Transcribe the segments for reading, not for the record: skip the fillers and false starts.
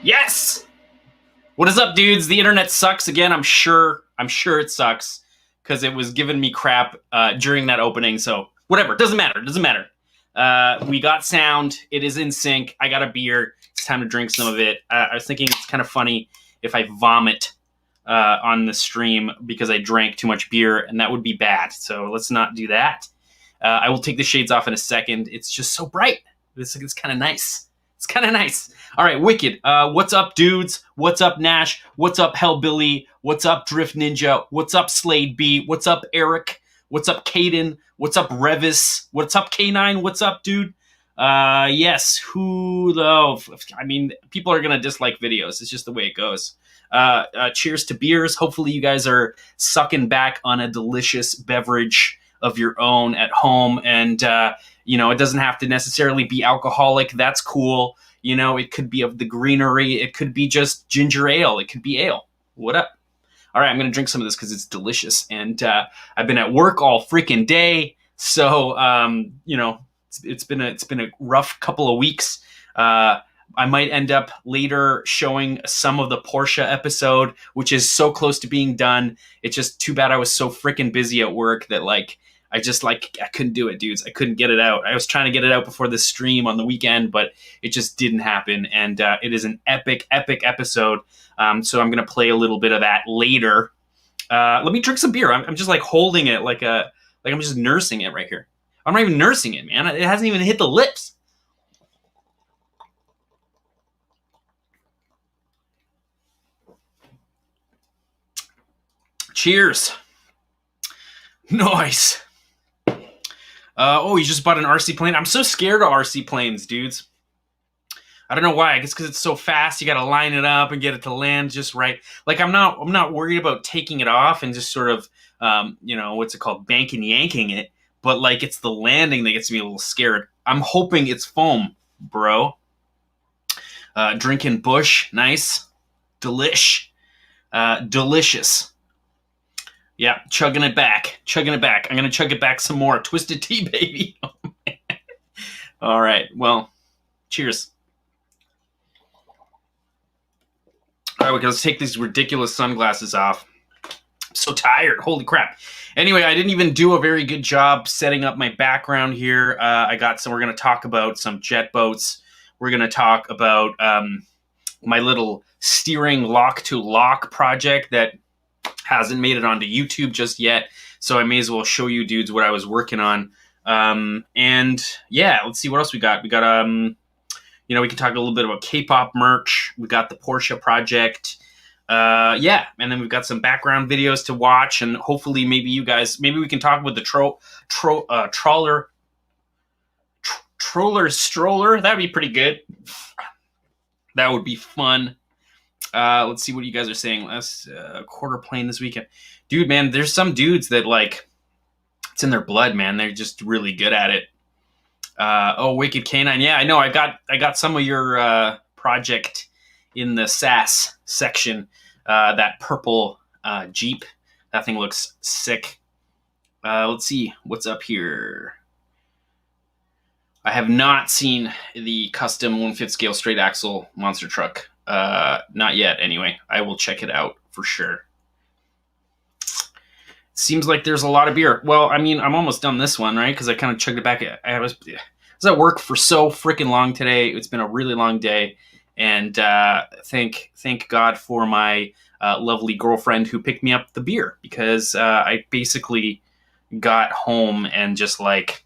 Yes! What is up, dudes? The internet sucks again. I'm sure it sucks because it was giving me crap during that opening. So whatever, doesn't matter. We got sound. It is in sync. I got a beer. It's time to drink some of it. I was thinking it's kind of funny if I vomit on the stream because I drank too much beer, and that would be bad. So let's not do that. I will take the shades off in a second. It's just so bright. It's kind of nice. It's kind of nice. All right, wicked. What's up, dudes? What's up, Nash? What's up, Hellbilly? What's up, Drift Ninja? What's up, Slade B? What's up, Eric? What's up, Caden? What's up, Revis? What's up, K9? What's up, dude? Yes, who though? I mean, people are gonna dislike videos. It's just the way it goes. Cheers to beers. Hopefully you guys are sucking back on a delicious beverage of your own at home. And, you know, it doesn't have to necessarily be alcoholic. That's cool. You know, it could be of the greenery. It could be just ginger ale. It could be ale. What up? All right, I'm going to drink some of this because it's delicious. And I've been at work all freaking day. So, you know, it's been a rough couple of weeks. I might end up later showing some of the Porsche episode, which is so close to being done. It's just too bad I was so freaking busy at work that I couldn't do it, dudes. I couldn't get it out. I was trying to get it out before the stream on the weekend, but it just didn't happen. And it is an epic episode. So I'm going to play a little bit of that later. Let me drink some beer. I'm just holding it like I'm just nursing it right here. I'm not even nursing it, man. It hasn't even hit the lips. Cheers. Nice. Oh, you just bought an RC plane? I'm so scared of RC planes, dudes. I don't know why. I guess because it's so fast. You got to line it up and get it to land just right. I'm not worried about taking it off and just sort of, you know, what's it called? Banking yanking it. But it's the landing that gets me a little scared. I'm hoping it's foam, bro. Drinking Bush. Nice. Delicious. Yeah, chugging it back. I'm going to chug it back some more. Twisted tea, baby. Oh, man. All right, well, cheers. All right, let's take these ridiculous sunglasses off. I'm so tired. Holy crap. Anyway, I didn't even do a very good job setting up my background here. We're going to talk about some jet boats. We're going to talk about my little steering lock-to-lock project that hasn't made it onto YouTube just yet, so I may as well show you dudes what I was working on. And yeah, let's see what else we got. We got you know, we can talk a little bit about Kpop merch. We got the Porsche project. Yeah, and then we've got some background videos to watch, and hopefully maybe we can talk with the Stroller. That'd be pretty good. That would be fun. Let's see what you guys are saying. Last quarter plane this weekend. Dude, man, there's some dudes that, like, it's in their blood, man. They're just really good at it. Wicked Canine. Yeah, I know. I got some of your project in the SAS section. That purple Jeep. That thing looks sick. Let's see what's up here. I have not seen the custom 1/5 scale straight axle monster truck. Not yet, anyway. I will check it out for sure. Seems like there's a lot of beer. Well, I mean, I'm almost done this one, right? Because I kind of chugged it back. I was at work for so freaking long today. It's been a really long day. And thank God for my lovely girlfriend who picked me up the beer. Because I basically got home and just like...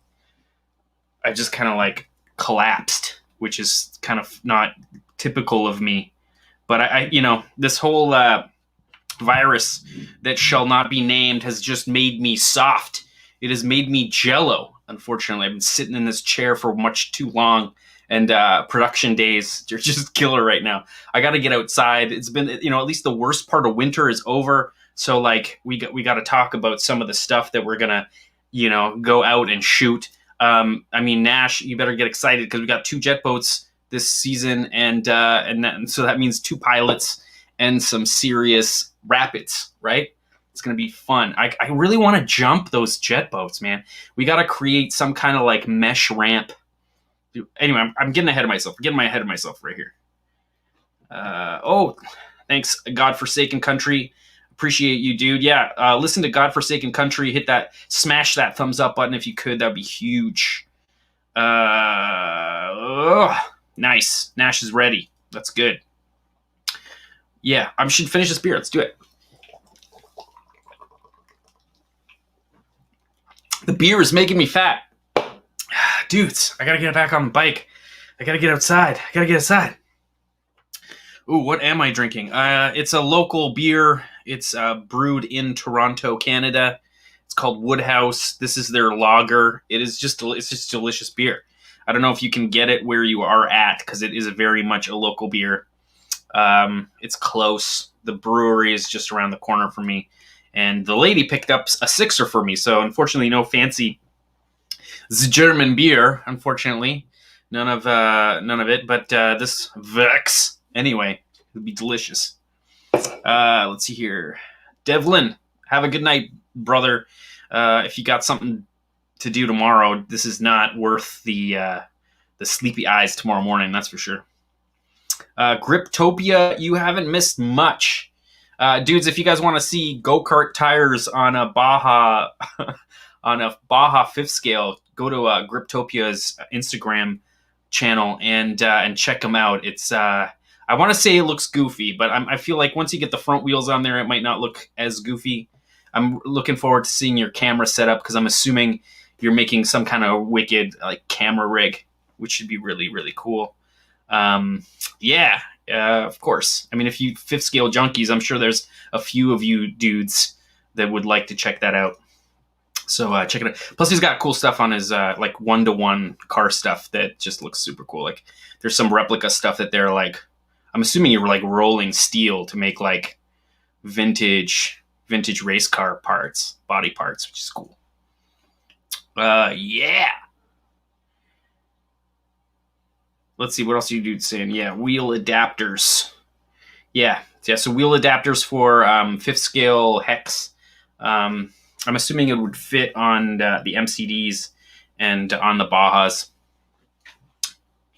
I just kind of like collapsed, which is kind of not typical of me. But I this whole virus that shall not be named has just made me soft. It has made me jello. Unfortunately, I've been sitting in this chair for much too long, and production days are just killer right now. I got to get outside. It's been, at least the worst part of winter is over. So like we got to talk about some of the stuff that we're gonna, go out and shoot. I mean, Nash, you better get excited because we got 2 jet boats this season, and so that means 2 pilots and some serious rapids, right? It's gonna be fun. I really want to jump those jet boats, man. We got to create some kind of like mesh ramp. Anyway, I'm getting ahead of myself. I'm getting ahead of myself right here. Thanks, Godforsaken Country. Appreciate you, dude. Yeah, listen to Godforsaken Country. Smash that thumbs up button if you could. That'd be huge. Nice. Nash is ready. That's good. Yeah, I should finish this beer. Let's do it. The beer is making me fat. Dudes, I gotta get back on the bike. I gotta get outside. I gotta get outside. Ooh, what am I drinking? It's a local beer. It's brewed in Toronto, Canada. It's called Woodhouse. This is their lager. It's just delicious beer. I don't know if you can get it where you are at because it is very much a local beer. It's close. The brewery is just around the corner from me, and the lady picked up a 6er for me. So unfortunately, no fancy German beer. Unfortunately, none of it. But this Vex. Anyway, it'll be delicious. Let's see here. Devlin, have a good night, brother. If you got something to do tomorrow, this is not worth the sleepy eyes tomorrow morning, that's for sure. Griptopia, you haven't missed much. Dudes, if you guys want to see go-kart tires on a Baja on a Baja 5th scale, go to Griptopia's Instagram channel and check them out. It's I want to say it looks goofy, but I feel like once you get the front wheels on there, it might not look as goofy. I'm looking forward to seeing your camera setup because I'm assuming you're making some kind of wicked like camera rig, which should be really, really cool. Of course. I mean, if you 5th scale junkies, I'm sure there's a few of you dudes that would like to check that out. So check it out. Plus, he's got cool stuff on his like 1-to-1 car stuff that just looks super cool. Like, there's some replica stuff that they're like, I'm assuming you were like rolling steel to make like vintage race car parts, body parts, which is cool. Yeah. Let's see, what else are you dudes saying? Yeah, wheel adapters. Yeah. So wheel adapters for 5th scale hex. I'm assuming it would fit on the MCDs and on the Bajas.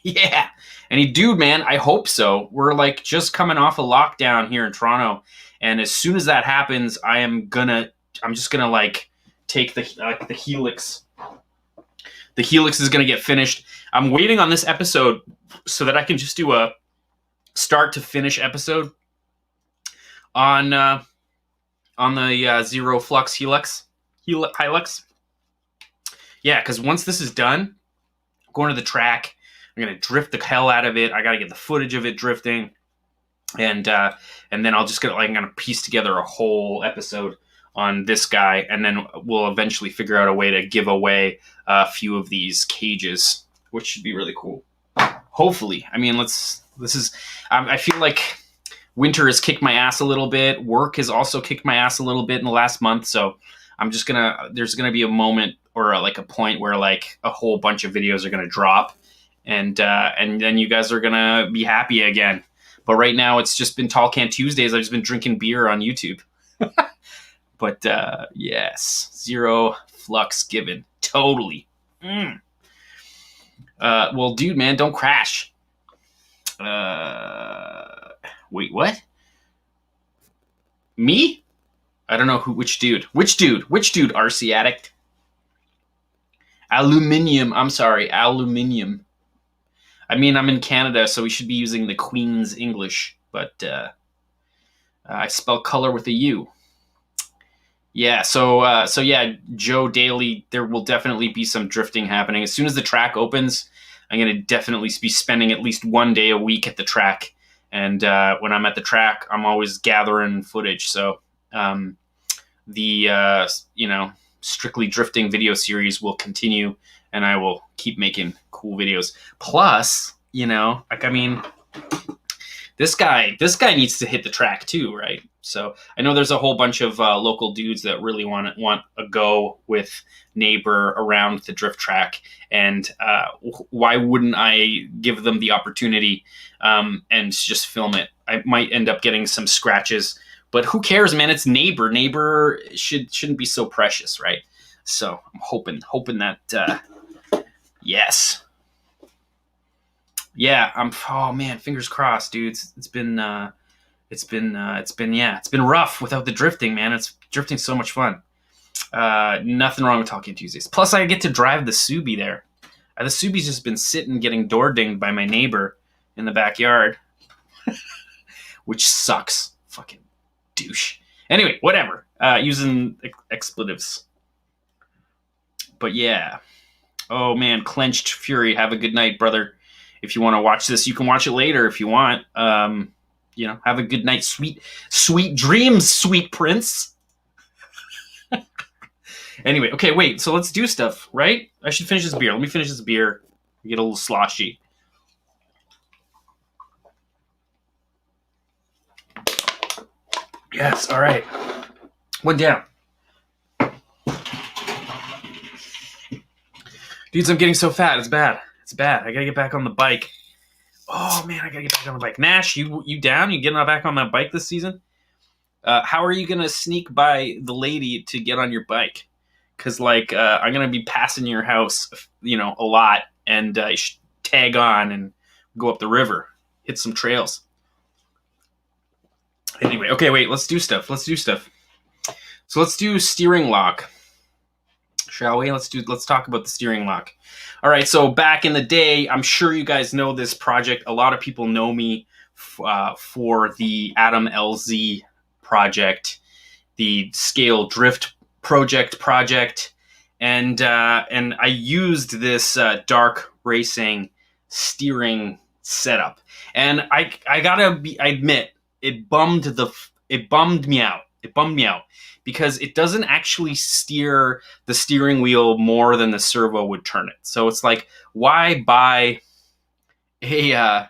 Yeah. And dude, man, I hope so. We're like just coming off a lockdown here in Toronto. And as soon as that happens, I'm just gonna like take the Helix. The Helix is gonna get finished. I'm waiting on this episode so that I can just do a start to finish episode on the Zero Flux Hilux. Yeah, because once this is done, I'm going to the track. I'm gonna drift the hell out of it. I gotta get the footage of it drifting, and then I'm gonna piece together a whole episode on this guy, and then we'll eventually figure out a way to give away a few of these cages, which should be really cool. Hopefully, I mean, I feel like winter has kicked my ass a little bit. Work has also kicked my ass a little bit in the last month. So I'm just there's gonna be a moment or like a point where like a whole bunch of videos are gonna drop, and then you guys are gonna be happy again. But right now it's just been Tall Can Tuesdays. I've just been drinking beer on YouTube. But yes, zero flux given. Totally. Well, dude, man, don't crash. Wait, what? Me? I don't know which dude, RC addict? Aluminium. I'm sorry, aluminium. I mean, I'm in Canada, so we should be using the Queen's English, but I spell color with a U. Yeah, so yeah, Joe Daly, there will definitely be some drifting happening. As soon as the track opens, I'm going to definitely be spending at least one day a week at the track. And when I'm at the track, I'm always gathering footage. So the Strictly Drifting video series will continue, and I will keep making cool videos. Plus, I mean, this guy needs to hit the track too, right? So I know there's a whole bunch of local dudes that really want a go with Neighbor around the drift track, and why wouldn't I give them the opportunity and just film it? I might end up getting some scratches, but who cares, man? It's Neighbor. Neighbor shouldn't be so precious, right? So I'm hoping that yes. Yeah, oh man, fingers crossed, dudes. It's been rough without the drifting, man. Drifting's so much fun. Nothing wrong with Talking Tuesdays. Plus, I get to drive the Subi there. The Subi's just been sitting getting door dinged by my neighbor in the backyard, which sucks. Fucking douche. Anyway, whatever. Using expletives. But yeah. Oh man, Clenched Fury. Have a good night, brother. If you want to watch this, you can watch it later if you want. Have a good night. Sweet dreams, sweet prince. Anyway, okay, wait. So let's do stuff, right? I should finish this beer. Let me finish this beer. Get a little sloshy. Yes, all right. One down. Dudes, I'm getting so fat. It's bad. It's bad. I gotta get back on the bike. Oh man, I gotta get back on the bike. Nash, you down? You getting back on that bike this season? How are you gonna sneak by the lady to get on your bike? Because I'm gonna be passing your house, a lot, and I should tag on and go up the river, hit some trails. Anyway, okay, wait. Let's do stuff. So let's do steering lock. Shall we? Let's talk about the steering lock. All right, so back in the day, I'm sure you guys know this project. A lot of people know me for the Adam LZ project, the Scale Drift project, and I used this dark racing steering setup, and I admit it bummed me out. Because it doesn't actually steer the steering wheel more than the servo would turn it. So it's like, why buy a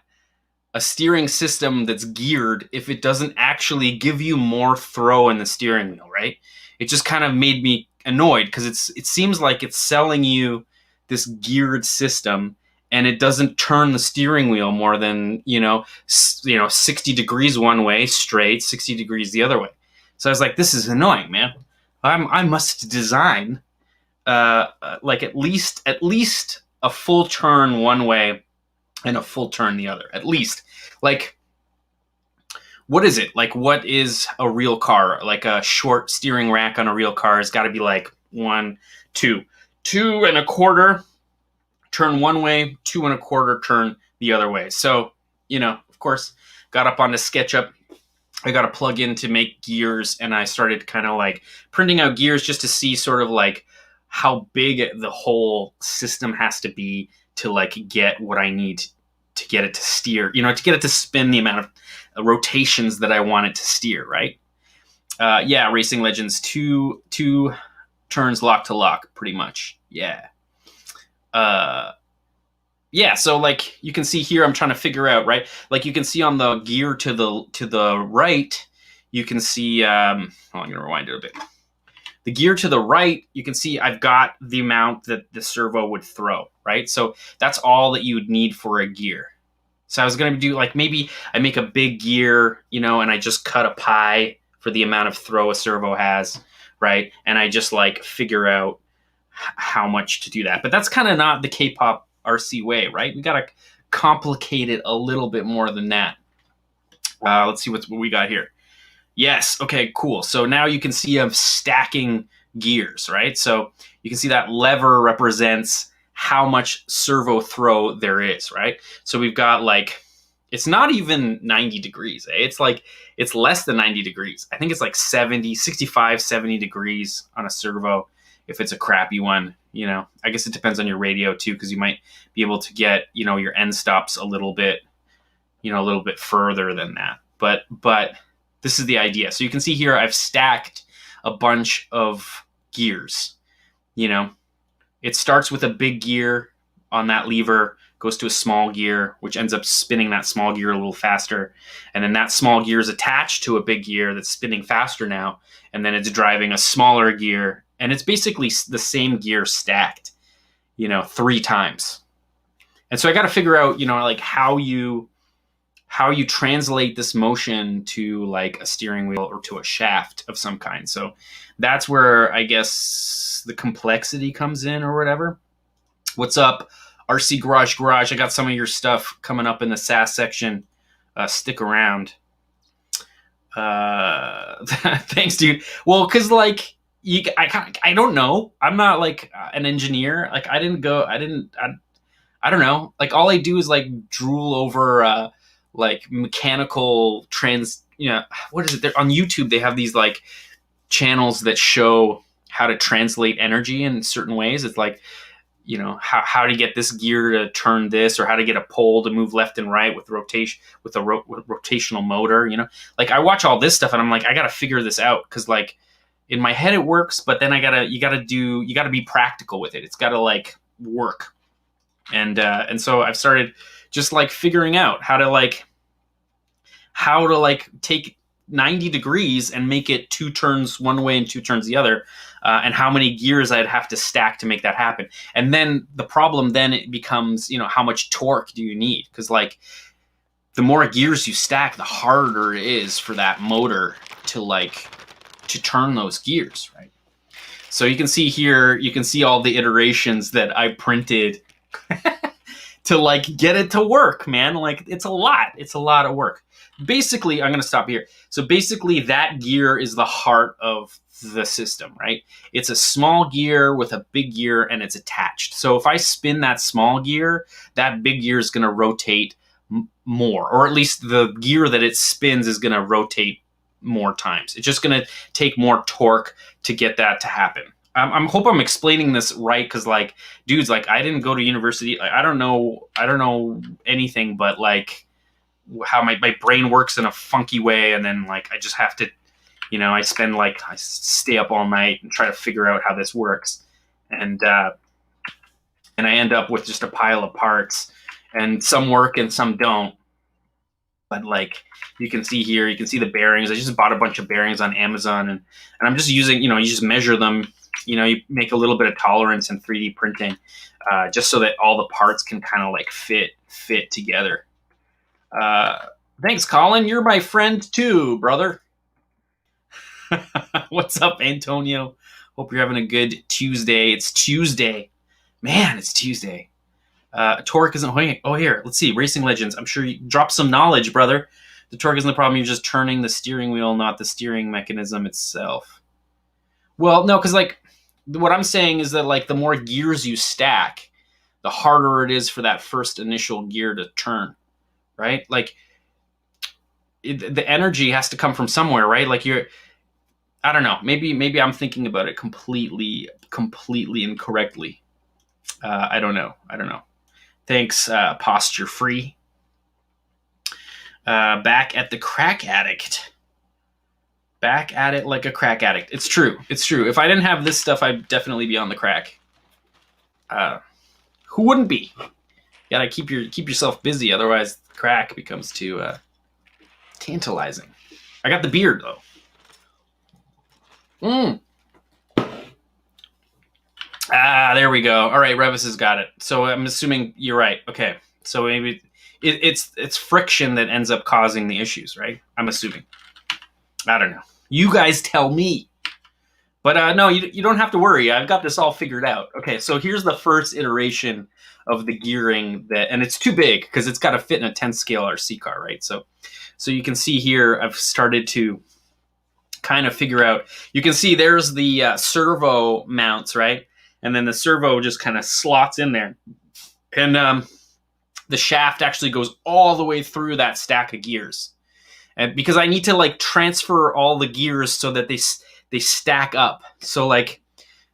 steering system that's geared if it doesn't actually give you more throw in the steering wheel, right? It just kind of made me annoyed because it seems like it's selling you this geared system and it doesn't turn the steering wheel more than 60 degrees one way straight, 60 degrees the other way. So I was like, this is annoying, man. I must design at least a full turn one way and a full turn the other. At least. What is it? What is a real car? Like a short steering rack on a real car has got to be 1, 2, 2 and a quarter turn one way, 2 and a quarter turn the other way. So, of course, got up on the SketchUp. I got a plug-in to make gears, and I started kind of printing out gears just to see sort of how big the whole system has to be to get what I need to get it to steer, to get it to spin the amount of rotations that I want it to steer, right? Racing Legends, two turns lock to lock, pretty much. Yeah. yeah, so like you can see here, I'm trying to figure out, right? Like you can see on the gear to the right, you can see. I'm gonna rewind it a bit. The gear to the right, you can see I've got the amount that the servo would throw, right? So that's all that you would need for a gear. So I was gonna do like maybe I make a big gear, you know, and I just cut a pie for the amount of throw a servo has, right? And I just like figure out how much to do that. But that's kind of not the Kpop RC way, right? We gotta complicate it a little bit more than that. Let's see what we got here. Yes. Okay, cool. So now you can see I'm stacking gears, right? So you can see that lever represents how much servo throw there is, right? So we've got like, it's not even 90 degrees. Eh? It's like, it's less than 90 degrees. I think it's like 70, 65, 70 degrees on a servo if it's a crappy one. You know, I guess it depends on your radio too, because you might be able to get, you know, your end stops a little bit, you know, a little bit further than that. But this is the idea. So you can see here I've stacked a bunch of gears. You know, it starts with a big gear on that lever, goes to a small gear, which ends up spinning that small gear a little faster. And then that small gear is attached to a big gear that's spinning faster now. And then it's driving a smaller gear. And it's basically the same gear stacked, you know, 3 times. And so I got to figure out, you know, like how you translate this motion to like a steering wheel or to a shaft of some kind. So that's where I guess the complexity comes in or whatever. What's up, RC Garage? I got some of your stuff coming up in the SAS section. Stick around. Thanks, dude. Well, because like I don't know. I'm not like an engineer. Like I don't know. Like all I do is like drool over like mechanical what is it? They're on YouTube. They have these like channels that show how to translate energy in certain ways. It's like, you know, how to get this gear to turn this, or how to get a pole to move left and right with rotation, with a rotational motor, you know, like I watch all this stuff and I'm like, I got to figure this out. Cause like in my head it works, but then you got to be practical with it. It's got to like work. And so I've started just like figuring out how to take 90 degrees and make it 2 turns one way and 2 turns the other, and how many gears I'd have to stack to make that happen. And then the problem then it becomes, you know, how much torque do you need? Because like the more gears you stack, the harder it is for that motor to turn those gears, right? So you can see here, you can see all the iterations that I printed to like get it to work, man. Like it's a lot of work. Basically, I'm going to stop here. So basically that gear is the heart of the system, right? It's a small gear with a big gear and it's attached. So if I spin that small gear, that big gear is going to rotate more, or at least the gear that it spins is going to rotate more times. It's just going to take more torque to get that to happen. I hope I'm explaining this right, because like, dudes, like I didn't go to university. I don't know anything but like how my brain works in a funky way, and then like I just have to, you know, I stay up all night and try to figure out how this works, and I end up with just a pile of parts, and some work and some don't. But like you can see here, you can see the bearings. I just bought a bunch of bearings on Amazon, and I'm just using, you know, you just measure them. You know, you make a little bit of tolerance in 3D printing, just so that all the parts can kind of like fit together. Thanks, Colin. You're my friend too, brother. What's up, Antonio? Hope you're having a good Tuesday. It's Tuesday. Man, it's Tuesday. Torque isn't... Oh, here. Let's see. Racing Legends. I'm sure you dropped some knowledge, brother. The torque isn't the problem. You're just turning the steering wheel, not the steering mechanism itself. Well, no, because like what I'm saying is that like the more gears you stack, the harder it is for that first initial gear to turn, right? Like the energy has to come from somewhere, right? Like I don't know. Maybe I'm thinking about it completely incorrectly. I don't know. Thanks, Posture Free. Back at the crack addict. Back at it like a crack addict. It's true. If I didn't have this stuff, I'd definitely be on the crack. Who wouldn't be? gotta keep yourself busy, otherwise the crack becomes too tantalizing. I got the beard though. Ah, there we go. All right, Revis has got it. So I'm assuming you're right. Okay, so maybe it's friction that ends up causing the issues, right? I'm assuming. I don't know. You guys tell me. But no, you don't have to worry. I've got this all figured out. Okay, so here's the first iteration of the gearing and it's too big because it's got to fit in a 10 scale RC car, right? So you can see here I've started to kind of figure out. You can see there's the servo mounts, right? And then the servo just kind of slots in there, and the shaft actually goes all the way through that stack of gears, and because I need to like transfer all the gears so that they stack up. So like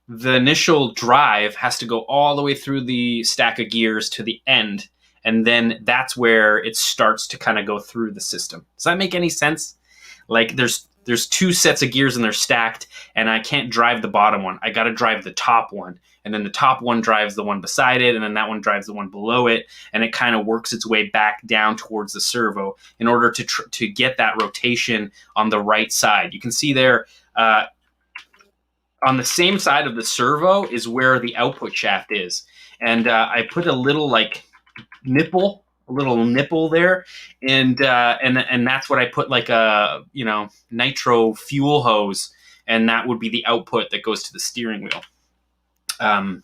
the initial drive has to go all the way through the stack of gears to the end, and then that's where it starts to kind of go through the system. Does that make any sense? Like there's two sets of gears and they're stacked, and I can't drive the bottom one. I got to drive the top one, and then the top one drives the one beside it, and then that one drives the one below it, and it kind of works its way back down towards the servo in order to get that rotation on the right side. You can see there on the same side of the servo is where the output shaft is, and I put a little like nipple there, and that's what I put, like a nitro fuel hose, and that would be the output that goes to the steering wheel. And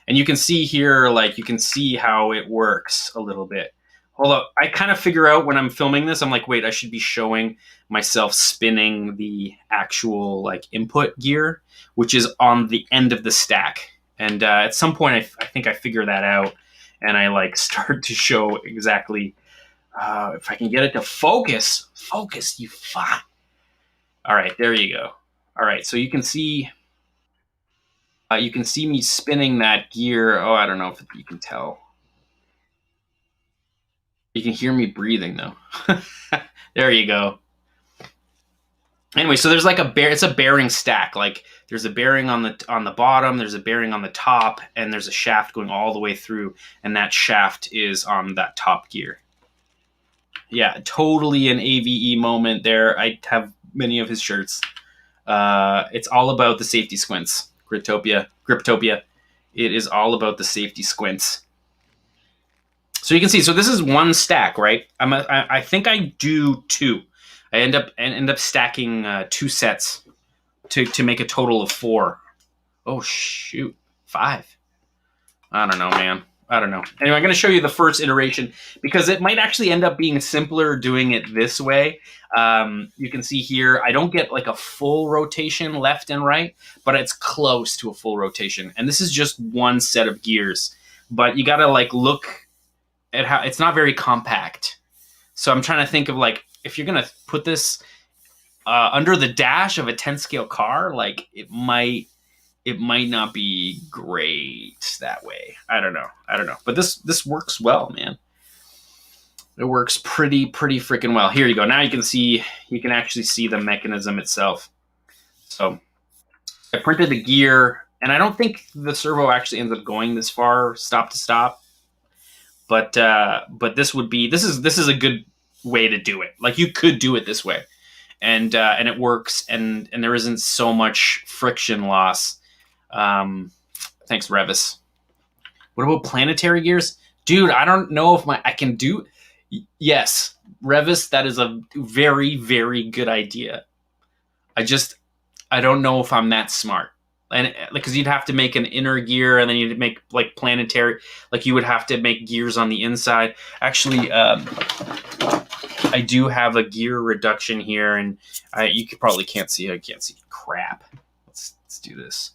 you can see here, like you can see how it works a little bit. Hold up, I kind of figure out when I'm filming this, I'm like, wait, I should be showing myself spinning the actual like input gear, which is on the end of the stack. And at some point, I think I figure that out. And I like start to show exactly if I can get it to focus. Focus, you fuck. All right, there you go. All right, so you can see me spinning that gear. Oh, I don't know if you can tell. You can hear me breathing though. There you go. Anyway, so there's like it's a bearing stack. Like there's a bearing on the bottom, there's a bearing on the top, and there's a shaft going all the way through, and that shaft is on that top gear. Yeah, totally an AVE moment there. I have many of his shirts. It's all about the safety squints. Griptopia. It is all about the safety squints. So you can see, so this is one stack, right? I think I do two. I end up stacking 2 sets to make a total of 4. Oh shoot, 5. I don't know, man. I don't know. Anyway, I'm going to show you the first iteration because it might actually end up being simpler doing it this way. You can see here, I don't get like a full rotation left and right, but it's close to a full rotation. And this is just one set of gears, but you got to like look at how it's not very compact. So I'm trying to think of like, if you're going to put this under the dash of a 10 scale car, like it might not be great that way. I don't know. But this works well, man. It works pretty freaking well. Here you go. Now you can actually see the mechanism itself. So I printed the gear, and I don't think the servo actually ends up going this far, stop to stop. But this is a good way to do it. Like you could do it this way, and it works, and there isn't so much friction loss. Thanks, Revis. What about planetary gears? Dude, I don't know if I can do... Yes, Revis, that is a very, very good idea. I don't know if I'm that smart. And because you'd have to make an inner gear, and then you'd make like planetary, like you would have to make gears on the inside. Actually, I do have a gear reduction here, and you probably can't see. I can't see crap. Let's do this.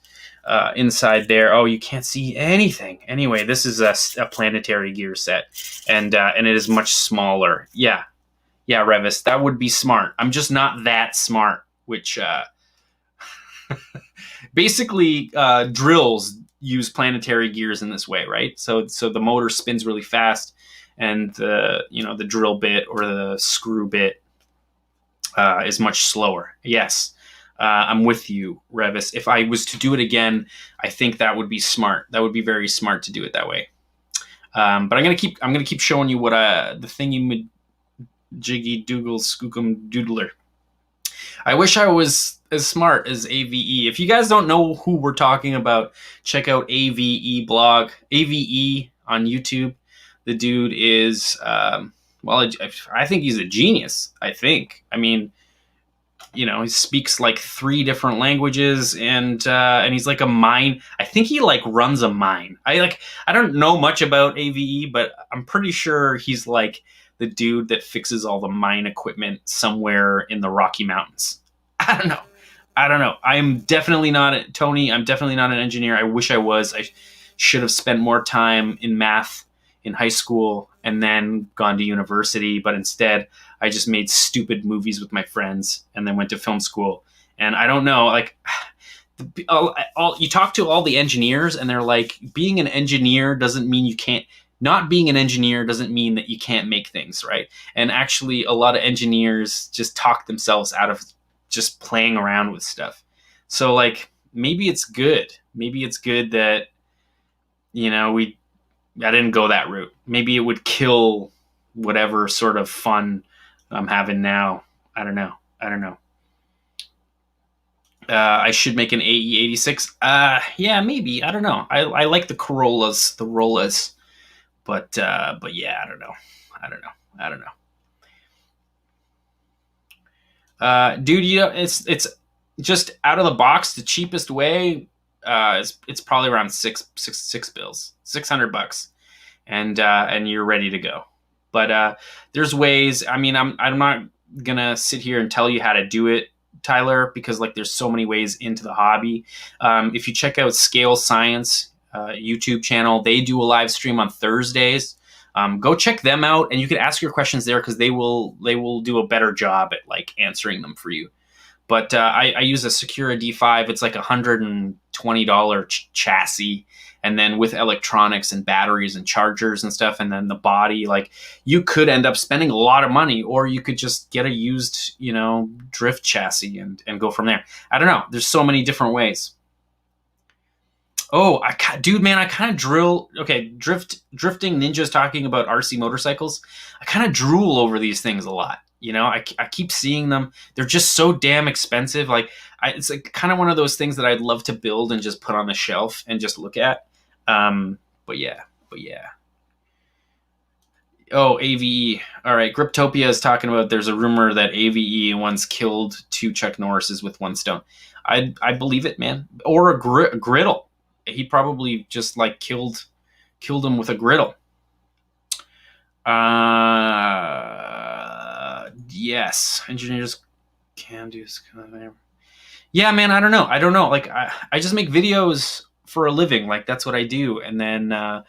Inside there, oh, you can't see anything. Anyway, this is a planetary gear set, and it is much smaller. Yeah, Revis, that would be smart. I'm just not that smart, which basically drills use planetary gears in this way, right? So the motor spins really fast, and the drill bit or the screw bit is much slower. Yes. I'm with you, Revis. If I was to do it again, I think that would be smart. That would be very smart to do it that way. But I'm gonna keep showing you what the thingy jiggy doogle skookum doodler. I wish I was as smart as AVE. If you guys don't know who we're talking about, check out AVE blog, AVE on YouTube. The dude is, well, I think he's a genius. I mean, you know, he speaks like 3 different languages, and he's like a mine. I think he like runs a mine. I don't know much about AVE, but I'm pretty sure he's like the dude that fixes all the mine equipment somewhere in the Rocky Mountains. I don't know. I'm definitely not Tony. I'm definitely not an engineer. I wish I was. I should have spent more time in math in high school and then gone to university, but instead I just made stupid movies with my friends and then went to film school. And I don't know, like, you talk to all the engineers and they're like, being an engineer doesn't mean you can't, not being an engineer doesn't mean that you can't make things, right? And actually a lot of engineers just talk themselves out of just playing around with stuff. So like, maybe it's good. Maybe it's good that, you know, I didn't go that route. Maybe it would kill whatever sort of fun I'm having now. I don't know. I should make an AE86. Yeah, maybe. I don't know. I like the Corollas, but yeah, I don't know. Dude, you know, it's just out of the box. The cheapest way, it's probably around six bills, $600, and you're ready to go. But there's ways. I mean, I'm not gonna sit here and tell you how to do it, Tyler, because like there's so many ways into the hobby. If you check out Scale Science YouTube channel, they do a live stream on Thursdays. Go check them out, and you can ask your questions there because they will do a better job at like answering them for you. But I use a Secura D5. It's like $120 chassis, and then with electronics and batteries and chargers and stuff, and then the body, like you could end up spending a lot of money, or you could just get a used, you know, drift chassis and go from there. I don't know. There's so many different ways. Oh, dude, man, I kind of drill. Okay, drifting ninjas talking about RC motorcycles. I kind of drool over these things a lot. You know, I keep seeing them. They're just so damn expensive. Like, it's like kind of one of those things that I'd love to build and just put on the shelf and just look at. But yeah. Oh, AVE. All right, Griptopia is talking about. There's a rumor that AVE once killed 2 Chuck Norrises with 1 stone. I believe it, man. Or a griddle. He probably just like killed him with a griddle. Yes, engineers can do. Yeah, man, I don't know. Like I just make videos for a living. Like that's what I do. And then I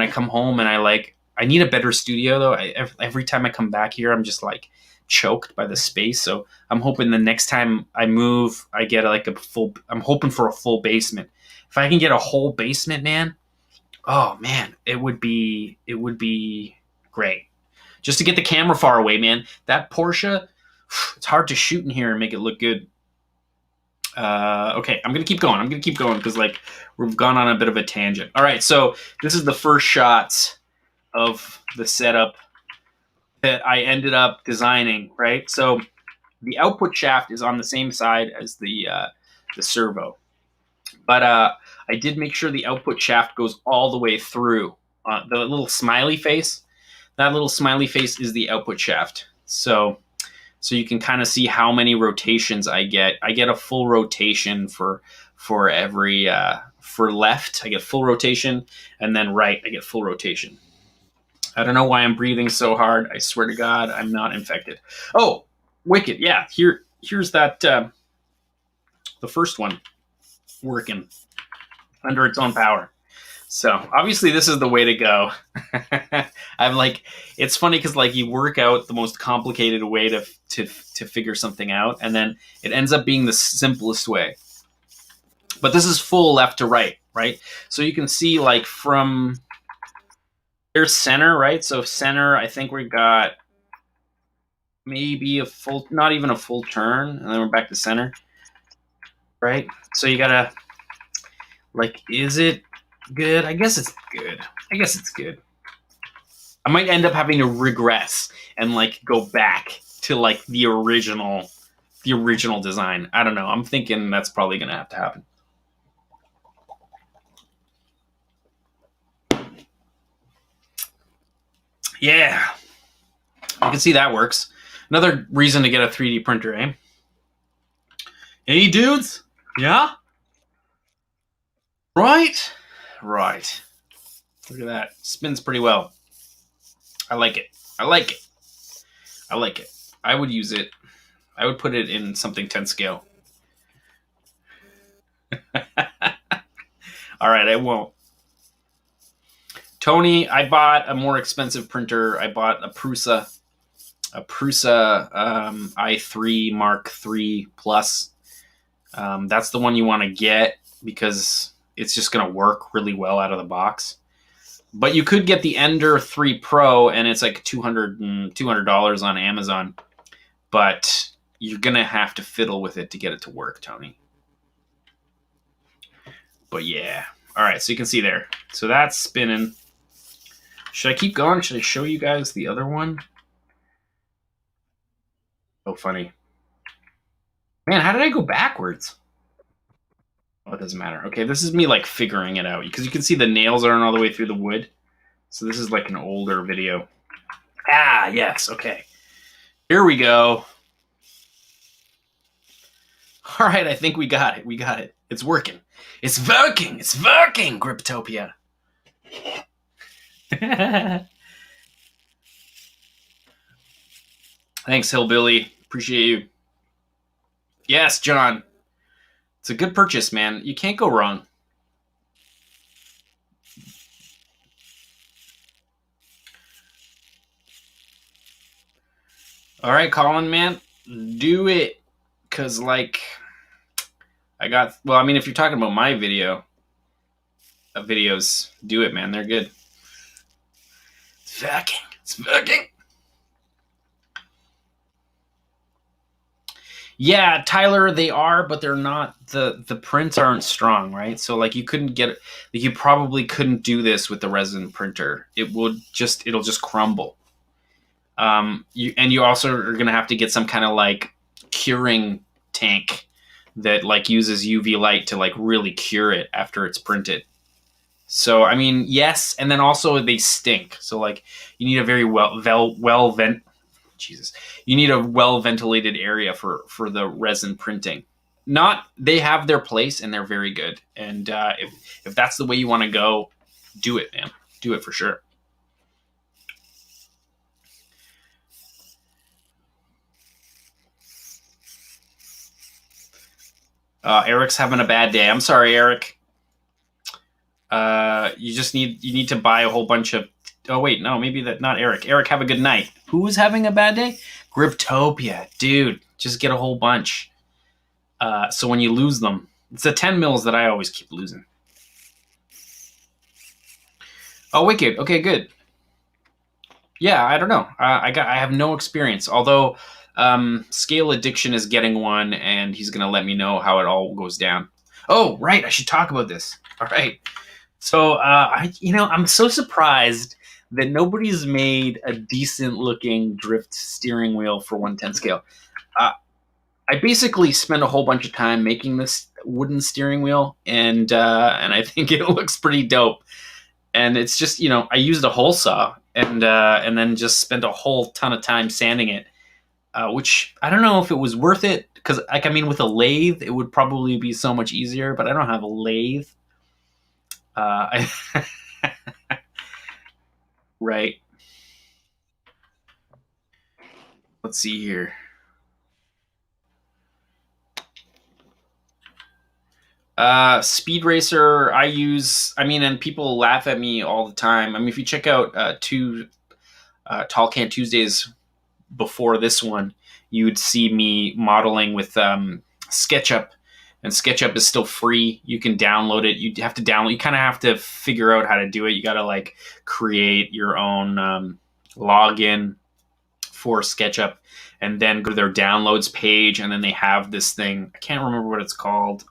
come home and I need a better studio though. Every time I come back here, I'm just like choked by the space. So I'm hoping the next time I move, I get like I'm hoping for a full basement. If I can get a whole basement, man, oh man, it would be great. Just to get the camera far away, man. That Porsche, it's hard to shoot in here and make it look good. Okay, I'm gonna keep going because like we've gone on a bit of a tangent. All right, so this is the first shots of the setup that I ended up designing. Right, so the output shaft is on the same side as the servo. But I did make sure the output shaft goes all the way through. The little smiley face, that little smiley face is the output shaft. So you can kind of see how many rotations I get. I get a full rotation for every, for left, I get full rotation, and then right, I get full rotation. I don't know why I'm breathing so hard. I swear to God, I'm not infected. Oh, wicked. Yeah, here's that, the first one working under its own power. So obviously this is the way to go. I'm like, it's funny because like you work out the most complicated way to figure something out, and then it ends up being the simplest way. But this is full left to right, right? So you can see like from there's center, right? So center, I think we got maybe not even a full turn, and then we're back to center. Right? So you gotta, like, is it good? I guess it's good. I might end up having to regress and like go back to like the original design. I don't know. I'm thinking that's probably gonna have to happen. Yeah, I can see that works. Another reason to get a 3D printer, eh? Hey, dudes? Yeah? Right? Right. Look at that. Spins pretty well. I like it. I like it. I like it. I would use it. I would put it in something 10 scale. All right, I won't. Tony, I bought a more expensive printer. I bought a Prusa i3 Mark III Plus. That's the one you want to get because it's just going to work really well out of the box. But you could get the Ender 3 Pro, and it's like $200 on Amazon. But you're going to have to fiddle with it to get it to work, Tony. But yeah. All right, so you can see there. So that's spinning. Should I keep going? Should I show you guys the other one? Oh, funny. Man, how did I go backwards? Oh, it doesn't matter. Okay, this is me like figuring it out because you can see the nails aren't all the way through the wood. So this is like an older video. Ah, yes. Okay. Here we go. All right, I think we got it. We got it. It's working. It's working. It's working, Kpoprc. Thanks, Hillbilly. Appreciate you. Yes, John. It's a good purchase, man. You can't go wrong. All right, Colin, man. Do it. Because, like, well, I mean, if you're talking about my videos, do it, man. They're good. It's working. It's working. Yeah, Tyler, they are, but they're not. The prints aren't strong, right? So like you couldn't get it. Like, you probably couldn't do this with the resin printer. It'll just crumble. You also are gonna have to get some kind of like curing tank that like uses UV light to like really cure it after it's printed. So I mean, yes, and then also they stink. So like you need a very you need a well ventilated area for the resin printing. They have their place and they're very good. And if that's the way you want to go, do it, man. Do it for sure. Eric's having a bad day. I'm sorry, Eric. You need to buy a whole bunch of. Oh wait, no, maybe not Eric. Eric, have a good night. Who's having a bad day? Kpoprc, dude. Just get a whole bunch. So when you lose them, it's the 10 mils that I always keep losing. Oh, wicked. Okay, good. Yeah, I don't know. I have no experience. Although Scale Addiction is getting one, and he's gonna let me know how it all goes down. Oh, right. I should talk about this. All right. So I'm so surprised that nobody's made a decent looking drift steering wheel for 110 scale. I basically spent a whole bunch of time making this wooden steering wheel, and I think it looks pretty dope. And it's just, I used a hole saw and then just spent a whole ton of time sanding it, which I don't know if it was worth it because, with a lathe, it would probably be so much easier, but I don't have a lathe. Right. Let's see here. Speed Racer, and people laugh at me all the time. If you check out two Tall Can Tuesdays before this one, you'd see me modeling with SketchUp, and SketchUp is still free. You can download it. You have to download. You kind of have to figure out how to do it. You got to like create your own login for SketchUp, and then go to their downloads page, and then they have this thing. I can't remember what it's called.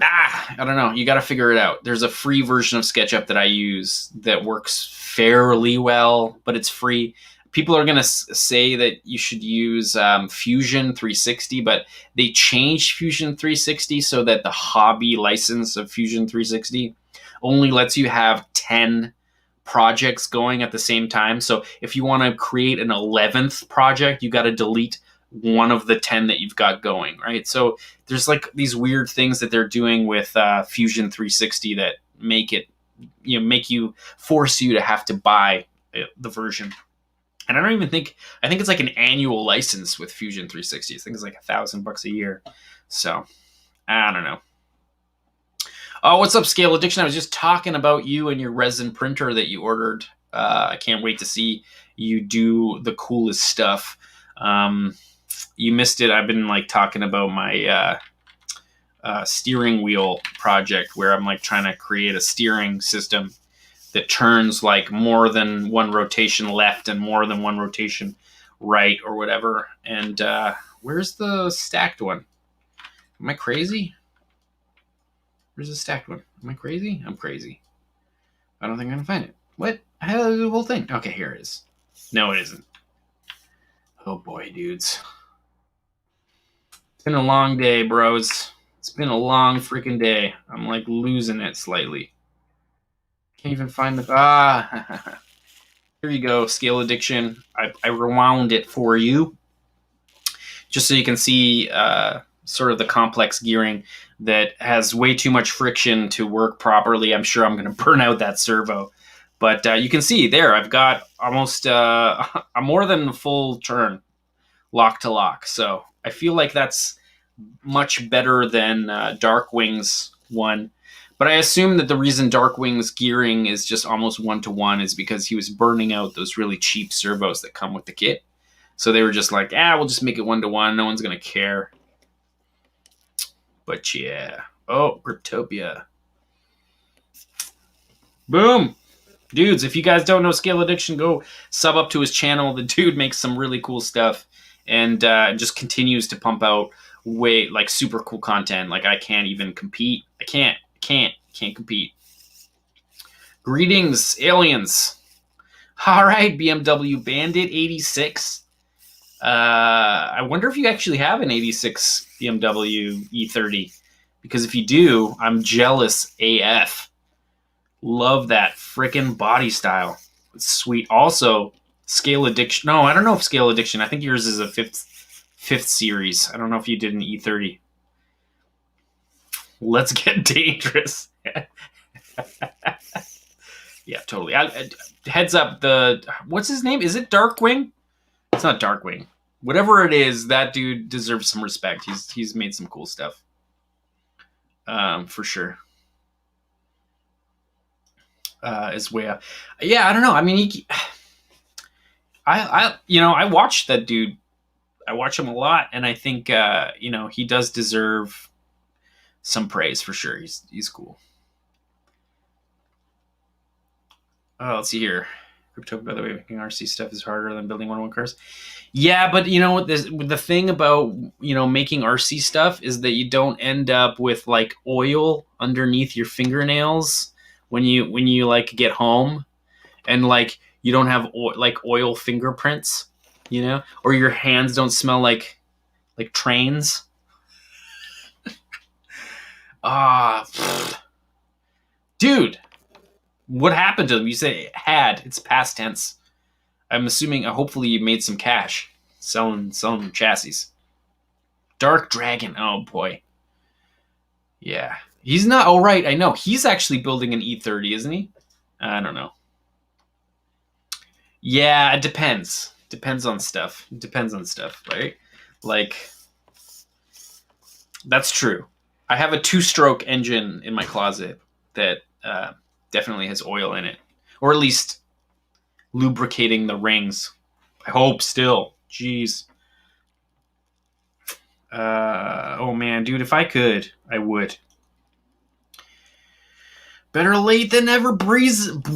I don't know. You got to figure it out. There's a free version of SketchUp that I use that works fairly well, but it's free. People are going to say that you should use Fusion 360, but they changed Fusion 360 so that the hobby license of Fusion 360 only lets you have 10 projects going at the same time. So if you want to create an 11th project, you got to delete one of the 10 that you've got going, right? So there's like these weird things that they're doing with Fusion 360 that make it, force you to have to buy the version. And I don't even think, I think it's like an annual license with Fusion 360. I think it's like $1,000 a year. So I don't know. Oh, what's up, Scale Addiction? I was just talking about you and your resin printer that you ordered. I can't wait to see you do the coolest stuff. You missed it. I've been like talking about my steering wheel project where I'm like trying to create a steering system that turns like more than one rotation left and more than one rotation right or whatever. And where's the stacked one? Am I crazy? Where's the stacked one? Am I crazy? I'm crazy. I don't think I'm gonna find it. What? How is the whole thing? Okay, here it is. No, it isn't. Oh boy, dudes. It's been a long day, bros. It's been a long freaking day. I'm like losing it slightly. Can't even find the... Here you go, Scale Addiction. I rewound it for you. Just so you can see sort of the complex gearing that has way too much friction to work properly. I'm sure I'm going to burn out that servo. But you can see there, I've got almost a more than a full turn lock to lock. So I feel like that's much better than Darkwing's one. But I assume that the reason Darkwing's gearing is just almost 1-to-1 is because he was burning out those really cheap servos that come with the kit. So they were just like, we'll just make it 1-to-1. No one's going to care. But yeah. Oh, Cryptopia. Boom. Dudes, if you guys don't know Scale Addiction, go sub up to his channel. The dude makes some really cool stuff and just continues to pump out like super cool content. Like I can't even compete. I can't compete. Greetings, aliens. All right, BMW Bandit 86. I wonder if you actually have an 86 BMW E30. Because if you do, I'm jealous AF. Love that frickin' body style. It's sweet. Also, Scale Addiction. No, I don't know if Scale Addiction. I think yours is a fifth series. I don't know if you did an E30. Let's get dangerous. Yeah, totally. Heads up, what's his name? Is it Darkwing? It's not Darkwing. Whatever it is, that dude deserves some respect. He's made some cool stuff. For sure. Is way up. Yeah, I don't know. I mean, I watched that dude. I watch him a lot, and I think he does deserve some praise for sure. He's cool. Oh, let's see here. Crypto, by the way, making RC stuff is harder than building 1-to-1 cars. Yeah, but the thing about making RC stuff is that you don't end up with like oil underneath your fingernails when you like get home, and like you don't have oil fingerprints, or your hands don't smell like trains. Dude, what happened to them? You say had, it's past tense. I'm assuming, hopefully you made some cash selling chassis. Dark Dragon, oh boy. Yeah. He's not, oh right, I know. He's actually building an E30, isn't he? I don't know. Yeah, it depends. Depends on stuff, right? Like, that's true. I have a 2-stroke engine in my closet that definitely has oil in it. Or at least lubricating the rings. I hope still. Jeez. Oh man, dude, if I could, I would. Better late than never. Beezenberry.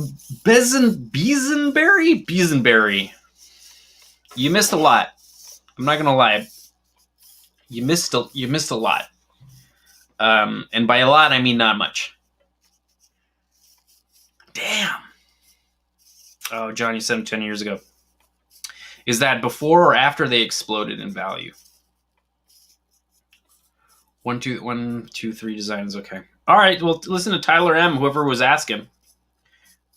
You missed a lot. I'm not gonna lie. You missed a lot. And by a lot, I mean not much. Damn. Oh, John, you said them 10 years ago. Is that before or after they exploded in value? 1, 2, 3 designs. Okay. All right. Well, listen to Tyler M. Whoever was asking.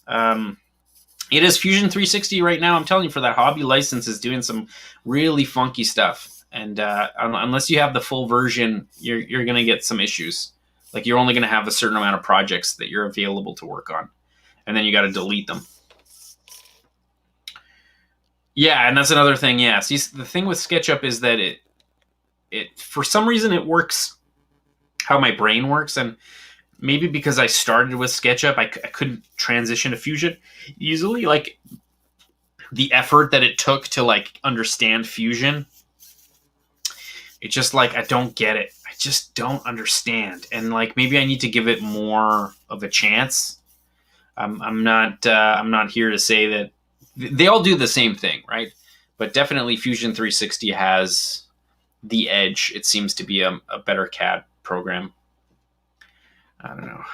It is Fusion 360 right now. I'm telling you, for that hobby license, is doing some really funky stuff. And unless you have the full version, you're gonna get some issues. Like, you're only gonna have a certain amount of projects that you're available to work on, and then you got to delete them. Yeah, and that's another thing. Yeah, see, the thing with SketchUp is that it for some reason it works how my brain works, and maybe because I started with SketchUp, I couldn't transition to Fusion easily. Like, the effort that it took to like understand Fusion, it's just like, I don't get it. I just don't understand, and like, maybe I need to give it more of a chance. I'm not here to say that they all do the same thing, right? But definitely Fusion 360 has the edge. It seems to be a better CAD program. I don't know.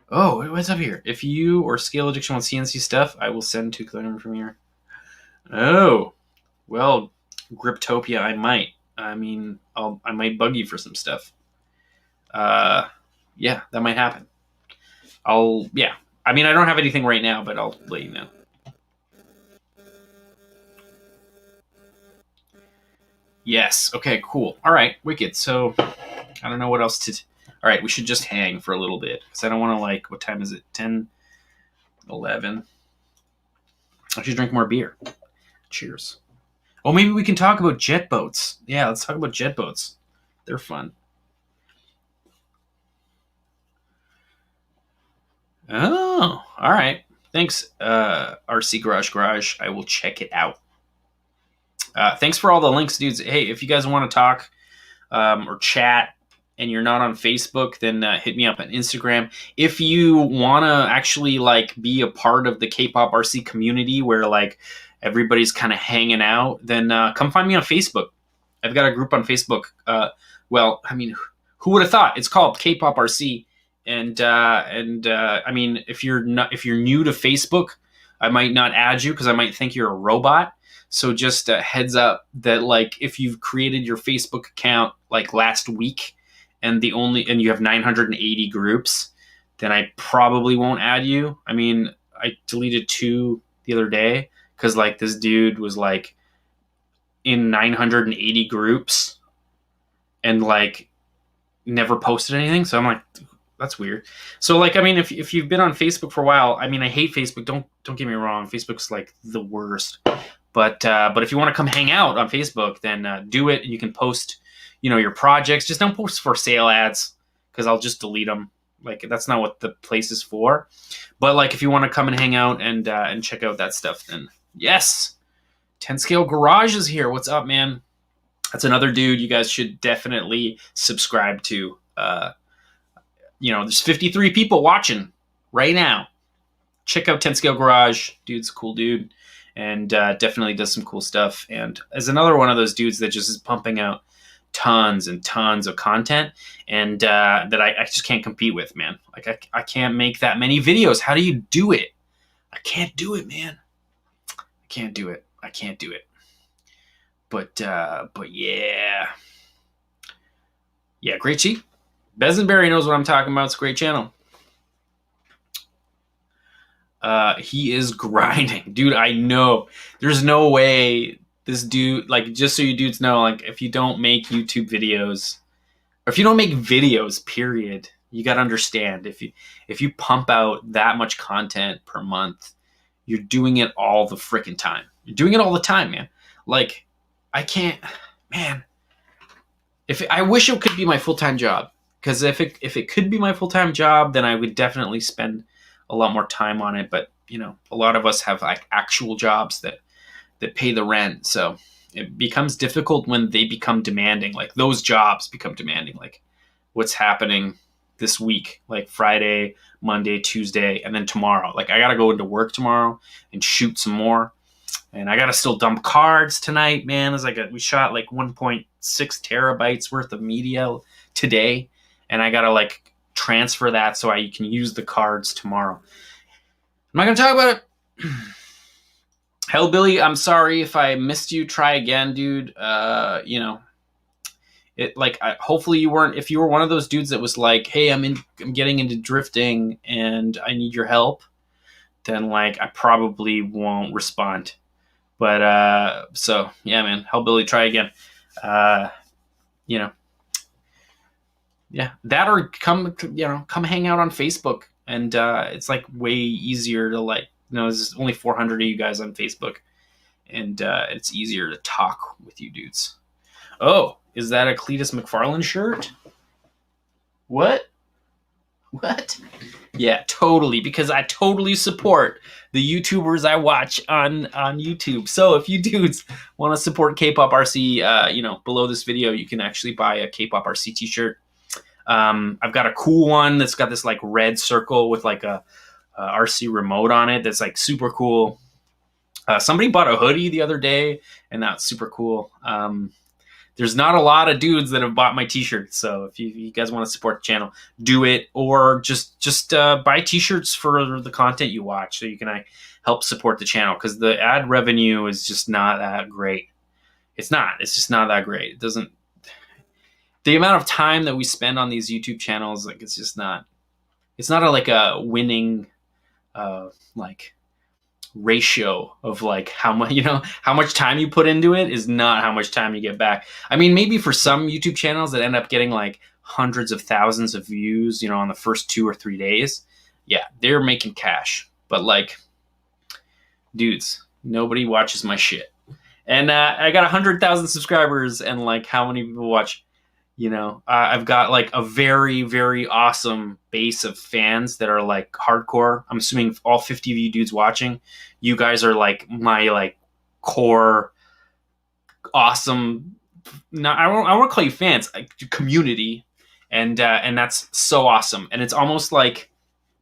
Oh, what's up here? If you or Scale Addiction want CNC stuff, I will send to Clear from here. Oh, well, Griptopia, I might. I mean, I might bug you for some stuff. Yeah, that might happen. Yeah. I mean, I don't have anything right now, but I'll let you know. Yes. Okay, cool. All right, wicked. So, I don't know what else to... All right, we should just hang for a little bit, because I don't want to, like... What time is it? 10, 11. I should drink more beer. Cheers. Oh, maybe we can talk about jet boats. Yeah, let's talk about jet boats. They're fun. Oh, all right. Thanks, RC Garage. I will check it out. Thanks for all the links, dudes. Hey, if you guys want to talk or chat and you're not on Facebook, then hit me up on Instagram. If you want to actually like be a part of the Kpoprc community where like everybody's kind of hanging out, then come find me on Facebook. I've got a group on Facebook. Well, I mean, who would have thought? It's called Kpoprc. And I mean, if you're new to Facebook, I might not add you because I might think you're a robot. So just a heads up that like, if you've created your Facebook account like last week and you have 980 groups, then I probably won't add you. I mean, I deleted 2 the other day because like this dude was like in 980 groups and like never posted anything. So I'm like, that's weird. So like, I mean, if you've been on Facebook for a while, I mean, I hate Facebook. Don't get me wrong. Facebook's like the worst. But if you want to come hang out on Facebook, then do it. You can post, your projects. Just don't post for sale ads because I'll just delete them. Like, that's not what the place is for. But like, if you want to come and hang out and check out that stuff, then yes, 10 Scale Garage is here. What's up, man? That's another dude you guys should definitely subscribe to. There's 53 people watching right now. Check out 10 Scale Garage. Dude's a cool dude. And definitely does some cool stuff. And as another one of those dudes that just is pumping out tons and tons of content, and that I just can't compete with, man. Like, I can't make that many videos. How do you do it? I can't do it, man. I can't do it. But yeah. Yeah, great cheat. Besenberry knows what I'm talking about. It's a great channel. He is grinding. Dude, I know. There's no way this dude, like, just so you dudes know, like, if you don't make YouTube videos, or if you don't make videos, period, you gotta understand, if you pump out that much content per month, you're doing it all the freaking time. You're doing it all the time, man. Like, I can't, man. I wish it could be my full-time job. Because if it could be my full-time job, then I would definitely spend a lot more time on it. But, a lot of us have like actual jobs that pay the rent. So it becomes difficult when they become demanding. Like, those jobs become demanding. Like, what's happening this week, like Friday, Monday, Tuesday, and then tomorrow. Like, I got to go into work tomorrow and shoot some more. And I got to still dump cards tonight, man. It's like we shot like 1.6 terabytes worth of media today, and I gotta like transfer that so I can use the cards tomorrow. I'm not gonna talk about it. Hellbilly, I'm sorry if I missed you. Try again, dude. You know, it like hopefully you weren't. If you were one of those dudes that was like, "Hey, I'm getting into drifting and I need your help," then like I probably won't respond. But so yeah, man, Hellbilly, try again. You know, yeah, that or come hang out on Facebook, and it's like way easier to like. There's only 400 of you guys on Facebook, and it's easier to talk with you dudes. Oh, is that a Cletus McFarlane shirt? What? Yeah, totally, because I totally support the YouTubers I watch on YouTube. So if you dudes want to support Kpoprc, below this video, you can actually buy a Kpoprc t-shirt. I've got a cool one that's got this like red circle with like a RC remote on it that's like super cool. Somebody bought a hoodie the other day, and that's super cool. There's not a lot of dudes that have bought my t-shirts, so if you guys want to support the channel, do it, or just buy t-shirts for the content you watch so you can help support the channel, because the ad revenue is just not that great. It's just not that great. It doesn't, the amount of time that we spend on these YouTube channels, like it's not like a winning like ratio of like how much time you put into it is not how much time you get back. I mean, maybe for some YouTube channels that end up getting like hundreds of thousands of views, on the first 2 or 3 days, yeah, they're making cash. But like, dudes, nobody watches my shit. And I got 100,000 subscribers, and like, how many people watch? I've got like a very, very awesome base of fans that are like hardcore. I'm assuming all 50 of you dudes watching, you guys are like my like core awesome. I won't call you fans, like community, and that's so awesome. And it's almost like,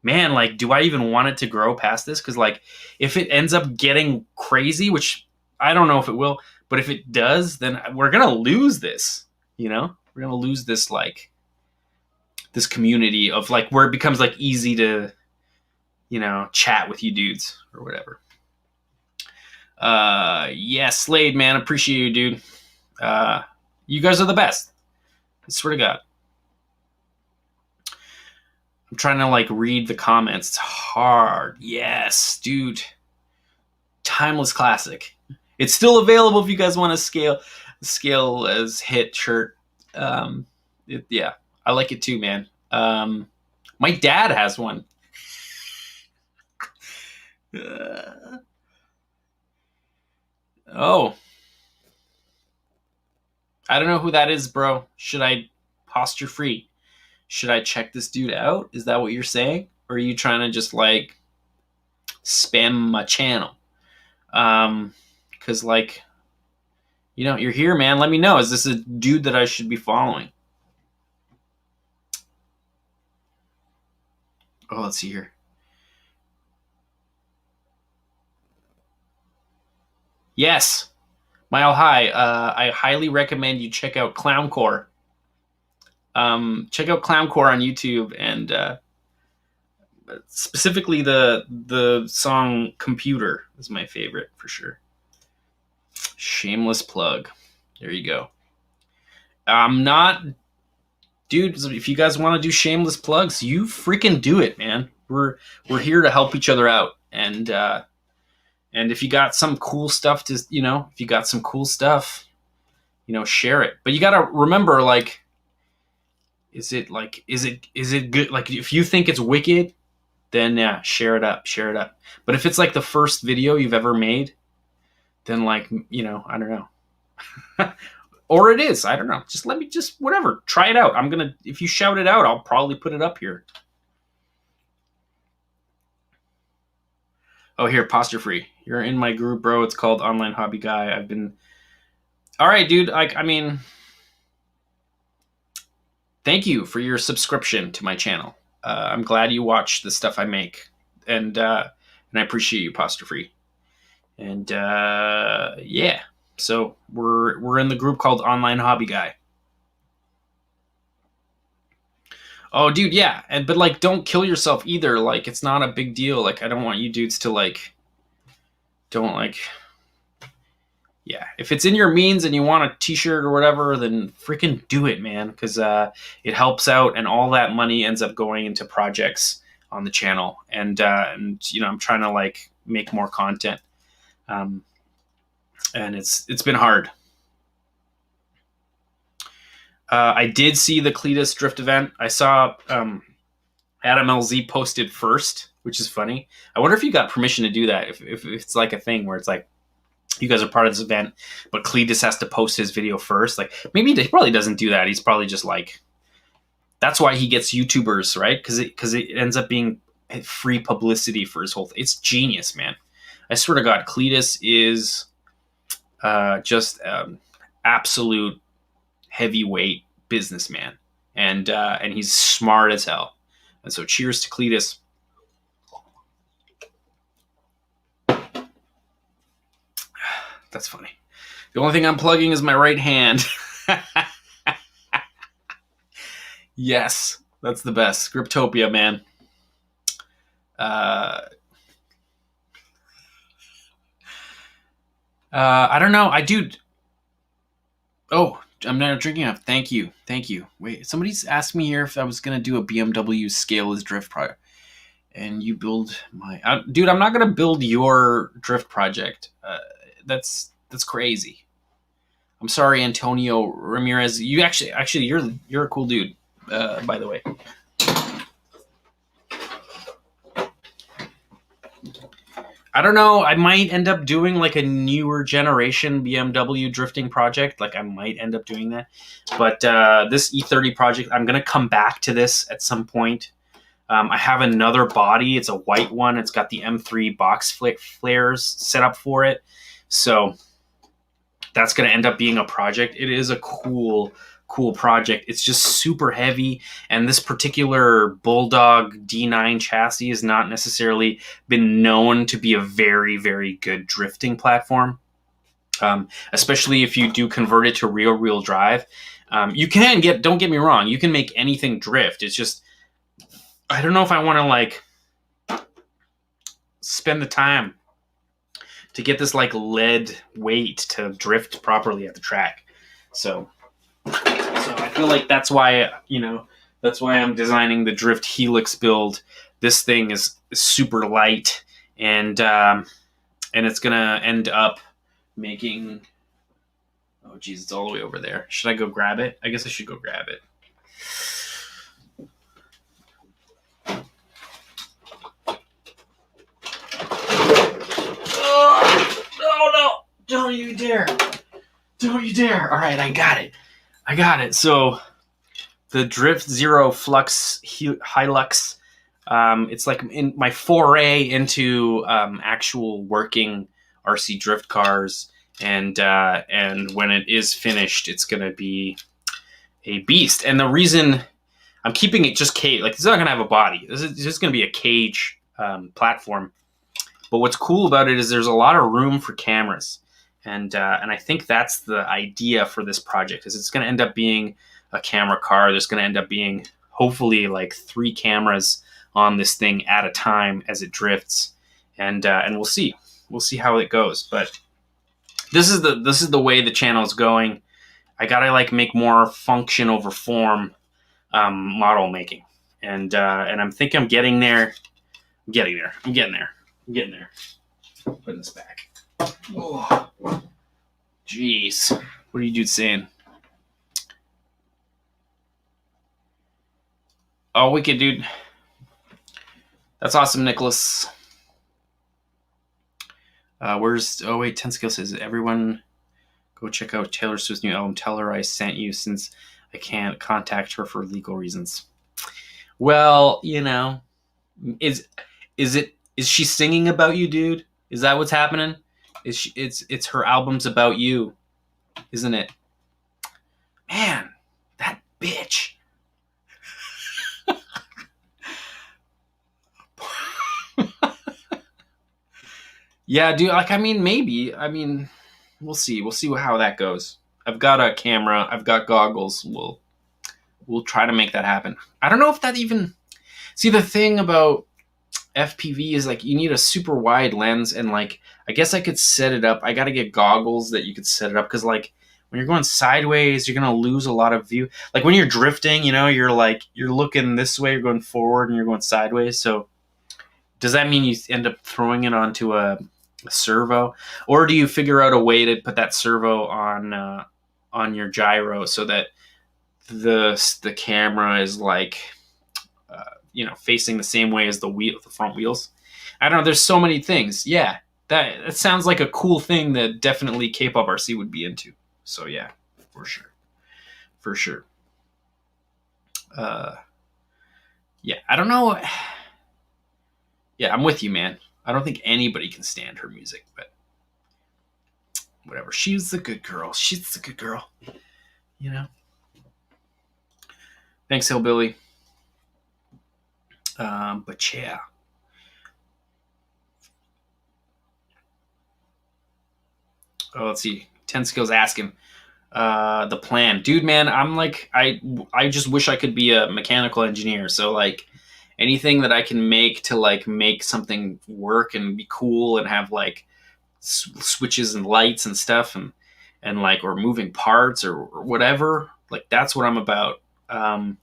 man, like, do I even want it to grow past this? Because like, if it ends up getting crazy, which I don't know if it will, but if it does, then we're gonna lose this. We're gonna lose this like this community of like where it becomes like easy to chat with you dudes or whatever. Yeah, Slade, man, appreciate you, dude. You guys are the best. I swear to God. I'm trying to like read the comments. It's hard. Yes, dude. Timeless classic. It's still available if you guys want to scale as hit shirt. Yeah, I like it too, man. My dad has one. Oh, I don't know who that is, bro. Should I posture free? Should I check this dude out? Is that what you're saying? Or are you trying to just like spam my channel? Cause like, you're here, man. Let me know. Is this a dude that I should be following? Oh, let's see here. Yes. Mile High. I highly recommend you check out Clowncore. Check out Clowncore on YouTube, and specifically the song Computer is my favorite for sure. Shameless plug. There you go. I'm not, dude. If you guys want to do shameless plugs, you freaking do it, man. We're here to help each other out, and if you got some cool stuff to, if you got some cool stuff, share it. But you gotta remember, like, is it good? Like, if you think it's wicked, then yeah, share it up. But if it's like the first video you've ever made, then like, I don't know. Or it is, I don't know. Just whatever. Try it out. If you shout it out, I'll probably put it up here. Oh, here, posture free. You're in my group, bro. It's called Online Hobby Guy. All right, dude. I mean, thank you for your subscription to my channel. I'm glad you watch the stuff I make, and I appreciate you, posture free. And yeah, so we're in the group called Online Hobby Guy. Oh, dude, yeah, but like, don't kill yourself either. Like, it's not a big deal. Like, I don't want you dudes to like, don't like, yeah. If it's in your means and you want a T-shirt or whatever, then freaking do it, man, because it helps out, and all that money ends up going into projects on the channel, and you know, I'm trying to like make more content, and it's been hard. I did see the Cletus drift event. I saw Adam LZ posted first, which is funny. I wonder if you got permission to do that. If it's like a thing where it's like you guys are part of this event, but Cletus has to post his video first. Like maybe he probably doesn't do that. He's probably just like, that's why he gets YouTubers, right? Because it ends up being free publicity for his whole thing. It's genius, man. I swear to God, Cletus is just absolute heavyweight businessman, and he's smart as hell. And so, cheers to Cletus. That's funny. The only thing I'm plugging is my right hand. Yes, that's the best. Scriptopia, man. I don't know. Oh, I'm not drinking enough. Thank you. Wait, somebody's asked me here if I was gonna do a BMW scaleless drift project, and you build my dude. I'm not gonna build your drift project. That's crazy. I'm sorry, Antonio Ramirez. You actually you're a cool dude. By the way. I don't know. I might end up doing like a newer generation BMW drifting project. Like I might end up doing that. But this E30 project, I'm going to come back to this at some point. I have another body. It's a white one. It's got the M3 box flares set up for it. So that's going to end up being a project. It is a cool project. It's just super heavy, and this particular Bulldog D9 chassis has not necessarily been known to be a very, very good drifting platform, especially if you do convert it to rear-wheel drive. You can don't get me wrong, you can make anything drift. It's just, I don't know if I want to like spend the time to get this like lead weight to drift properly at the track. So I feel like that's why I'm designing the Drift Helix build. This thing is super light, and it's gonna end up making. Oh geez, it's all the way over there. Should I go grab it? I guess I should go grab it. Oh, no! Don't you dare! Don't you dare! All right, I got it. So the Drift Zero Flux Hilux, it's like in my foray into actual working RC drift cars, and when it is finished, it's gonna be a beast. And the reason I'm keeping it just cage, like it's not gonna have a body. This is just gonna be a cage platform. But what's cool about it is there's a lot of room for cameras. And I think that's the idea for this project, is it's going to end up being a camera car. There's going to end up being hopefully like 3 cameras on this thing at a time as it drifts, and we'll see how it goes. But this is the way the channel is going. I gotta like make more function over form model making, and I'm thinking I'm getting there. I'm getting there. Putting this back. Oh, jeez. What are you dudes saying? Oh, wicked, dude. That's awesome, Nicholas. Oh wait, 10 Skill says, everyone go check out Taylor Swift's new album. Tell her I sent you, since I can't contact her for legal reasons. Well, you know, is she singing about you, dude? Is that what's happening? It's her album's about you, isn't it? Man, that bitch. Yeah, dude, like, I mean, maybe. I mean, we'll see. We'll see how that goes. I've got a camera. I've got goggles. We'll we'll try to make that happen. I don't know if that even... See, the thing about FPV is like you need a super wide lens, and like I guess I could set it up. I got to get goggles that you could set it up, because like when you're going sideways, you're gonna lose a lot of view. Like when you're drifting, you know, you're looking this way, you're going forward, and you're going sideways. So does that mean you end up throwing it onto a servo, or do you figure out a way to put that servo on your gyro so that the camera is like facing the same way as the front wheels? I don't know. There's so many things. Yeah, that sounds like a cool thing that definitely Kpoprc would be into. So yeah, for sure. Yeah, I don't know. Yeah, I'm with you, man. I don't think anybody can stand her music, but whatever. She's the good girl. She's the good girl. You know. Thanks, Hillbilly. But yeah. Oh, let's see. 10 Skills asking the plan. Dude, man, I'm like, I just wish I could be a mechanical engineer. So like anything that I can make to like make something work and be cool and have like switches and lights and stuff and like, or moving parts or whatever, like that's what I'm about. I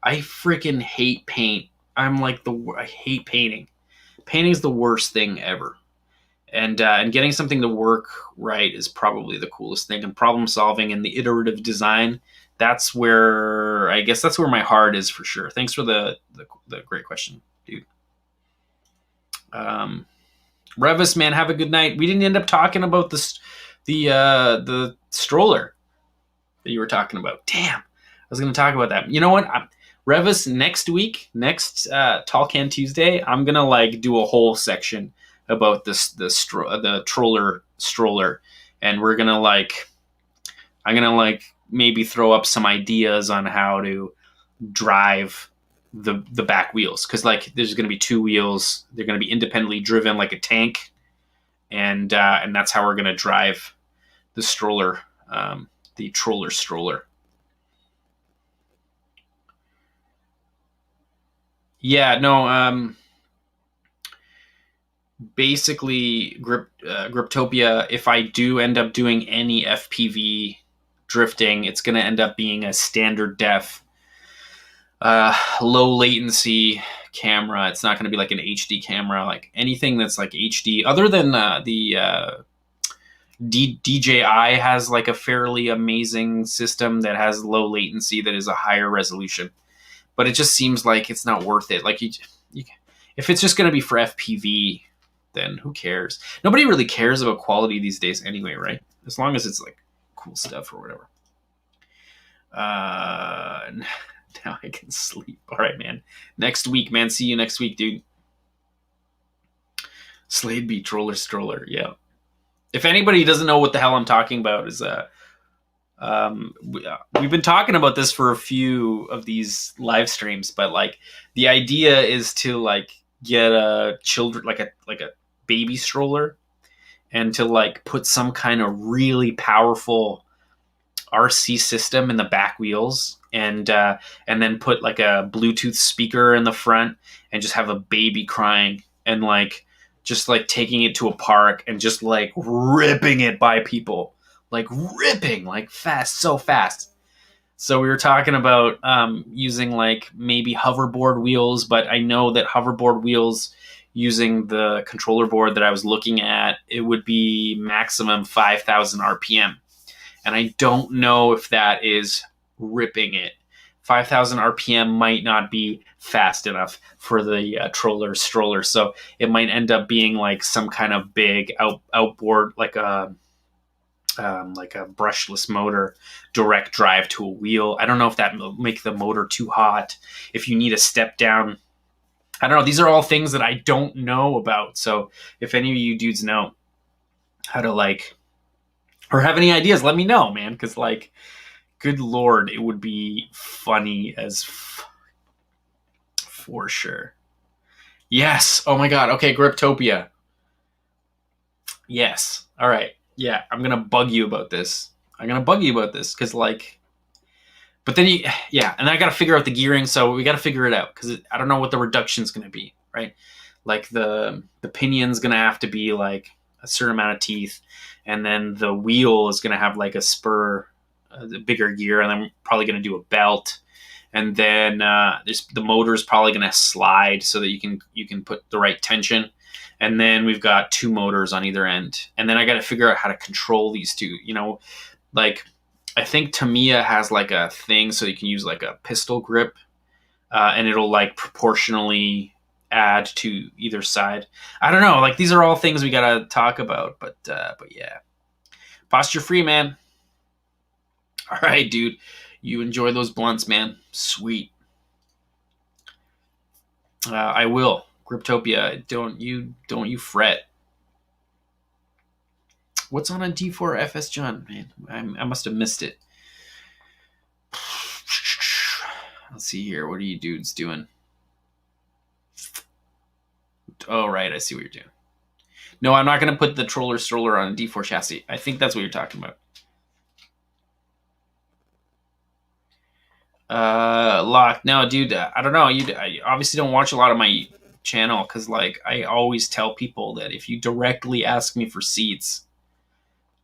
freaking hate paint. I hate painting. Painting is the worst thing ever. And getting something to work right is probably the coolest thing. And problem solving and the iterative design, that's where my heart is for sure. Thanks for the great question, dude. Revis, man, have a good night. We didn't end up talking about the stroller that you were talking about. Damn, I was going to talk about that. You know what? Revis, next Tall Can Tuesday, I'm gonna like do a whole section about the stroller, and we're gonna I'm gonna maybe throw up some ideas on how to drive the back wheels, because like there's gonna be two wheels, they're gonna be independently driven like a tank, and that's how we're gonna drive the stroller, the stroller. Yeah, no. Basically, Griptopia, if I do end up doing any FPV drifting, it's going to end up being a standard def, low latency camera. It's not going to be like an HD camera, like anything that's like HD, other than the DJI has like a fairly amazing system that has low latency that is a higher resolution. But it just seems like it's not worth it. Like if it's just going to be for FPV, then who cares? Nobody really cares about quality these days anyway, right? As long as it's like cool stuff or whatever. Now I can sleep. All right, man. Next week, man. See you next week, dude. Slade B. Stroller. Yeah. If anybody doesn't know what the hell I'm talking about, is we've been talking about this for a few of these live streams, but like the idea is to like get a baby stroller and to like put some kind of really powerful RC system in the back wheels, and then put like a Bluetooth speaker in the front and just have a baby crying, and like just like taking it to a park and just like ripping it by people. Like ripping, like so fast. So we were talking about using like maybe hoverboard wheels, but I know that hoverboard wheels, using the controller board that I was looking at, it would be maximum 5,000 RPM. And I don't know if that is ripping it. 5,000 RPM might not be fast enough for the stroller. So it might end up being like some kind of big outboard, like a brushless motor, direct drive to a wheel. I don't know if that will make the motor too hot. If you need a step down, I don't know. These are all things that I don't know about. So if any of you dudes know how to like, or have any ideas, let me know, man. Because like, good Lord, it would be funny as for sure. Yes. Oh my God. Okay. Griptopia. Yes. All right. Yeah, I'm going to bug you about this. Because, like... But then and I got to figure out the gearing, so we got to figure it out because I don't know what the reduction's going to be, right? Like the pinion's going to have to be like a certain amount of teeth, and then the wheel is going to have like a spur, the bigger gear, and I'm probably going to do a belt, and then the motor is probably going to slide so that you can put the right tension, and then we've got 2 motors on either end, and then I got to figure out how to control these two. Like I think Tamiya has like a thing so you can use like a pistol grip, and it'll like proportionally add to either side. I don't know. Like these are all things we gotta talk about, but yeah, posture free, man. All right, dude. You enjoy those blunts, man. Sweet. I will. Griptopia, don't you fret. What's on a D4 FS John, man? I must have missed it. Let's see here. What are you dudes doing? Oh, right. I see what you're doing. No, I'm not going to put the Stroller on a D4 chassis. I think that's what you're talking about. Lock. No, dude, I don't know. I obviously don't watch a lot of my channel because, like, I always tell people that if you directly ask me for seats,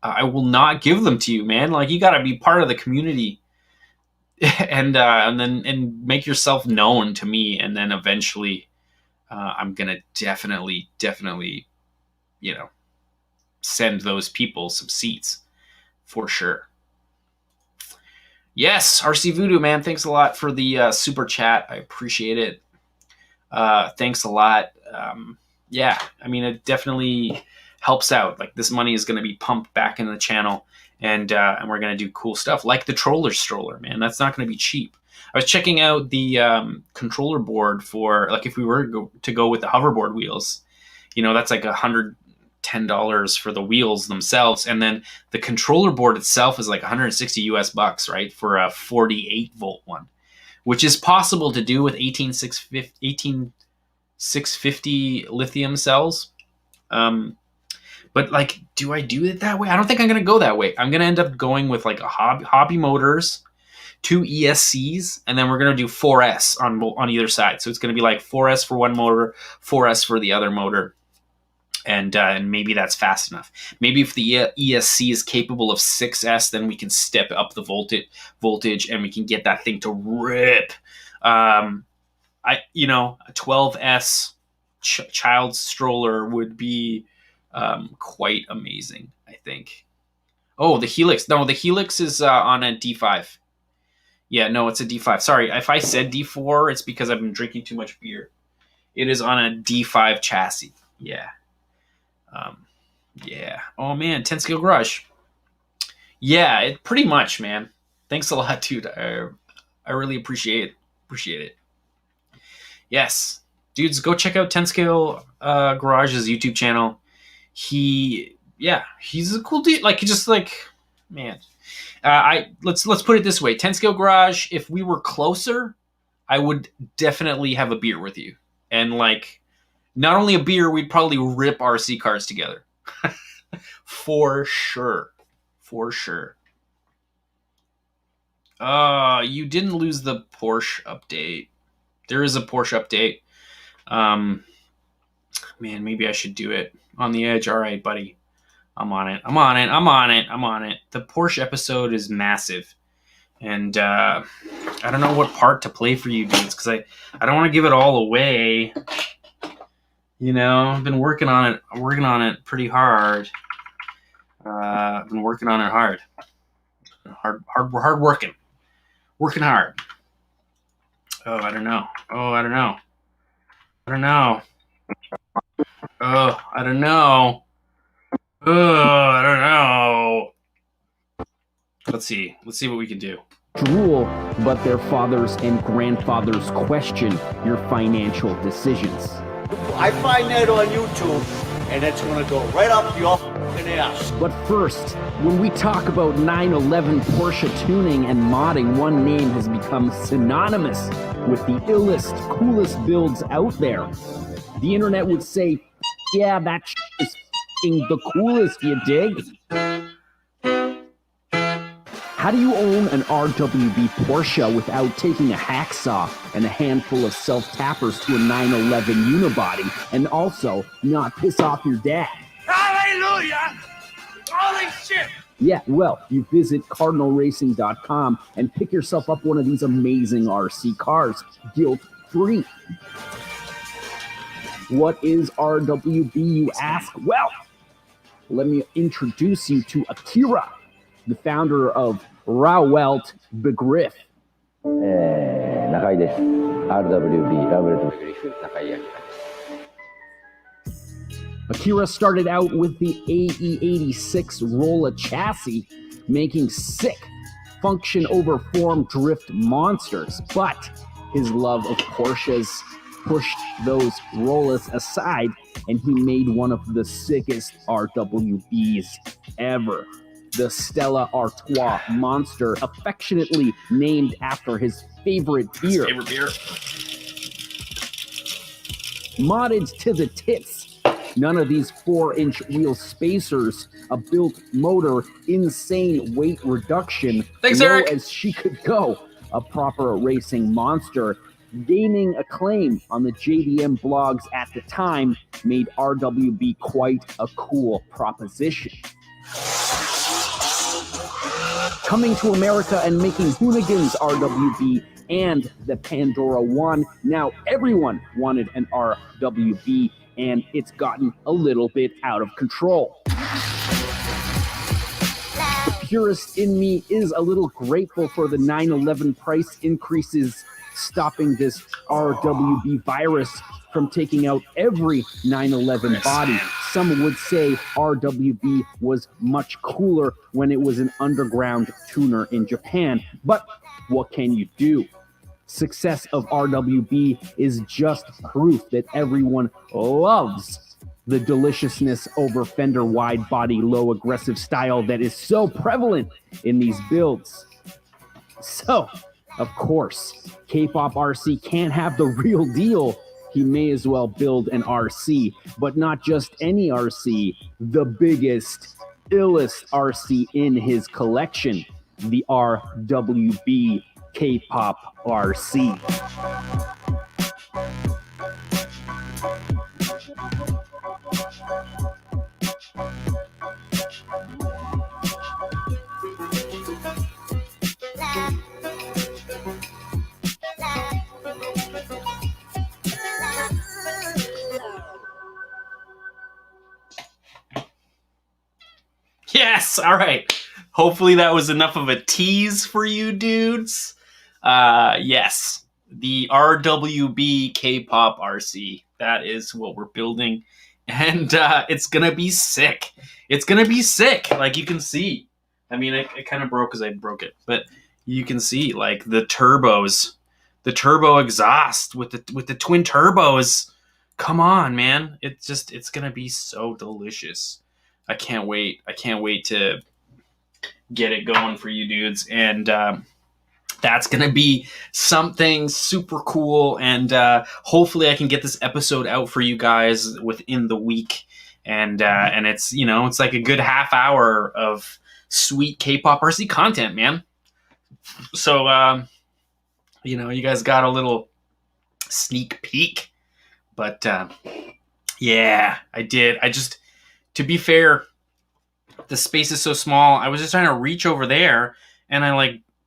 I will not give them to you, man. Like, you got to be part of the community and make yourself known to me, and then eventually I'm gonna definitely send those people some seats for sure. Yes, RC Voodoo, man, thanks a lot for the super chat. I appreciate it. Thanks a lot. Yeah, I mean, it definitely helps out. Like, this money is going to be pumped back in the channel, and we're going to do cool stuff like the Stroller, man. That's not going to be cheap. I was checking out the controller board for, like, if we were to go with the hoverboard wheels, that's like $110 for the wheels themselves, and then the controller board itself is like 160 US bucks, right, for a 48 volt one, which is possible to do with 18650 lithium cells. But, like, do I do it that way? I don't think I'm going to go that way. I'm going to end up going with, like, a hobby motors, 2 ESCs, and then we're going to do 4S on either side. So it's going to be like 4S for one motor, 4S for the other motor, and maybe that's fast enough. Maybe if the ESC is capable of 6S, then we can step up the voltage, and we can get that thing to rip. A 12S child stroller would be quite amazing, I think. Oh, the Helix. No, the Helix is on a D5. Yeah, no, it's a D5. Sorry, if I said D4, it's because I've been drinking too much beer. It is on a D5 chassis. Yeah. Yeah. Oh, man, 10 Scale Garage. Yeah, it pretty much, man. Thanks a lot, dude. I really appreciate it. Yes. Dudes, go check out 10 Scale Garage's YouTube channel. He's a cool dude. Like, just like, man. Let's put it this way. 10 Scale Garage, if we were closer, I would definitely have a beer with you. And, like, not only a beer, we'd probably rip RC cars together. For sure. You didn't lose the Porsche update. There is a Porsche update. Man, maybe I should do it. On the Edge. All right, buddy. I'm on it. The Porsche episode is massive. And I don't know what part to play for you dudes, because I don't want to give it all away. I've been working on it pretty hard. I've been working on it hard. Hard working. Working hard. Oh, I don't know. I don't know. Let's see what we can do. Rule, but their fathers and grandfathers question your financial decisions. I find that on YouTube, and it's going to go right up your f***ing ass. But first, when we talk about 911 Porsche tuning and modding, one name has become synonymous with the illest, coolest builds out there. The internet would say, yeah, that is f***ing the coolest, you dig? How do you own an RWB Porsche without taking a hacksaw and a handful of self-tappers to a 911 unibody and also not piss off your dad? Hallelujah! Holy shit! Yeah, well, you visit cardinalracing.com and pick yourself up one of these amazing RC cars, guilt-free. What is RWB, you ask? Well, let me introduce you to Akira, the founder of Rauwelt Begriff. 中井です。RWB ラブレッドベリフ中井明です。Akira started out with the AE86 Rolla chassis, making sick function over form drift monsters, but his love of Porsches pushed those Rollas aside, and he made one of the sickest RWBs ever. The Stella Artois Monster, affectionately named after his favorite beer. Modded to the tits. None of these 4-inch wheel spacers, a built motor, insane weight reduction, Thanks, low Eric. as she could go. A proper racing monster, gaining acclaim on the JDM blogs at the time, made RWB quite a cool proposition. Coming to America and making Hoonigan's RWB and the Pandora 1, now everyone wanted an RWB, and it's gotten a little bit out of control. The purist in me is a little grateful for the 911 price increases, stopping this RWB virus from taking out every 911 body. Some would say RWB was much cooler when it was an underground tuner in Japan, but what can you do? Success of RWB is just proof that everyone loves the deliciousness over fender wide body low aggressive style that is so prevalent in these builds. So, of course, Kpoprc can't have the real deal. He may as well build an RC, but not just any RC, the biggest, illest RC in his collection, the RWB Kpoprc. Yes, all right. Hopefully that was enough of a tease for you dudes. Yes, the RWB Kpoprc. That is what we're building, and it's gonna be sick. It's gonna be sick, like you can see. I mean, it kind of broke because I broke it, but you can see like the turbos, the turbo exhaust with the twin turbos. Come on, man! It's gonna be so delicious. I can't wait. I can't wait to get it going for you dudes, and that's gonna be something super cool, and hopefully I can get this episode out for you guys within the week, and it's, you know, it's like a good half hour of sweet Kpoprc content, man. So you know, you guys got a little sneak peek, but yeah, I did. To be fair, the space is so small. I was just trying to reach over there, and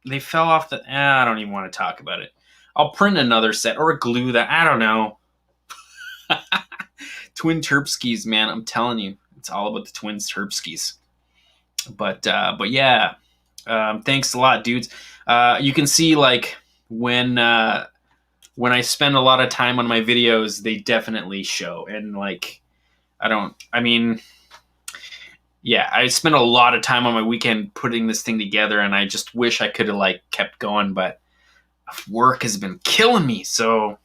they fell off the... I don't even want to talk about it. I'll print another set or glue that. I don't know. Twin Terpskis, man. I'm telling you. It's all about the twin Terpskis. But yeah. Thanks a lot, dudes. You can see, like, when I spend a lot of time on my videos, they definitely show. And, like, yeah, I spent a lot of time on my weekend putting this thing together, and I just wish I could have like kept going, but work has been killing me. So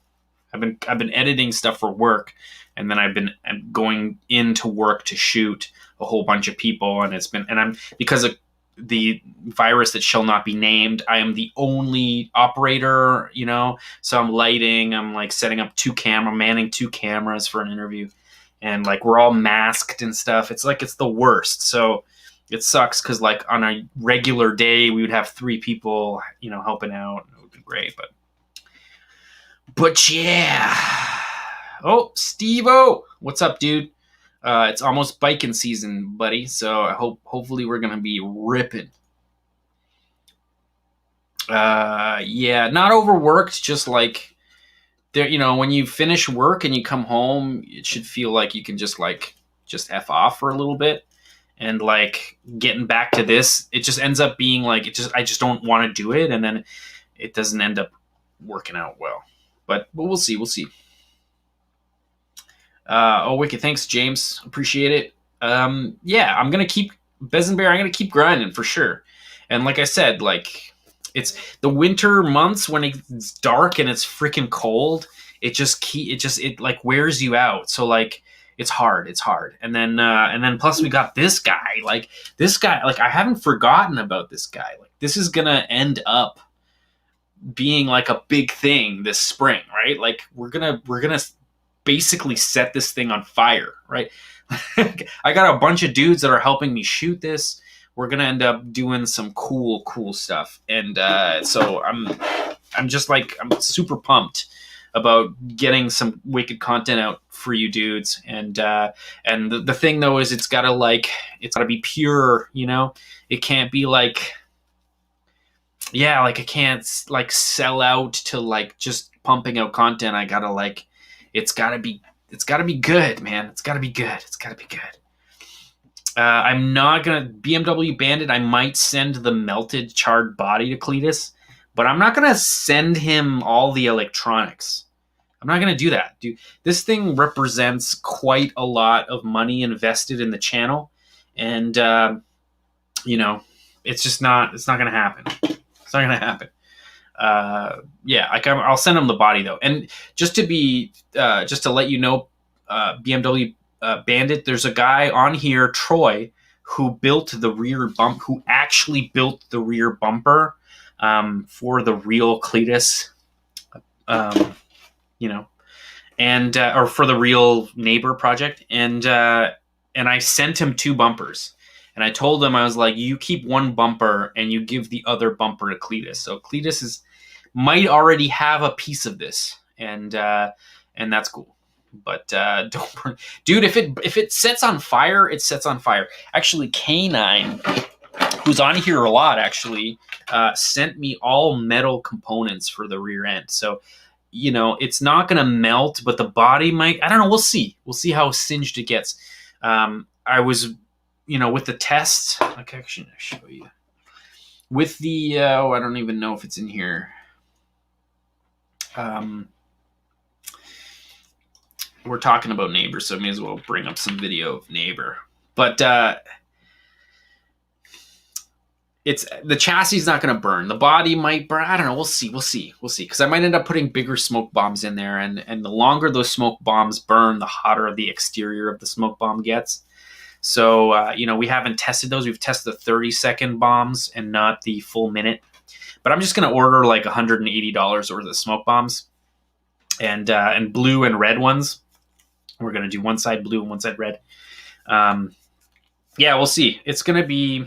I've been editing stuff for work, and then I'm going into work to shoot a whole bunch of people, and I'm because of the virus that shall not be named, I am the only operator, you know. So I'm lighting, I'm like setting up manning two cameras for an interview. And like we're all masked and stuff. It's like it's the worst. So it sucks because like on a regular day we would have 3 people, you know, helping out. It would be great, but yeah. Oh, Steve-O, what's up, dude? It's almost biking season, buddy. So I hopefully we're gonna be ripping. Yeah, not overworked, just like there, you know, when you finish work and you come home, it should feel like you can just F off for a little bit. And like getting back to this, it just ends up being like I just don't want to do it, and then it doesn't end up working out well. But we'll see. Oh, wicked, thanks, James. Appreciate it. Yeah, I'm gonna keep Bezenbear. I'm gonna keep grinding for sure. And like I said, like it's the winter months when it's dark and it's freaking cold. It like wears you out. So like it's hard. And then plus we got this guy. Like I haven't forgotten about this guy. Like this is gonna end up being like a big thing this spring, right? Like we're gonna basically set this thing on fire, right? I got a bunch of dudes that are helping me shoot this. We're gonna end up doing some cool stuff, and so I'm super pumped about getting some wicked content out for you dudes. And the thing though is it's gotta be pure, you know. It can't be like, yeah, like I can't like sell out to like just pumping out content. I gotta like, it's gotta be good, man. It's gotta be good. I'm not gonna BMW Bandit. I might send the melted charred body to Cletus, but I'm not gonna send him all the electronics. I'm not gonna do that, dude. This thing represents quite a lot of money invested in the channel, and you know, it's not gonna happen. It's not gonna happen. Yeah, like I'll send him the body though, and just to let you know, BMW Bandit, there's a guy on here, Troy, who actually built the rear bumper for the real Cletus, you know, and or for the real neighbor project, and I sent him 2 bumpers. And I told him, I was like, you keep one bumper and you give the other bumper to Cletus. So Cletus might already have a piece of this, and that's cool. But don't burn, dude. If it sets on fire, it sets on fire. Actually, K9, who's on here a lot, actually sent me all metal components for the rear end. So you know, it's not gonna melt, but the body might. I don't know. We'll see. We'll see how singed it gets. I was, you know, with the test, like, actually, I'll show you. With the, I don't even know if it's in here. We're talking about Neighbor, so I may as well bring up some video of Neighbor. But it's the chassis is not going to burn. The body might burn. I don't know. We'll see. Because I might end up putting bigger smoke bombs in there, and the longer those smoke bombs burn, the hotter the exterior of the smoke bomb gets. So, you know, we haven't tested those. We've tested the 30-second bombs and not the full minute. But I'm just going to order like $180 worth of smoke bombs and blue and red ones. We're going to do one side blue and one side red. Yeah, we'll see. It's going to be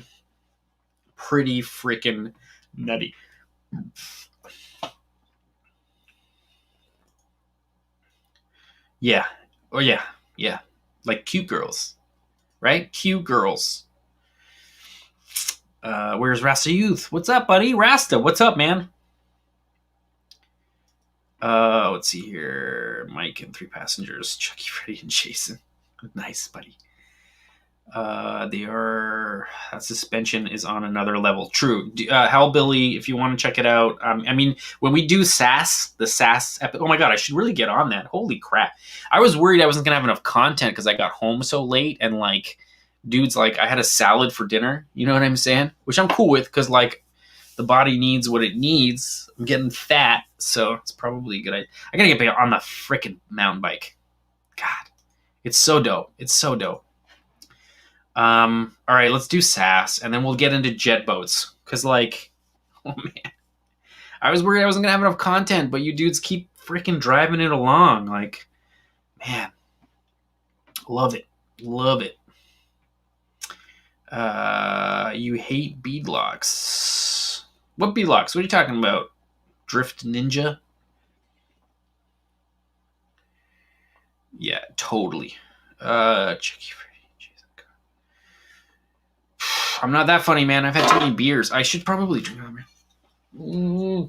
pretty freaking nutty. Yeah. Oh, yeah. Yeah. Like cute girls. Right? Cute girls. Where's Rasta Youth? What's up, buddy? Rasta, what's up, man? Let's see here. Mike and 3 passengers. Chucky, Freddy, and Jason. Nice, buddy. That suspension is on another level. True. Hellbilly, if you want to check it out. I mean, when we do SAS, the SAS epic. Oh my god, I should really get on that. Holy crap. I was worried I wasn't going to have enough content because I got home so late, and like, dudes, like, I had a salad for dinner. You know what I'm saying? Which I'm cool with because, like, the body needs what it needs. I'm getting fat, so it's probably a good idea. I gotta get back on the freaking mountain bike. God, it's so dope. It's so dope. All right, let's do SAS, and then we'll get into jet boats. Because, like, oh, man. I was worried I wasn't going to have enough content, but you dudes keep freaking driving it along. Like, man. Love it. Love it. You hate beadlocks. What beadlocks? What are you talking about? Drift Ninja? Yeah, totally. Chicky Freddy. I'm not that funny, man. I've had too many beers. I should probably drink another. All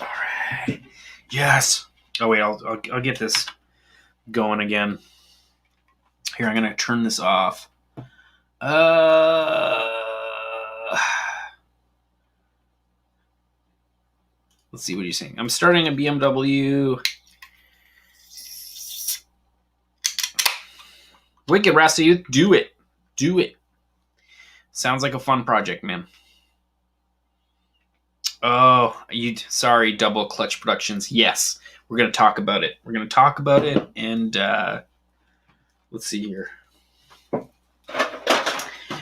right. Yes. Oh wait, I'll get this going again. Here, I'm gonna turn this off. Let's see what you're saying. I'm starting a BMW. Wicked Rasta Youth, do it. Do it. Sounds like a fun project, man. Oh, sorry, Double Clutch Productions. Yes, we're gonna talk about it. We're gonna talk about it, and let's see here.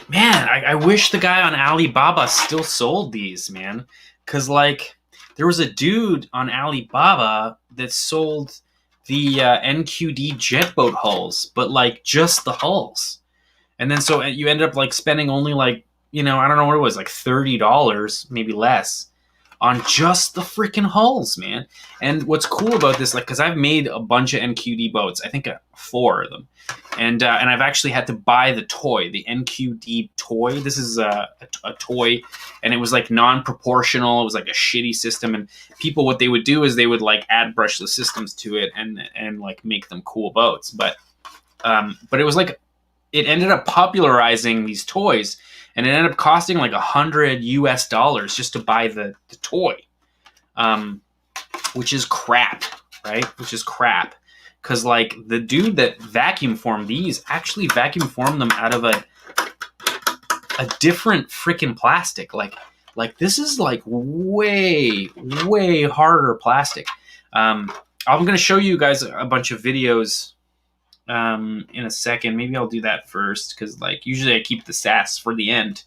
Man, I wish the guy on Alibaba still sold these, man. Because, like, there was a dude on Alibaba that sold the NQD jet boat hulls, but, like, just the hulls. And then so you ended up, like, spending only, like, I don't know what it was, like $30, maybe less, on just the freaking hulls, man. And what's cool about this, like, because I've made a bunch of NQD boats, I think 4 of them, and I've actually had to buy the toy, the NQD toy. This is a toy, and it was like non-proportional. It was like a shitty system, and people, what they would do is they would like add brushless systems to it and like make them cool boats. But it was like it ended up popularizing these toys. And it ended up costing like $100 just to buy the toy, which is crap, right? Which is crap, because like the dude that vacuum formed these actually vacuum formed them out of a different freaking plastic. Like this is like way harder plastic. I'm gonna show you guys a bunch of videos in a second. Maybe I'll do that first, because like usually I keep the sass for the end.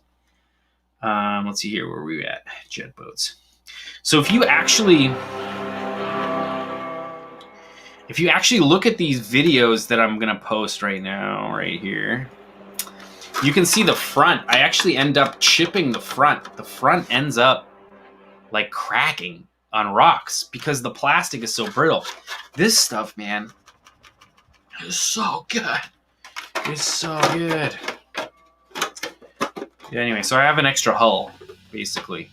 Let's see here, where are we at? Jet boats. So if you actually look at these videos that I'm gonna post right now, right here, you can see the front. I actually end up chipping the front. The front ends up like cracking on rocks because the plastic is so brittle. This stuff, man, it's so good. It's so good. Yeah, anyway, so I have an extra hull, basically.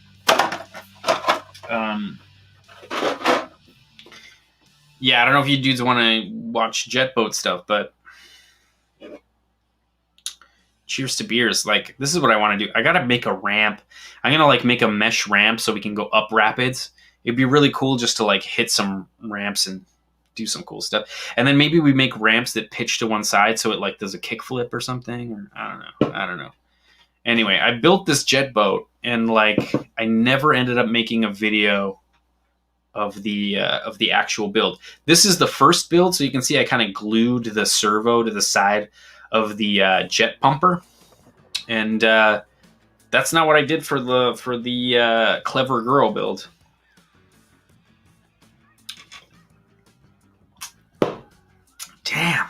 Yeah, I don't know if you dudes want to watch jet boat stuff, but cheers to beers. Like, this is what I want to do. I got to make a ramp. I'm going to, like, make a mesh ramp so we can go up rapids. It'd be really cool just to, like, hit some ramps and do some cool stuff. And then maybe we make ramps that pitch to one side so it like does a kickflip or something, or I don't know. Anyway, I built this jet boat, and like I never ended up making a video of the actual build. This is the first build, so you can see I kind of glued the servo to the side of the jet pumper, and that's not what I did for the Clever Girl build. Damn.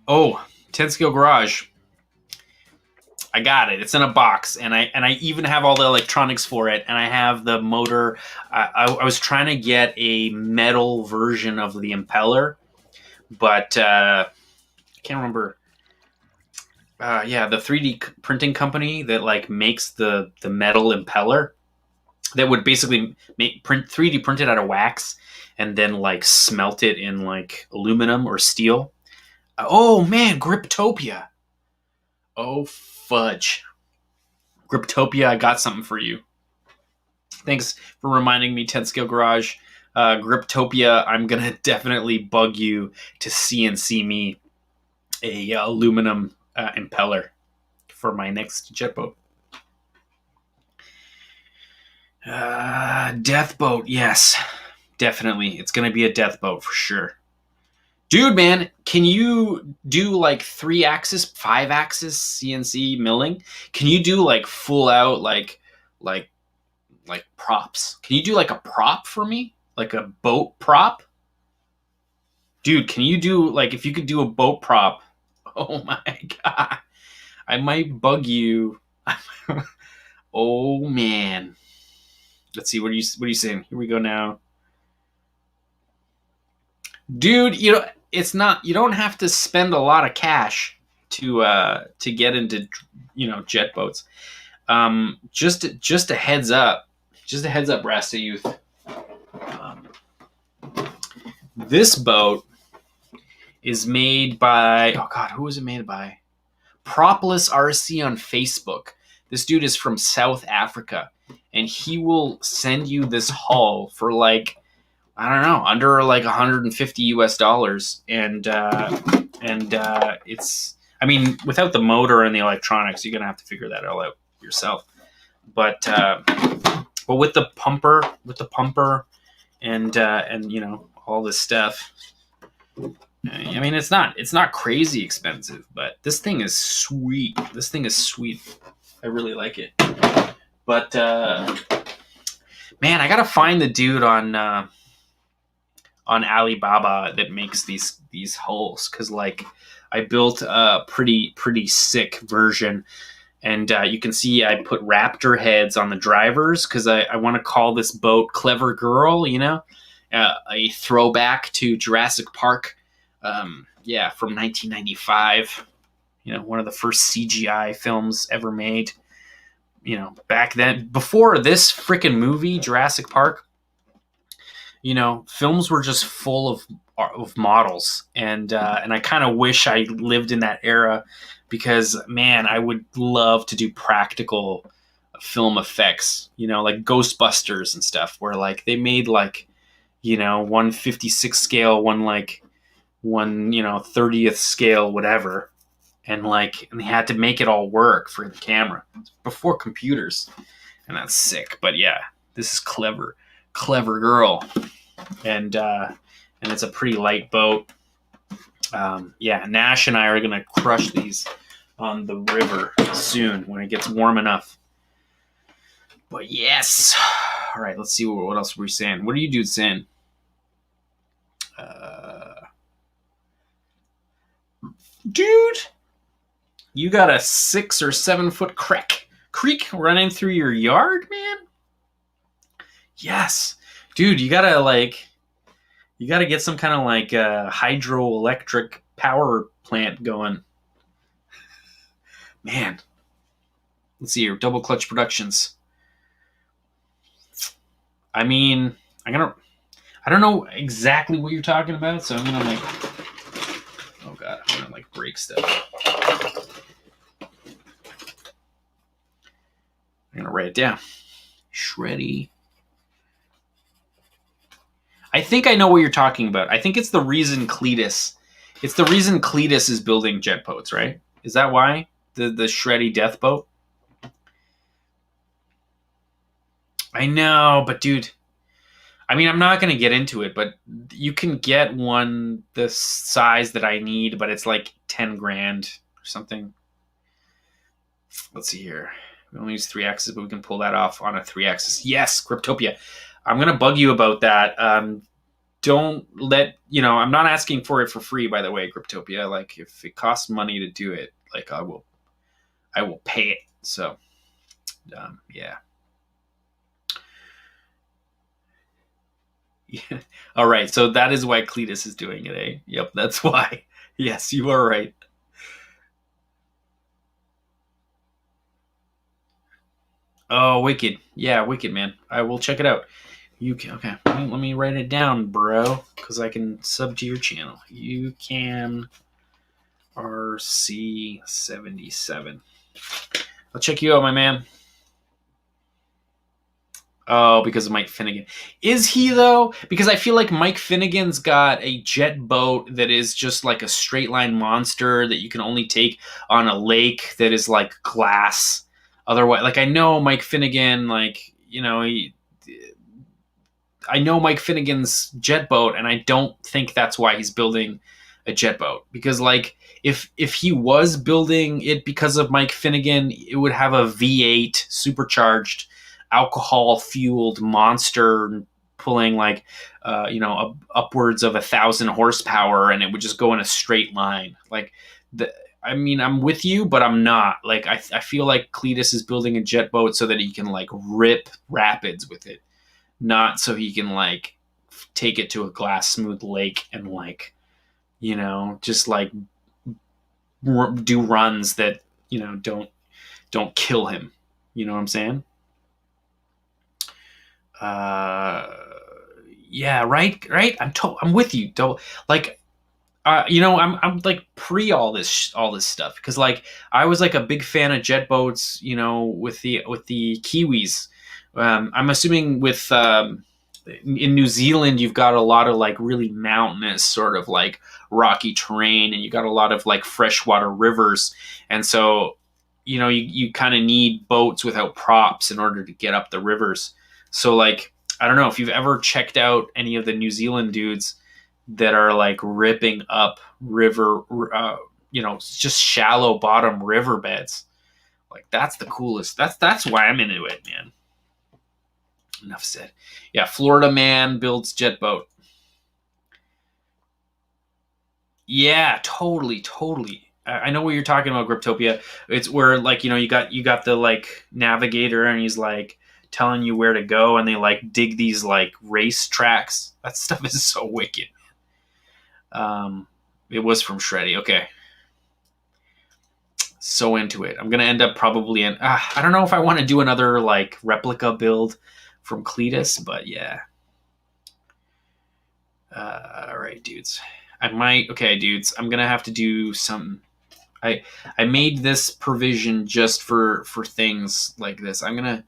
Oh, 10 Scale Garage. I got it. It's in a box, and I even have all the electronics for it, and I have the motor. I was trying to get a metal version of the impeller, but I can't remember. Yeah, the 3D printing company that like makes the metal impeller that would basically print 3D print it out of wax and then like smelt it in like aluminum or steel. Oh man, Griptopia. Oh fudge. Griptopia, I got something for you. Thanks for reminding me, 10 Scale Garage. Griptopia, I'm gonna definitely bug you to CNC me a aluminum impeller for my next jet boat. Death boat, yes. Definitely. It's going to be a death boat for sure. Dude, man, can you do like 3-axis, 5-axis CNC milling? Can you do like full out like props? Can you do like a prop for me? Like a boat prop? Dude, can you do, like, if you could do a boat prop? Oh my god. I might bug you. Oh man. Let's see, what are you saying? Here we go now. Dude, it's not, you don't have to spend a lot of cash to get into, jet boats. Just a heads up. Just a heads up, Rasta Youth. This boat is made by, oh god, who is it made by? Propolis RC on Facebook. This dude is from South Africa, and he will send you this hull for like, I don't know, under like $150 and it's, I mean, without the motor and the electronics, you're gonna have to figure that all out yourself. But with the pumper and all this stuff, I mean, it's not crazy expensive, but this thing is sweet. I really like it. But man, I gotta find the dude on Alibaba that makes these hulls, because like I built a pretty sick version, and you can see I put raptor heads on the drivers because I want to call this boat Clever Girl, a throwback to Jurassic Park. From 1995, one of the first CGI films ever made. Back then, before this freaking movie, Jurassic Park, films were just full of models, and I kind of wish I lived in that era, because man, I would love to do practical film effects, like Ghostbusters and stuff, where like they made like, 1/56 scale, one 30th scale, whatever, and they had to make it all work for the camera before computers, and that's sick. But yeah, this is clever girl, and it's a pretty light boat. Nash and I are gonna crush these on the river soon when it gets warm enough. But yes, all right, let's see what else we're saying. What are you dudes saying? Dude, you got a 6 or 7 foot creek running through your yard, man? Yes. Dude, you gotta get some kind of like hydroelectric power plant going. Man. Let's see here. Double Clutch Productions. I mean, I don't know exactly what you're talking about, so I'm gonna oh god, I'm gonna break stuff. I'm gonna write it down. Shreddy. I think I know what you're talking about. I think it's the reason Cletus. It's the reason Cletus is building jet boats, right? Is that why? The Shreddy death boat? I know, but dude, I mean, I'm not going to get into it, but you can get one the size that I need, but it's like 10 grand or something. Let's see here. We only use 3 axes, but we can pull that off on a 3 axis. Yes, Kpopr. I'm going to bug you about that. Don't let, I'm not asking for it for free, by the way, Kpopr. Like, if it costs money to do it, like, I will pay it. So, yeah. Yeah. All right, so that is why Cletus is doing it, eh? Yep, that's why. Yes, you are right. Oh, Wicked. Yeah, Wicked, man. I will check it out. You can, okay. Let me write it down, bro, because I can sub to your channel. You can RC77. I'll check you out, my man. Oh, because of Mike Finnegan. Is he, though? Because I feel like Mike Finnegan's got a jet boat that is just like a straight line monster that you can only take on a lake that is like glass. Otherwise, like, I know Mike Finnegan, like, I know Mike Finnegan's jet boat, and I don't think that's why he's building a jet boat. Because, like, if he was building it because of Mike Finnegan, it would have a V8 supercharged alcohol fueled monster pulling like upwards of 1,000 horsepower, and it would just go in a straight line. Like I mean, I'm with you, but I'm not. Like I feel like Cletus is building a jet boat so that he can like rip rapids with it, not so he can like take it to a glass smooth lake and like, just like do runs that don't kill him. You know what I'm saying? Yeah, right. I'm with you. Like, I'm like pre all this stuff, because like I was like a big fan of jet boats, with the Kiwis. I'm assuming with in New Zealand you've got a lot of like really mountainous sort of like rocky terrain, and you got a lot of like freshwater rivers, and so you kind of need boats without props in order to get up the rivers. So like, I don't know if you've ever checked out any of the New Zealand dudes that are like ripping up river, just shallow bottom riverbeds. Like that's the coolest. That's why I'm into it, man. Enough said. Yeah, Florida man builds jet boat. Yeah, totally. I know what you're talking about, Griptopia. It's where like you got the like navigator, and he's like telling you where to go, and they like dig these like race tracks. That stuff is so wicked. It was from Shreddy. Okay, so into it. I'm gonna end up probably in. I don't know if I want to do another like replica build from Cletus, but yeah. All right, dudes. I might. Okay, dudes. I'm gonna have to do something. I made this provision just for things like this. You're gonna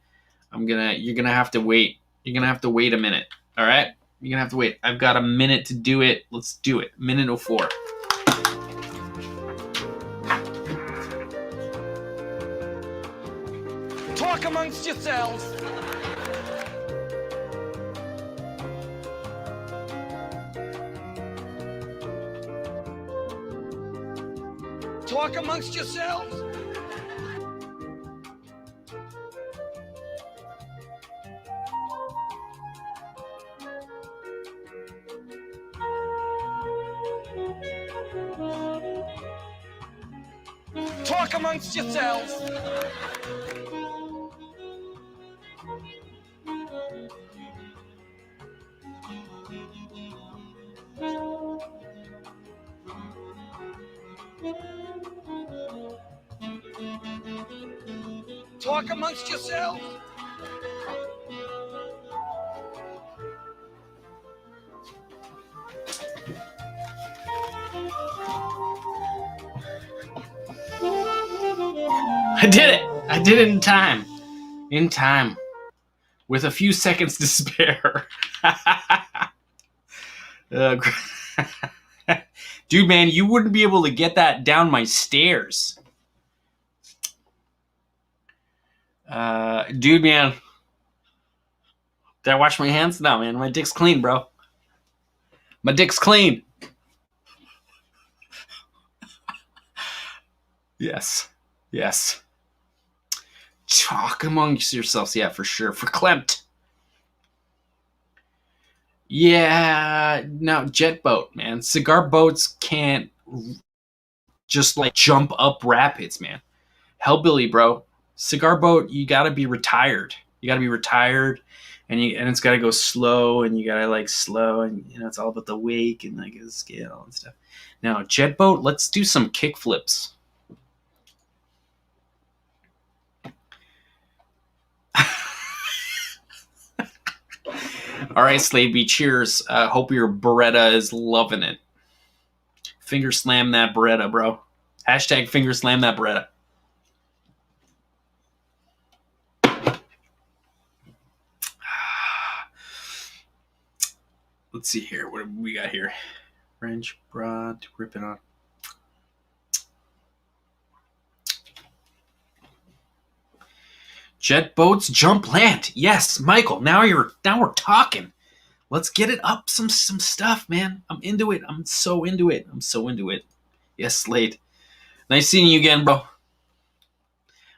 have to wait. You're gonna have to wait a minute. All right. You're gonna have to wait. I've got a minute to do it. Let's do it. Minute 04. Talk amongst yourselves. Talk amongst yourselves. Talk amongst yourselves. Talk amongst yourselves. I did it. I did it in time. In time. With a few seconds to spare. Dude, man, you wouldn't be able to get that down my stairs. Dude, man. Did I wash my hands? No, man. My dick's clean, bro. My dick's clean. Yes. Yes. Talk amongst yourselves. Yeah, for sure. For Klemt. Yeah. No, jet boat, man. Cigar boats can't just like jump up rapids, man. Hellbilly, bro. Cigar boat, you gotta be retired. You gotta be retired, and it's gotta go slow, and you gotta like slow, and it's all about the wake and like the scale and stuff. Now, jet boat, let's do some kick flips. All right, Slade B, cheers. Hope your Beretta is loving it. Finger slam that Beretta, bro. Hashtag finger slam that Beretta. Let's see here. What have we got here? French broad, rip it on. Jet boats jump land. Yes, Michael. Now we're talking. Let's get it up some stuff, man. I'm into it. I'm so into it. Yes, Slade. Nice seeing you again, bro.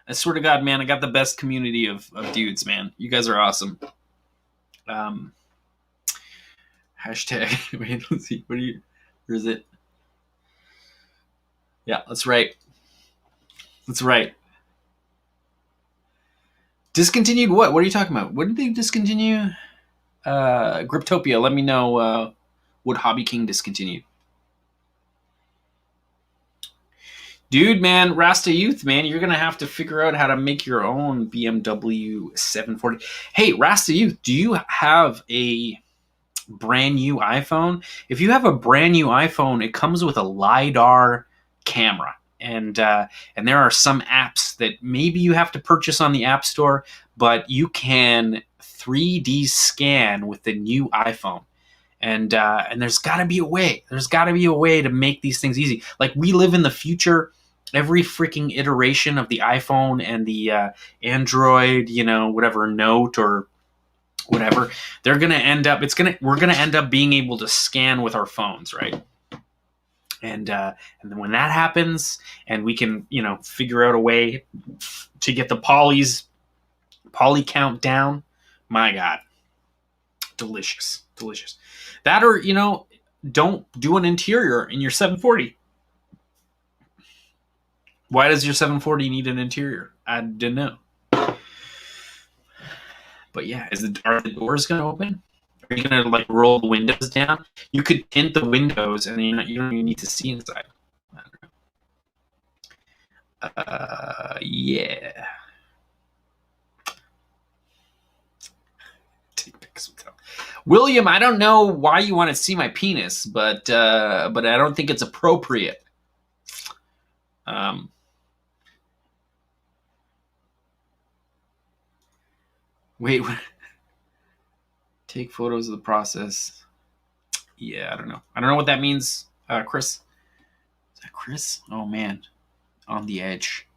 I swear to God, man, I got the best community of dudes, man. You guys are awesome. Hashtag. Wait, let's see. Where is it? Yeah, that's right. That's right. Discontinued what? What are you talking about? What did they discontinue? Griptopia, let me know what Hobby King discontinued. Dude, man, Rasta Youth, man, you're going to have to figure out how to make your own BMW 740. Hey, Rasta Youth, do you have a brand new iPhone? If you have a brand new iPhone, it comes with a LiDAR camera. And there are some apps that maybe you have to purchase on the App Store, but you can 3D scan with the new iPhone. And there's got to be a way. There's got to be a way to make these things easy. Like, we live in the future. Every freaking iteration of the iPhone and the Android, whatever, Note or whatever, they're going to end up, we're going to end up being able to scan with our phones, right? And then when that happens, and we can, figure out a way to get the poly count down, my God, delicious. That, or, don't do an interior in your 740. Why does your 740 need an interior? I don't know. But yeah, are the doors going to open? Are you going to roll the windows down? You could tint the windows, and you don't even need to see inside. I don't know. Yeah. Take pics with them. William, I don't know why you want to see my penis, but I don't think it's appropriate. Wait, what? Take photos of the process. Yeah, I don't know. I don't know what that means, Chris. Is that Chris? Oh, man. On the edge.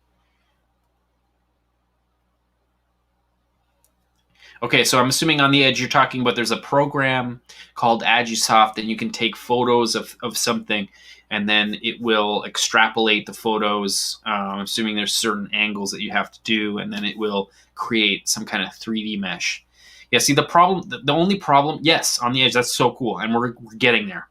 Okay, so I'm assuming on the edge you're talking about there's a program called Agisoft, and you can take photos of something, and then it will extrapolate the photos. I'm assuming there's certain angles that you have to do, and then it will create some kind of 3D mesh. Yeah, see, the only problem, yes, on the edge, that's so cool, and we're getting there.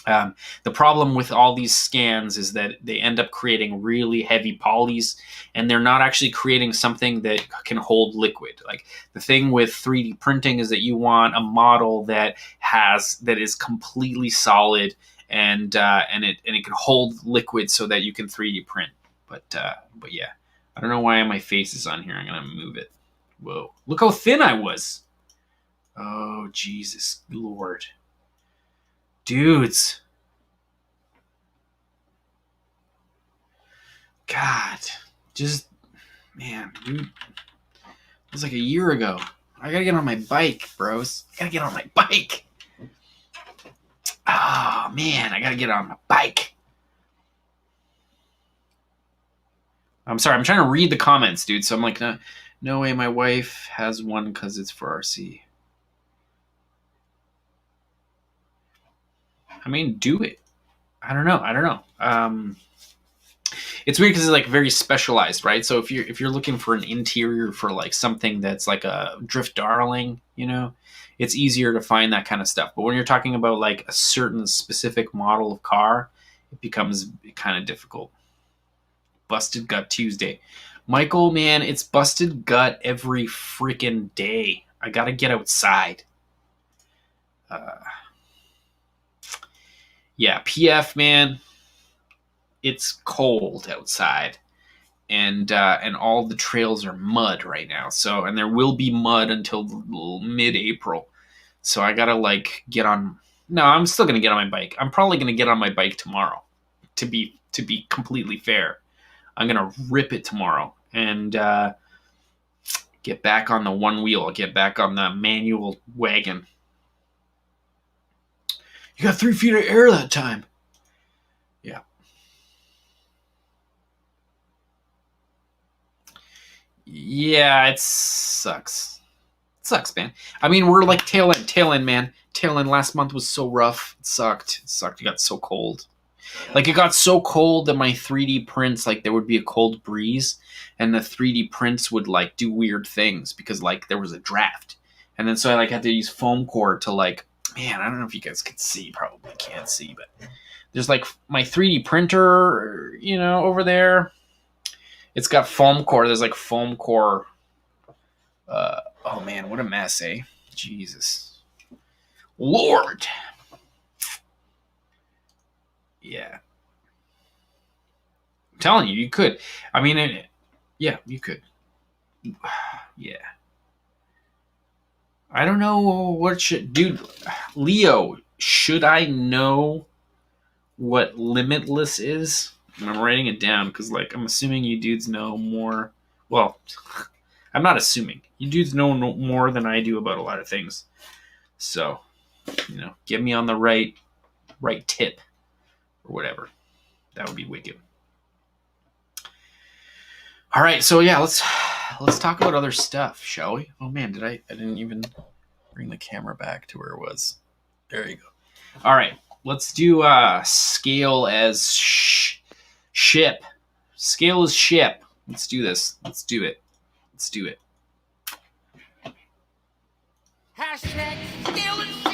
The problem with all these scans is that they end up creating really heavy polys, and they're not actually creating something that can hold liquid. Like, the thing with 3D printing is that you want a model that is completely solid and it can hold liquid so that you can 3D print. But yeah, I don't know why my face is on here. I'm gonna move it. Whoa! Look how thin I was. Oh, Jesus Lord. Dudes. God. Man, dude. It was like a year ago. I gotta get on my bike, bros. I gotta get on my bike. Oh, man, I gotta get on my bike. I'm sorry, I'm trying to read the comments, dude. So I'm like, no way my wife has one because it's for RC. I mean, do it. I don't know. It's weird because it's very specialized, right? So if you're looking for an interior for something that's like a Drift Darling, it's easier to find that kind of stuff. But when you're talking about a certain specific model of car, it becomes kind of difficult. Busted Gut Tuesday. Michael, man, it's busted gut every freaking day. I gotta get outside. Yeah, PF, man, it's cold outside, and all the trails are mud right now. So, and there will be mud until mid-April. So I gotta get on. No, I'm still gonna get on my bike. I'm probably gonna get on my bike tomorrow. To be completely fair, I'm gonna rip it tomorrow and get back on the one wheel. Get back on the manual wagon. You got 3 feet of air that time. Yeah. Yeah, it sucks. It sucks, man. I mean, we're tail end, man. Tail end last month was so rough. It sucked. It got so cold. It got so cold that my 3D prints, there would be a cold breeze, and the 3D prints would, do weird things because, there was a draft. And then so I, had to use foam core to, Man, I don't know if you guys can see. Probably can't see, but there's like my 3D printer, you know, over there. It's got foam core. There's like foam core. Oh man, what a mess, eh? Jesus, Lord. Yeah, I'm telling you, you could. I mean, yeah, you could. Yeah. I don't know what should, dude. Leo, should I know what limitless is? And I'm writing it down because, like, I'm assuming you dudes know more. Well, I'm not assuming. You dudes know more than I do about a lot of things. So, you know, get me on the right tip or whatever. That would be wicked. All right, so yeah, let's talk about other stuff, shall we? Oh man, I didn't even bring the camera back to where it was. There you go. All right, let's do scale as ship. Scale as ship. Let's do this. Let's do it. Let's do it. Hashtag steal and shit.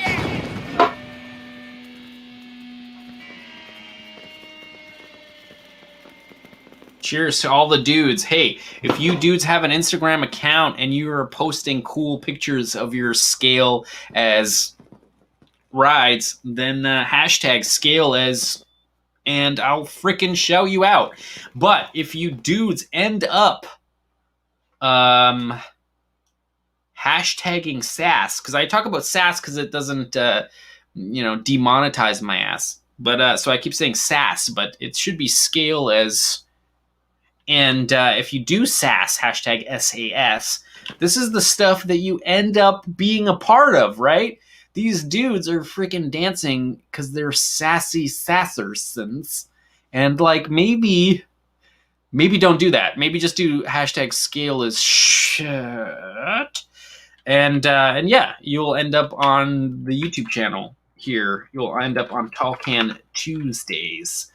Cheers to all the dudes. Hey, if you dudes have an Instagram account and you are posting cool pictures of your scale as rides, then hashtag scale as, and I'll freaking shout you out. But if you dudes end up hashtagging sass, because I talk about sass because it doesn't demonetize my ass. But so I keep saying sass, but it should be scale as. And if you do sass, hashtag SAS, this is the stuff that you end up being a part of, right? These dudes are freaking dancing because they're sassy sassersons. And like maybe don't do that. Maybe just do hashtag scale as shit. And yeah, you'll end up on the YouTube channel here. You'll end up on Tall Can Tuesdays.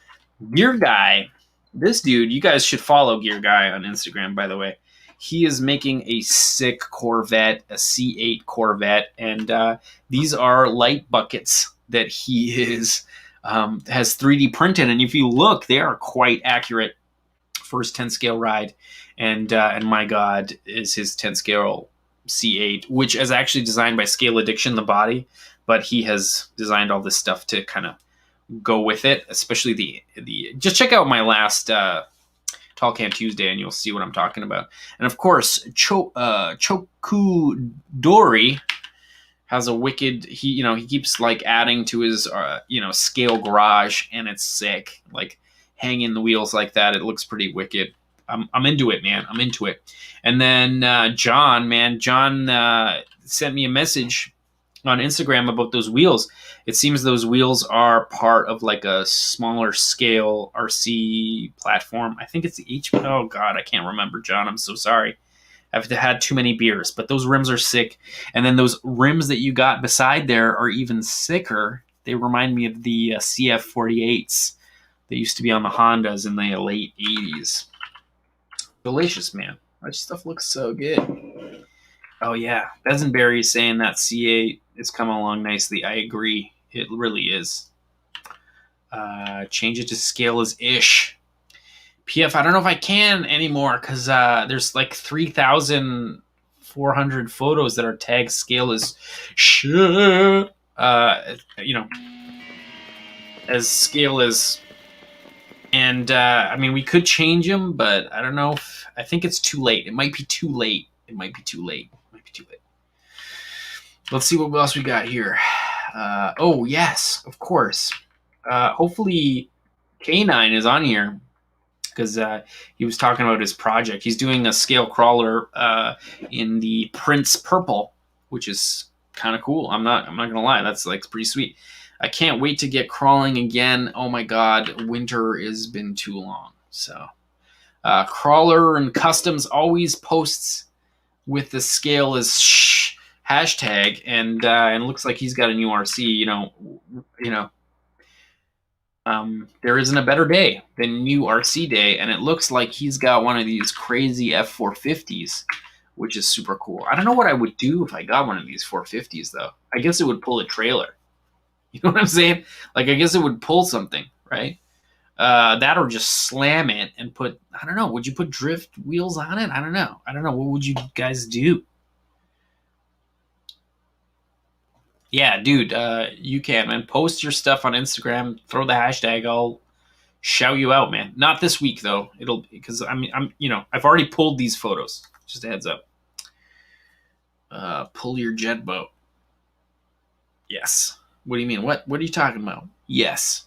Gear Guy. This dude, you guys should follow Gear Guy on Instagram, by the way. He is making a sick Corvette, a C8 Corvette, and these are light buckets that he has 3D printed. And if you look, they are quite accurate for his 10 scale ride. And my God, is his 10 scale C8, which is actually designed by Scale Addiction, the body, but he has designed all this stuff to kind of go with it, especially the just check out my last Tall Can Tuesday and you'll see what I'm talking about. And of course, Choku Dory has a wicked, he keeps like adding to his scale garage, and it's sick, like hanging the wheels like that. It looks pretty wicked. I'm into it, man. I'm into it. And then John sent me a message on Instagram about those wheels. It seems those wheels are part of like a smaller scale RC platform. I think it's the oh God, I can't remember, John. I'm so sorry. I've had too many beers, but those rims are sick. And then those rims that you got beside there are even sicker. They remind me of the CF48s that used to be on the Hondas in the late 80s. Delicious, man. That stuff looks so good. Oh yeah, Besenberry is saying that C8 is coming along nicely. I agree, it really is. Change it to scale as ish. PF, I don't know if I can anymore because there's like 3,400 photos that are tagged scale as shit. As scale as, and I mean we could change them, but I don't know. I think it's too late. It might be too late. Let's see what else we got here. Oh, yes, of course. Hopefully K9 is on here because he was talking about his project. He's doing a scale crawler in the Prince Purple, which is kind of cool. I'm not going to lie. That's like pretty sweet. I can't wait to get crawling again. Oh, my God. Winter has been too long. So Crawler and Customs always posts with the scale as hashtag, and looks like he's got a new RC. There isn't a better day than new RC day, and it looks like he's got one of these crazy F450s which is super cool. I don't know what I would do if I got one of these 450s, though. I guess it would pull a trailer. You know what I'm saying? Like, I guess it would pull something, right? That or just slam it and put, I don't know, would you put drift wheels on it? I don't know. What would you guys do? Yeah, dude, you can, man. Post your stuff on Instagram. Throw the hashtag. I'll shout you out, man. Not this week, though. It'll, because I've already pulled these photos. Just a heads up. Pull your jet boat. Yes. What do you mean? What are you talking about? Yes.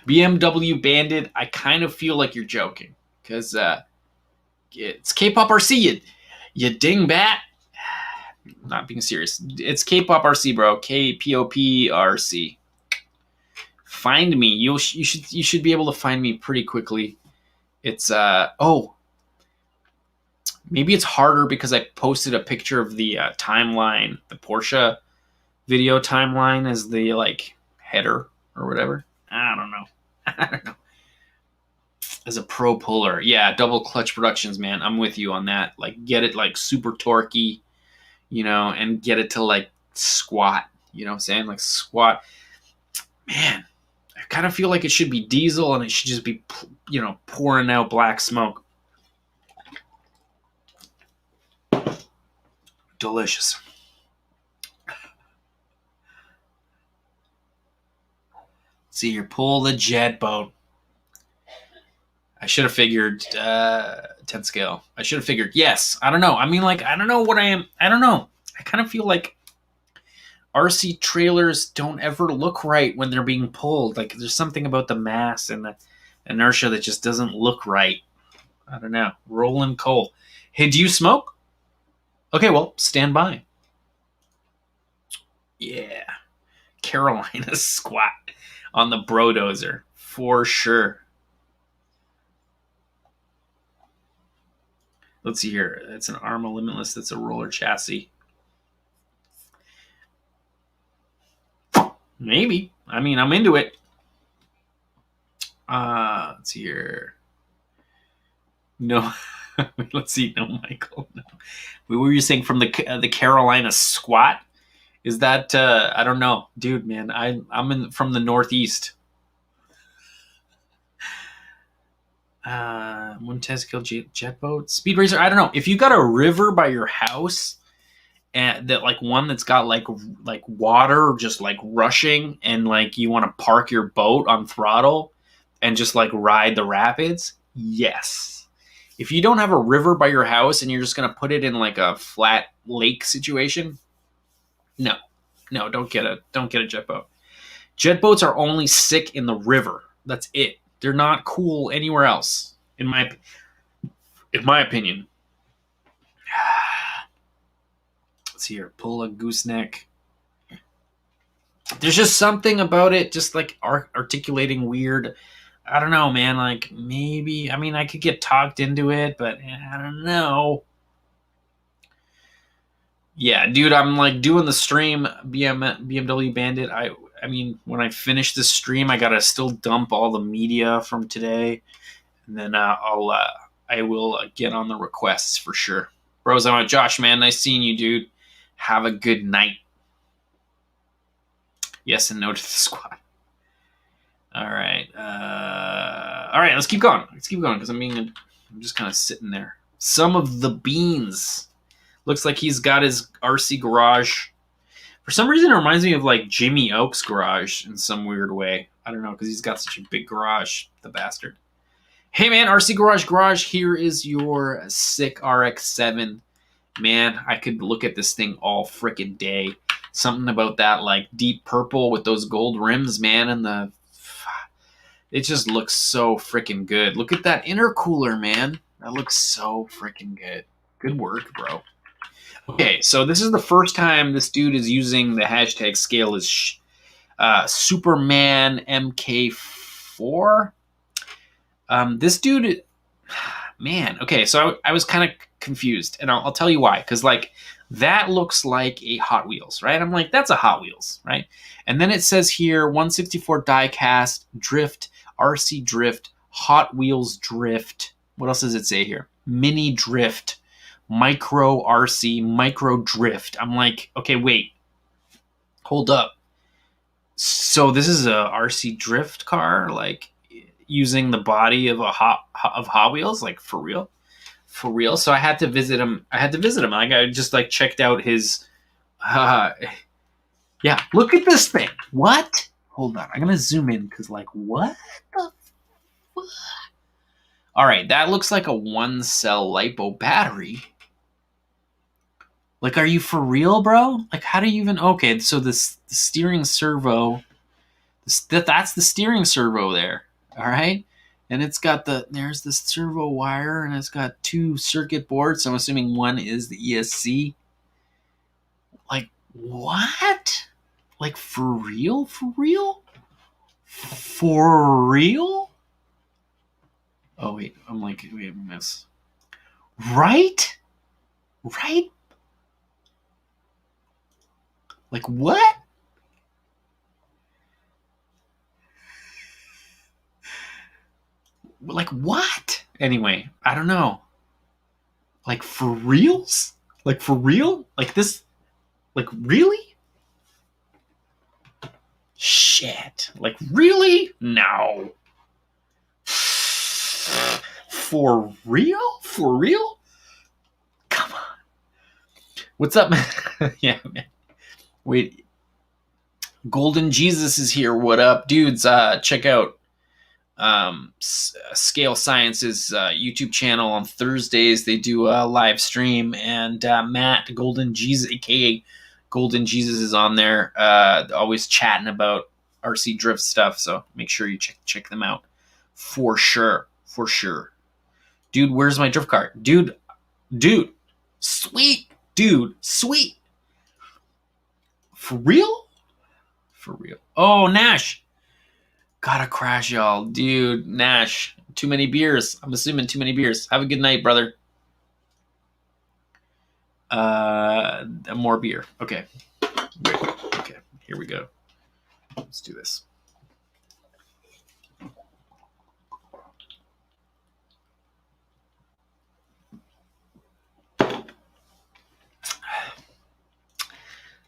BMW Bandit, I kind of feel like you're joking. Because it's Kpoprc, you dingbat. Not being serious. It's Kpoprc, bro. Kpoprc. Find me. You should be able to find me pretty quickly. It's maybe it's harder because I posted a picture of the timeline, the Porsche video timeline as the like header or whatever. I don't know. As a pro puller, yeah, double clutch productions, man. I'm with you on that. Like, get it like super torquey, and get it to like squat. You know what I'm saying? Like squat. Man, I kind of feel like it should be diesel and it should just be, pouring out black smoke. Delicious. See here, pull the jet boat. I should have figured 10 scale. I should have figured, yes. I don't know. I mean, like, I don't know what I am. I don't know. I kind of feel like RC trailers don't ever look right when they're being pulled. Like, there's something about the mass and the inertia that just doesn't look right. I don't know. Rolling coal. Hey, do you smoke? Okay, well, stand by. Yeah. Carolina squat on the Brodozer. For sure. Let's see here. That's an Arma Limitless. That's a roller chassis. Maybe. I mean, I'm into it. Let's see here. No. Let's see. No, Michael. No. What were you saying from the Carolina squat? Is that I don't know, dude, man. I'm from the Northeast. One test kill jet boat speed racer. I don't know if you got a river by your house and that like one that's got like water just like rushing and like you want to park your boat on throttle and just like ride the rapids. Yes. If you don't have a river by your house and you're just gonna put it in like a flat lake situation, no, don't get a jet boat. Jet boats are only sick in the river. That's it. They're not cool anywhere else, in my opinion. Let's see here. Pull a gooseneck. There's just something about it, just like articulating weird. I don't know, man. Like, maybe, I mean, I could get talked into it, but I don't know. Yeah, dude, I'm like doing the stream, BMW Bandit. I mean, when I finish this stream, I gotta still dump all the media from today, and then I will get on the requests for sure. Bros, I'm out. Josh, man, nice seeing you, dude. Have a good night. Yes and no to the squad. All right, let's keep going. Because I'm just kind of sitting there. Some of the beans. Looks like he's got his RC garage. For some reason, it reminds me of like Jimmy Oak's garage in some weird way. I don't know, because he's got such a big garage, the bastard. Hey, man, RC Garage. Here is your sick RX-7. Man, I could look at this thing all frickin' day. Something about that like deep purple with those gold rims, man, and it just looks so frickin' good. Look at that intercooler, man. That looks so frickin' good. Good work, bro. Okay, so this is the first time this dude is using the hashtag scale as Superman MK4. This dude, man, okay, so I was kind of confused, and I'll tell you why. Because, like, that looks like a Hot Wheels, right? I'm like, that's a Hot Wheels, right? And then it says here, 164 die-cast, drift, RC drift, Hot Wheels drift, What else does it say here? Mini drift, micro RC, micro drift. I'm like, okay, wait, hold up. So this is a RC drift car, like using the body of Hot Wheels, like for real, for real. So I had to visit him. Like I just like checked out his. Yeah, look at this thing. What? Hold on, I'm gonna zoom in because like what the. Fuck? All right, that looks like a 1-cell LiPo battery. Like, are you for real, bro? Like, how do you even... Okay, so the steering servo... That's the steering servo there, all right? And it's got there's the servo wire, and it's got 2 circuit boards. So I'm assuming one is the ESC. Like, what? Like, for real? For real? For real? Oh, wait, I'm like, wait, I miss. Right? Right? Like, what? Like, what? Anyway, I don't know. Like, for reals? Like, for real? Like, this? Like, really? Shit. Like, really? No. For real? For real? Come on. What's up, man? Yeah, man. Wait. Golden Jesus is here. What up, dudes? Check out Scale Science's YouTube channel on Thursdays. They do a live stream, and Matt Golden Jesus, aka Golden Jesus, is on there, always chatting about RC drift stuff. So make sure you check them out for sure. For sure. Dude, where's my drift car? Dude, sweet. Dude, sweet. For real? For real. Oh, Nash. Gotta crash, y'all. Dude, Nash. Too many beers. I'm assuming too many beers. Have a good night, brother. More beer. Okay. Okay, here we go. Let's do this.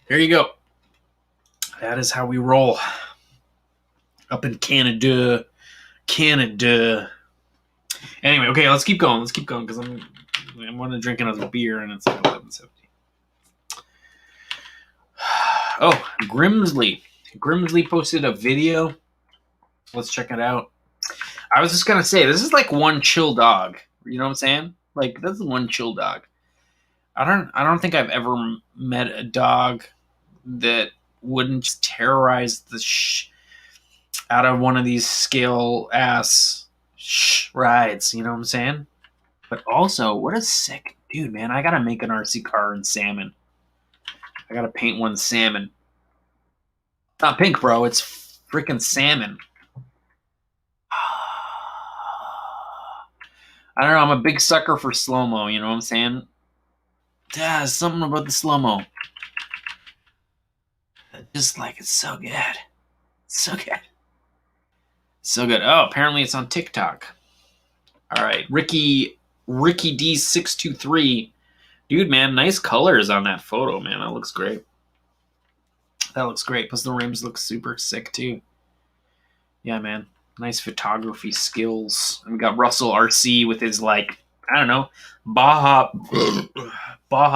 There you go. That is how we roll. Up in Canada. Anyway, okay, let's keep going. Because I'm going to drink another beer, and it's like 11:70. Oh, Grimsley posted a video. Let's check it out. I was just gonna say, this is like one chill dog. You know what I'm saying? Like, that's one chill dog. I don't think I've ever met a dog that wouldn't just terrorize the out of one of these scale ass rides. You know what I'm saying? But also, what a sick dude, man. I gotta make an RC car in salmon. I gotta paint one salmon. Not pink, bro. It's freaking salmon. I don't know. I'm a big sucker for slow-mo. You know what I'm saying? Yeah, something about the slow-mo. Just like, it's so good. So good. So good. Oh, apparently it's on TikTok. All right. Ricky D623. Dude, man, nice colors on that photo, man. That looks great. That looks great. Plus the rims look super sick, too. Yeah, man. Nice photography skills. And we got Russell RC with his, like, I don't know, Baja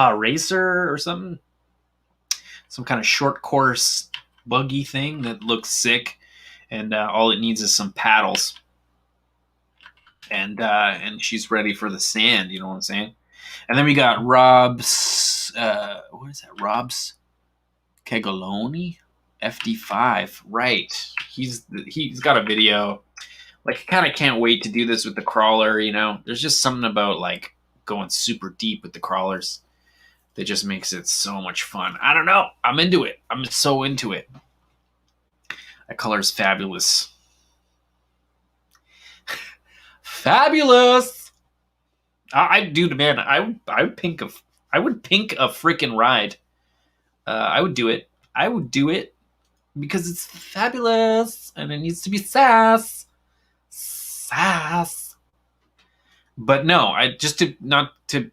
Racer or something. Some kind of short course buggy thing that looks sick. And all it needs is some paddles. And she's ready for the sand, you know what I'm saying? And then we got Rob's, what is that? Rob's Kegoloni? FD5, right. He's got a video. Like, I kind of can't wait to do this with the crawler, you know? There's just something about, like, going super deep with the crawlers that just makes it so much fun. I don't know. I'm into it. I'm so into it. That color's fabulous. Fabulous! Dude, man, I would pink a freaking ride. I would do it. I would do it because it's fabulous and it needs to be sass. Sass. But no, I just to not to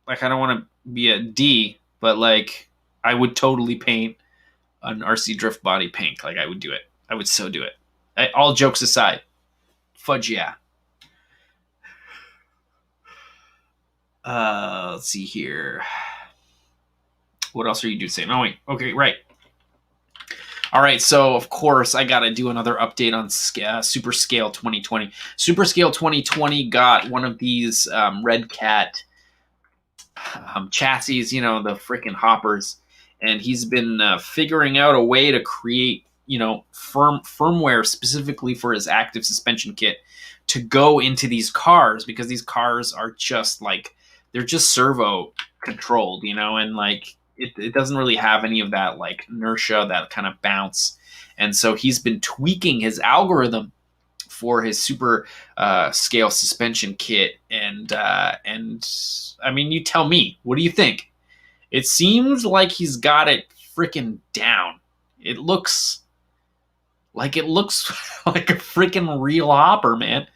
like I don't want to be a D, but like I would totally paint an RC drift body pink. Like I would do it. I would so do it. All jokes aside, fudge yeah. Let's see here. What else are you doing? Saying? Oh wait. Okay, right. All right, so of course I gotta do another update on Super Scale 2020. Super Scale 2020 got one of these Red Cat chassis, you know, the freaking hoppers, and he's been figuring out a way to create, you know, firmware specifically for his active suspension kit to go into these cars, because these cars are just like, they're just servo controlled, you know, and like it doesn't really have any of that like inertia, that kind of bounce. And so he's been tweaking his algorithm for his super scale suspension kit. And I mean, you tell me, what do you think? It seems like he's got it freaking down. It looks like a freaking real hopper, man.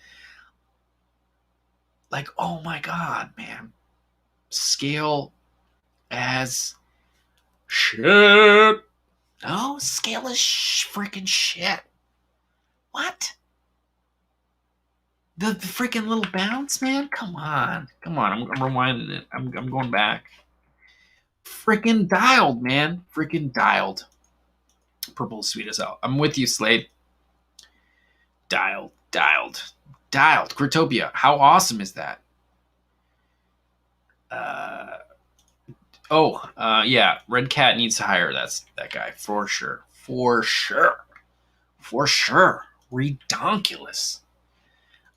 Like, oh my God, man. Scale as shit. No, scale is freaking shit. What? The freaking little bounce, man? Come on. I'm rewinding it. I'm going back. Freaking dialed, man. Freaking dialed. Purple is sweet as hell. I'm with you, Slade. Dialed. Cryptopia. How awesome is that? Yeah. Red Cat needs to hire that guy for sure. Redonkulous.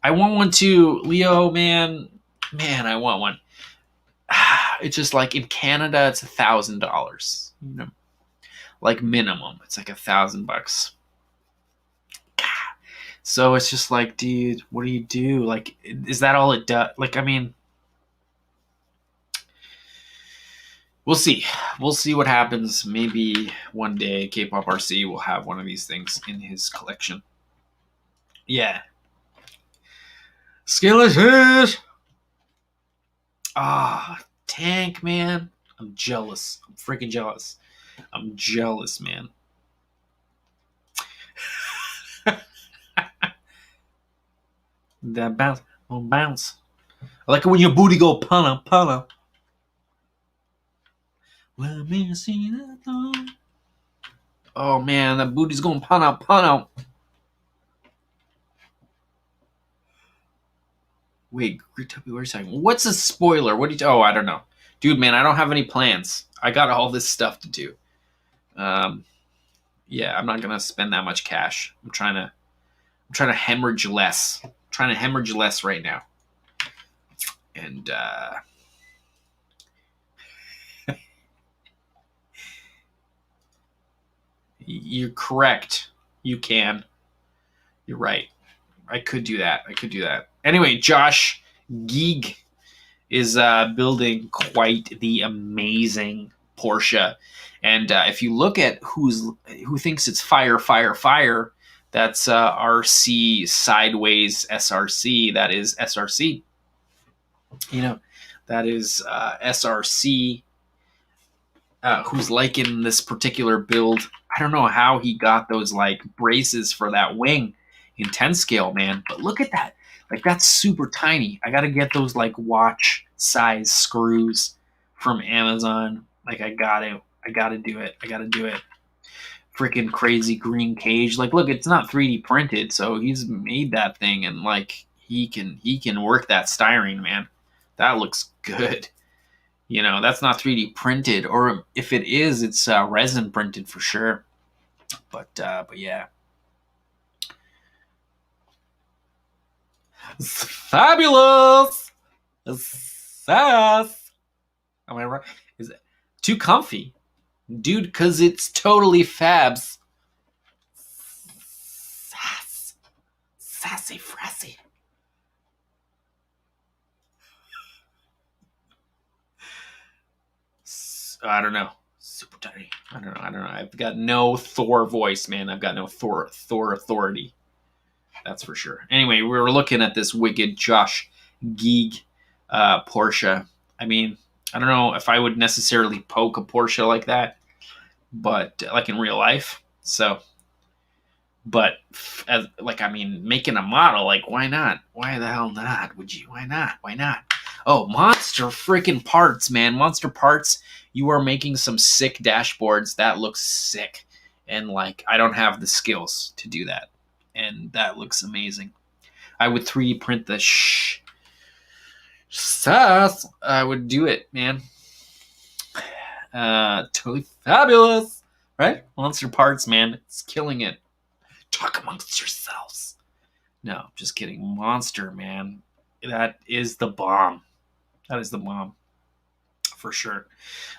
I want one too, Leo, man. I want one. It's just like in Canada, it's $1,000. You know, like minimum, it's like $1,000. So it's just like, dude, what do you do? Like, is that all it does? Like, I mean, we'll see. We'll see what happens. Maybe one day Kpoprc will have one of these things in his collection. Yeah. Skillet. Tank, man. I'm jealous. I'm freaking jealous. I'm jealous, man. That bounce. Oh, bounce. I like it when your booty go punna. Let me see that thong. Oh, man. That booty's going punna. Wait, what are you talking? What's a spoiler? What do you? Oh, I don't know, dude, man. I don't have any plans. I got all this stuff to do. Yeah, I'm not gonna spend that much cash. I'm trying to hemorrhage less. I'm trying to hemorrhage less right now. And you're correct. You can. You're right. I could do that. Anyway, Josh Geeg is building quite the amazing Porsche. And if you look at who thinks it's fire, that's RC Sideways SRC. That is SRC. You know, that is SRC, who's liking this particular build. I don't know how he got those like braces for that wing in 10 scale, man. But look at that. Like, that's super tiny. I got to get those like watch size screws from Amazon. Like, I got to do it. Freaking crazy green cage. Like, look, it's not 3D printed, so he's made that thing, and like he can work that styrene, man. That looks good. You know, that's not 3D printed, or if it is, it's resin printed for sure. But yeah. It's fabulous. Sass. Am I right? Is it too comfy? Dude, because it's totally fabs. Sass. Sassy frassy. I don't know. Super tiny. I don't know. I've got no Thor voice, man. I've got no Thor authority. That's for sure. Anyway, we were looking at this wicked Josh Geek Porsche. I mean, I don't know if I would necessarily poke a Porsche like that, but like in real life. So, but as like, I mean, making a model, like, why not? Why the hell not? Would you? Why not? Why not? Oh, Monster freaking Parts, man. Monster Parts, you are making some sick dashboards. That looks sick. And like, I don't have the skills to do that. And that looks amazing. I would 3D print the stuff. I would do it, man. Totally fabulous. Right? Monster Parts, man. It's killing it. Talk amongst yourselves. No, just kidding. Monster, man. That is the bomb. That is the bomb. For sure.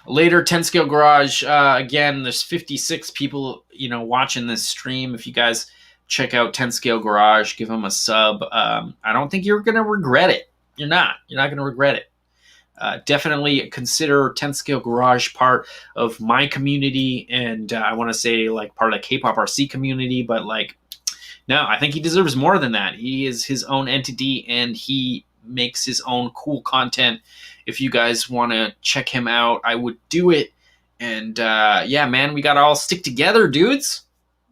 Later, 10 Scale Garage. Again, there's 56 people, watching this stream. If you guys check out 10 Scale Garage, give them a sub. I don't think you're going to regret it. You're not. You're not going to regret it. Definitely consider 10 Scale Garage part of my community, and I want to say like part of the Kpoprc community, but like, no, I think he deserves more than that. He is his own entity, and he makes his own cool content. If you guys want to check him out, I would do it. And yeah, man, we got to all stick together, dudes,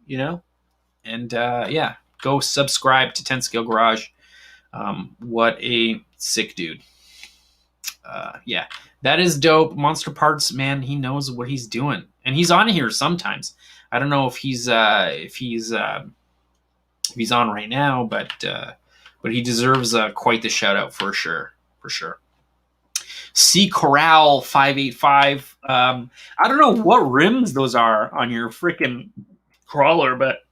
and yeah, go subscribe to 10 Scale Garage. What a sick dude. Yeah, that is dope. Monster Parts, man, he knows what he's doing, and he's on here sometimes. I don't know if he's on right now, but he deserves quite the shout out for sure. C Corral 585. I don't know what rims those are on your freaking crawler, but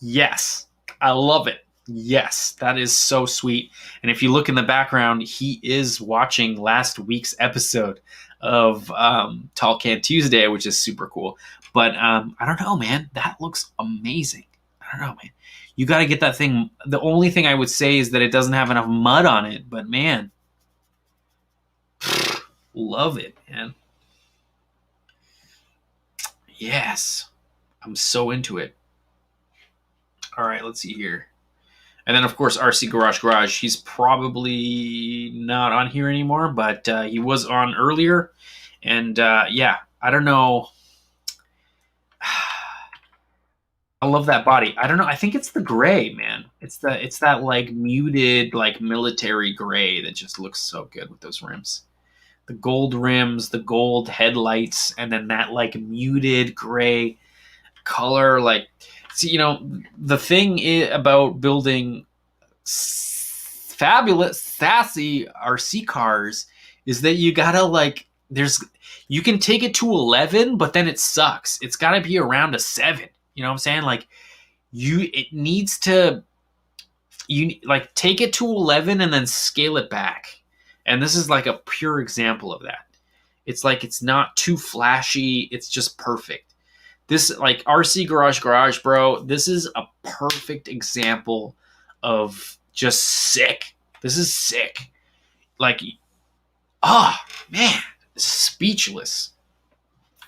yes, I love it. Yes, that is so sweet. And if you look in the background, he is watching last week's episode of Tall Can Tuesday, which is super cool. But I don't know, man. That looks amazing. I don't know, man. You got to get that thing. The only thing I would say is that it doesn't have enough mud on it. But, man, love it, man. Yes. I'm so into it. All right, let's see here. And then, of course, RC Garage. He's probably not on here anymore, but he was on earlier. And, yeah, I don't know. I love that body. I don't know. I think it's the gray, man. It's that, like, muted, like, military gray that just looks so good with those rims. The gold rims, the gold headlights, and then that, like, muted gray color, like... See, the thing about building fabulous, sassy RC cars is that you gotta, like, you can take it to 11, but then it sucks. It's gotta be around a 7. You know what I'm saying? Like, it needs to, take it to 11 and then scale it back. And this is like a pure example of that. It's like, it's not too flashy. It's just perfect. This, like, RC Garage, bro, this is a perfect example of just sick. This is sick. Like, man, speechless.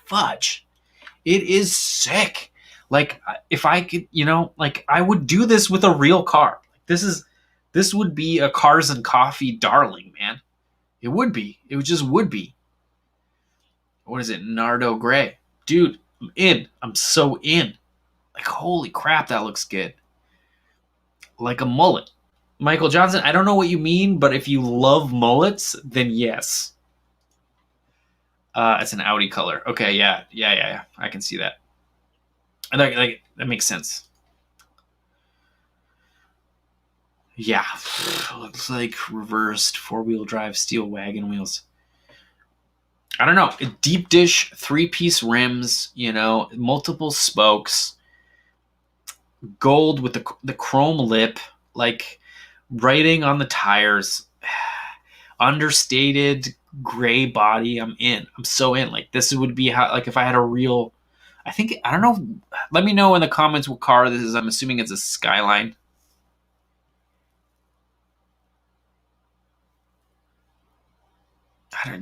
Fudge. It is sick. Like, if I could, I would do this with a real car. This would be a Cars and Coffee darling, man. It would be. It just would be. What is it? Nardo Gray. Dude. I'm in. I'm so in. Like, holy crap, that looks good. Like a mullet. Michael Johnson, I don't know what you mean, but if you love mullets, then yes. It's an Audi color. Okay, yeah. I can see that. That makes sense. Yeah. Looks like reversed 4-wheel drive steel wagon wheels. I don't know, deep dish, 3-piece rims, multiple spokes, gold with the chrome lip, like writing on the tires, understated gray body. I'm in. I'm so in. Like, this would be how, like, if I had a real, I don't know. Let me know in the comments what car this is. I'm assuming it's a Skyline.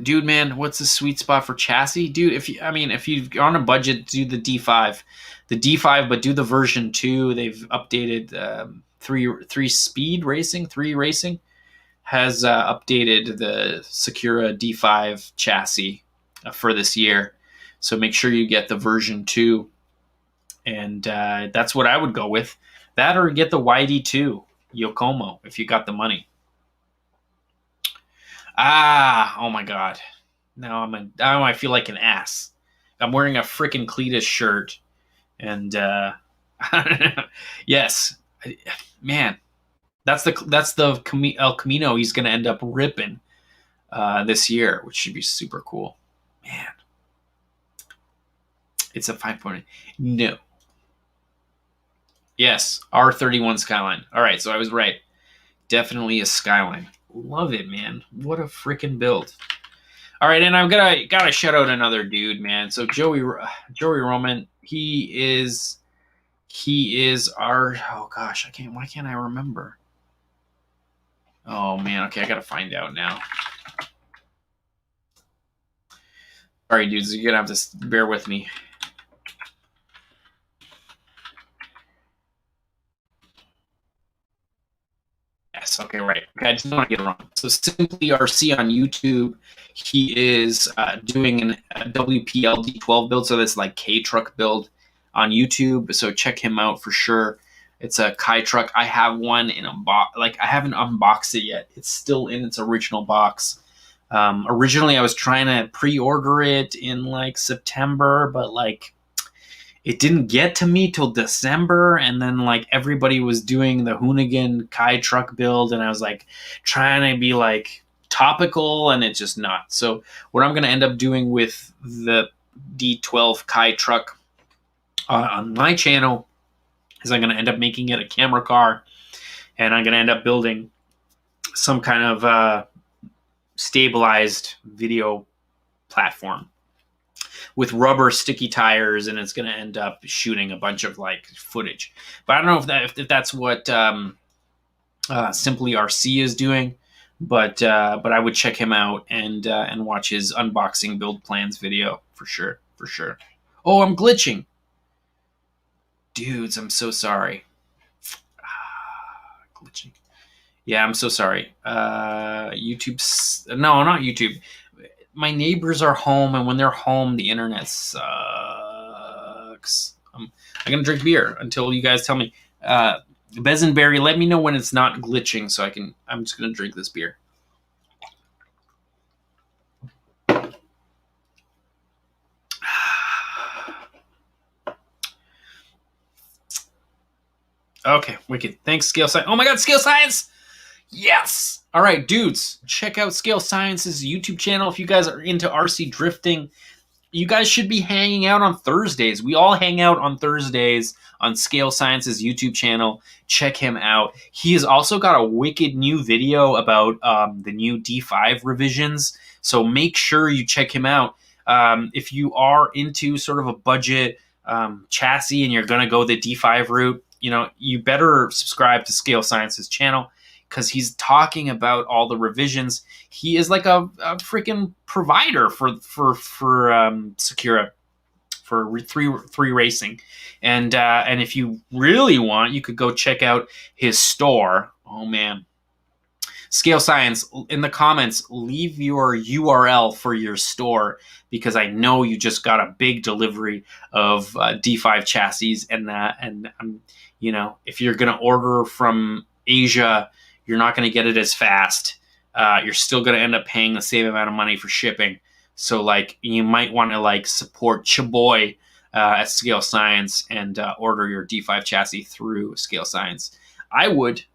Dude, man, what's the sweet spot for chassis? Dude, if you're on a budget, do the D5. The D5, but do the version 2. They've updated 3 racing. has updated the Sakura D5 chassis for this year. So make sure you get the version 2. And that's what I would go with. That or get the YD2 Yokomo if you got the money. Oh my God. Now I feel like an ass. I'm wearing a freaking Cletus shirt. And yes, man, that's the El Camino he's going to end up ripping this year, which should be super cool. Man, it's a 5.8. No. Yes, R31 Skyline. All right, so I was right. Definitely a Skyline. Love it, man. What a freaking build. All right, and I'm gotta shout out another dude, man. So Joey Roman, he is our, oh gosh, why can't I remember? Oh man, okay, I gotta find out now. Sorry, dudes, you're gonna have to bear with me. Yes, okay, right. Okay, I just don't want to get it wrong. So Simply RC on YouTube, he is doing a WPL D12 build, so that's like K-Truck build on YouTube. So check him out for sure. It's a Kai truck. I have one in a box. Like, I haven't unboxed it yet. It's still in its original box. Originally, I was trying to pre-order it in like September, but like it didn't get to me till December, and then like everybody was doing the Hoonigan Kai truck build, and I was like trying to be like topical, and it's just not. So what I'm going to end up doing with the D12 Kai truck on my channel is I'm going to end up making it a camera car, and I'm going to end up building some kind of stabilized video platform with rubber sticky tires, and it's going to end up shooting a bunch of like footage. But I don't know if that's what Simply RC is doing, but I would check him out and watch his unboxing build plans video for sure. Oh, I'm glitching, dudes. I'm so sorry. Glitching. Yeah, I'm so sorry. YouTube's no, not YouTube. My neighbors are home, and when they're home, the internet sucks. I'm gonna drink beer until you guys tell me. Bezenberry, let me know when it's not glitching, so I'm just gonna drink this beer. Okay, wicked. Thanks, Scale Science. Oh my God, Scale Science! Yes! All right, dudes, check out Scale Science's YouTube channel. If you guys are into RC drifting, you guys should be hanging out on Thursdays. We all hang out on Thursdays on Scale Science's YouTube channel. Check him out. He has also got a wicked new video about the new D5 revisions, so make sure you check him out. If you are into sort of a budget chassis and you're going to go the D5 route, you better subscribe to Scale Science's channel, because he's talking about all the revisions. He is like a freaking provider for Sakura, for three racing, and if you really want, you could go check out his store. Oh man, Scale Science, in the comments, leave your URL for your store, because I know you just got a big delivery of D5 chassis, and if you're gonna order from Asia, you're not going to get it as fast. You're still going to end up paying the same amount of money for shipping. So, like, you might want to like support Chaboy at Scale Science and order your D5 chassis through Scale Science. I would.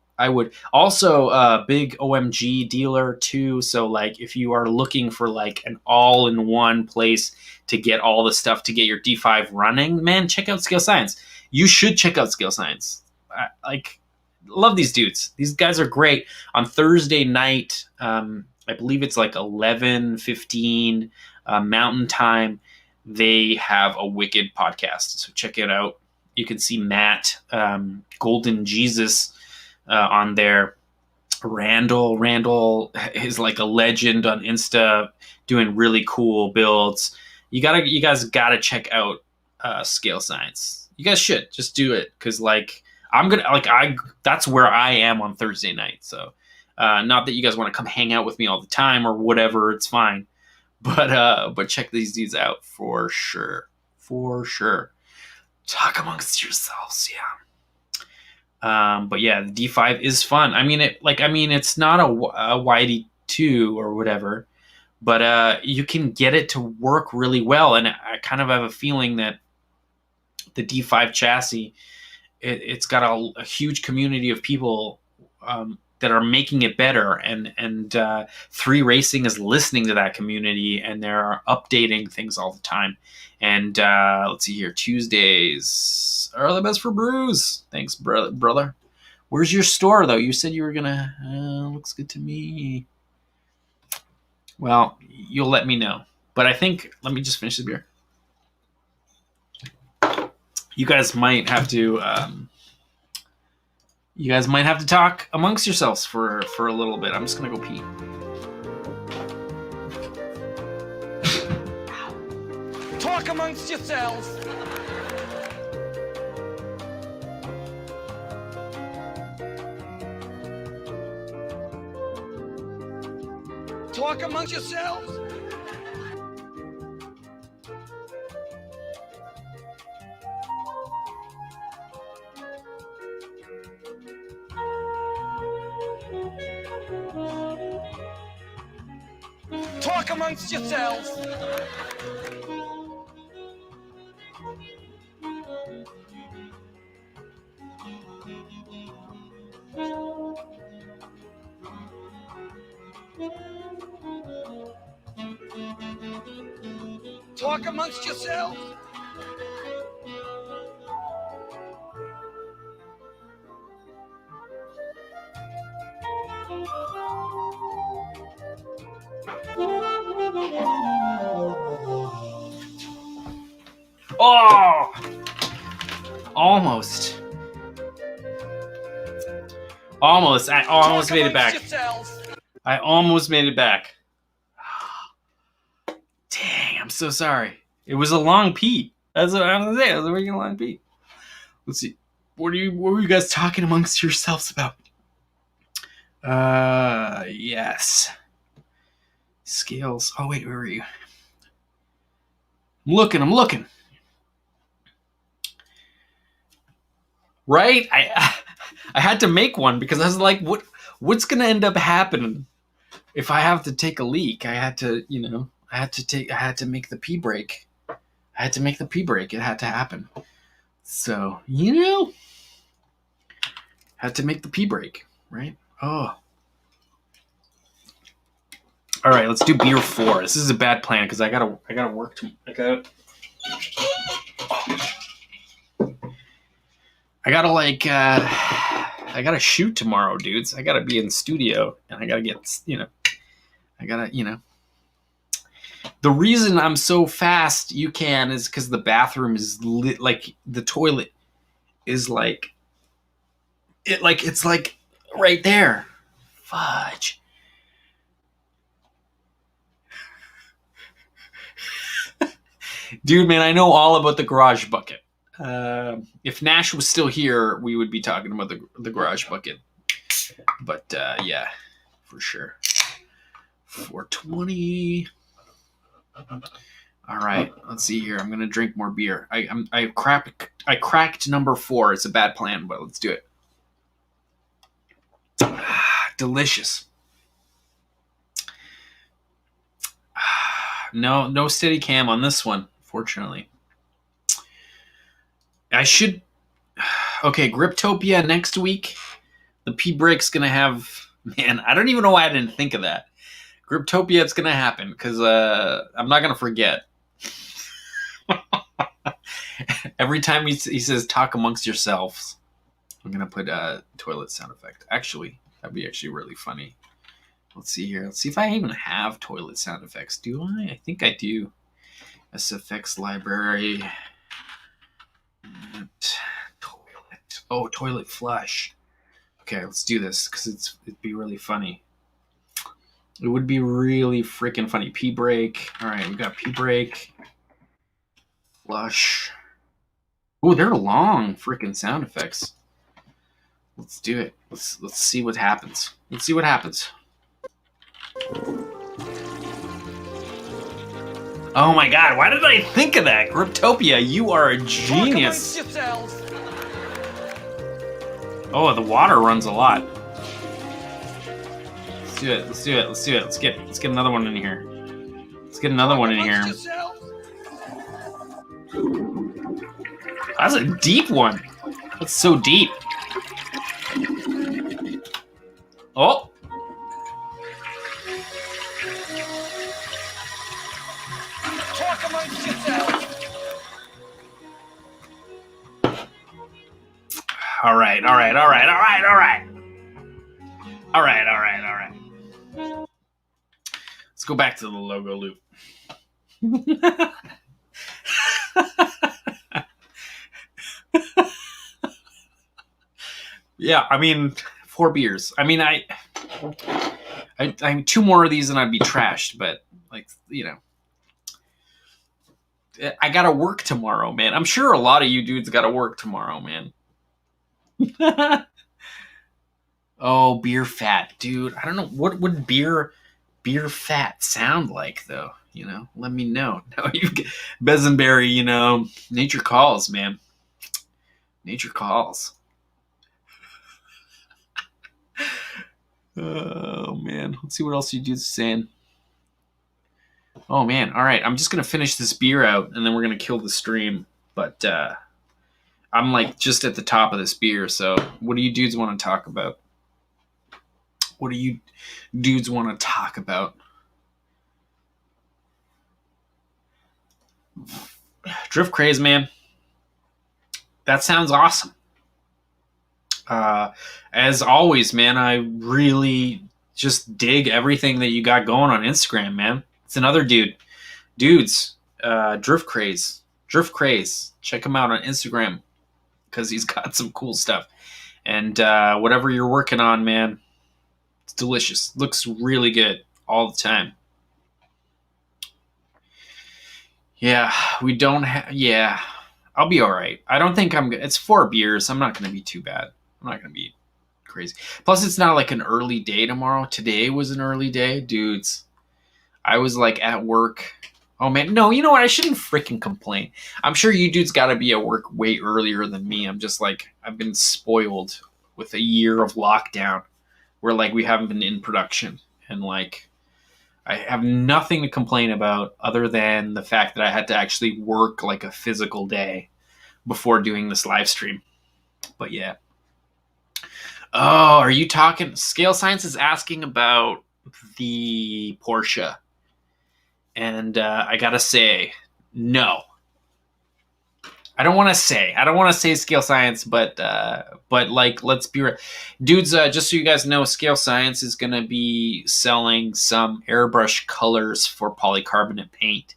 Also, a big OMG dealer too. So, like, if you are looking for like an all-in-one place to get all the stuff to get your D5 running, man, check out Scale Science. You should check out Scale Science. Love these dudes. These guys are great. On Thursday night, I believe it's like 11:15 Mountain Time, they have a wicked podcast. So check it out. You can see Matt, Golden Jesus on there. Randall is like a legend on Insta, doing really cool builds. You guys gotta check out Scale Science. You guys should just do it, because like, that's where I am on Thursday night. So Not that you guys want to come hang out with me all the time or whatever. It's fine. But check these dudes out for sure. For sure. Talk amongst yourselves, yeah. But yeah, the D5 is fun. I mean, it's not a YD2 or whatever, but you can get it to work really well. And I kind of have a feeling that the D5 chassis, it's got a huge community of people that are making it better, and 3 Racing is listening to that community, and they're updating things all the time. And let's see here, Tuesdays are the best for brews. Thanks, brother. Where's your store, though? You said you were gonna. Looks good to me. Well, you'll let me know. But I think, let me just finish the beer. You guys might have to. You guys might have to talk amongst yourselves for a little bit. I'm just gonna go pee. Talk amongst yourselves. Talk amongst yourselves. Talk amongst yourselves. Talk amongst yourselves. Oh, almost. I almost made it back. I almost made it back. Dang, I'm so sorry. It was a long pee. That's what I was gonna say. It was a really long pee. Let's see. What were you guys talking amongst yourselves about? Yes. Scales. Oh wait, where were you? I'm looking. Right? I had to make one because I was like, what's gonna end up happening if I have to take a leak? I had to make the pee break. It had to happen. So, had to make the pee break, right? Oh. All right, let's do beer 4. This is a bad plan because I gotta work. I gotta shoot tomorrow, dudes. I gotta be in the studio, and I gotta get, The reason I'm so fast, is because the bathroom is lit. Like the toilet is it's right there. Fudge. Dude, man, I know all about the garage bucket. If Nash was still here, we would be talking about the garage bucket. But yeah, for sure. 420. All right, let's see here. I'm gonna drink more beer. I cracked number 4. It's a bad plan, but let's do it. Delicious. No steady cam on this one, fortunately. I should. Okay, Griptopia next week. The P break's gonna have. Man, I don't even know why I didn't think of that. Griptopia, it's gonna happen because I'm not gonna forget. Every time he says "talk amongst yourselves," I'm gonna put a toilet sound effect. Actually, that'd be actually really funny. Let's see here. Let's see if I even have toilet sound effects. Do I? I think I do. SFX library. Toilet. Oh, toilet flush. Okay, let's do this because it'd be really funny. It would be really freaking funny. Pee break. All right, we got pee break. Flush. Oh, they're long freaking sound effects. Let's do it. Let's see what happens. Let's see what happens. Oh my god, why did I think of that? Kpoprc, you are a Talk genius. amongst yourselves. Oh, the water runs a lot. Let's do it. Let's do it. Let's do it. Let's get another one in here. Let's get another one in here. Amongst yourselves. That's a deep one. That's so deep. Oh. Talk amongst yourselves. All right, all right, all right, all right, all right. All right, all right, all right. Let's go back to the logo loop. Yeah, I mean, 4 beers. I mean, I 2 more of these and I'd be trashed, but like, you know, I gotta work tomorrow, man. I'm sure a lot of you dudes gotta work tomorrow, man. Oh, beer fat, dude. I don't know, what would beer fat sound like, though? You know, let me know. Now you get Besenberry, you know, nature calls, man. Nature calls. Oh man, let's see what else you dudes saying. Oh man, all right. I'm just gonna finish this beer out, and then we're gonna kill the stream. But I'm like just at the top of this beer. So, what do you dudes want to talk about? What do you dudes want to talk about? Drift craze, man. That sounds awesome. As always, man, I really just dig everything that you got going on Instagram, man. It's another dudes, Drift Craze, check him out on Instagram, because he's got some cool stuff, and whatever you're working on, man, it's delicious, looks really good all the time. Yeah, we don't have, yeah, I'll be all right. I don't think it's 4 beers. I'm not going to be too bad. I'm not going to be crazy. Plus, it's not like an early day tomorrow. Today was an early day. Dudes, I was like at work. Oh, man. No, you know what? I shouldn't freaking complain. I'm sure you dudes got to be at work way earlier than me. I'm just like, I've been spoiled with a year of lockdown where like we haven't been in production. And like, I have nothing to complain about other than the fact that I had to actually work like a physical day before doing this live stream. But yeah. Oh, are you talking? Scale Science is asking about the Porsche. And I gotta say, no. I don't want to say Scale Science, but like, let's be real. Dudes, just so you guys know, Scale Science is going to be selling some airbrush colors for polycarbonate paint.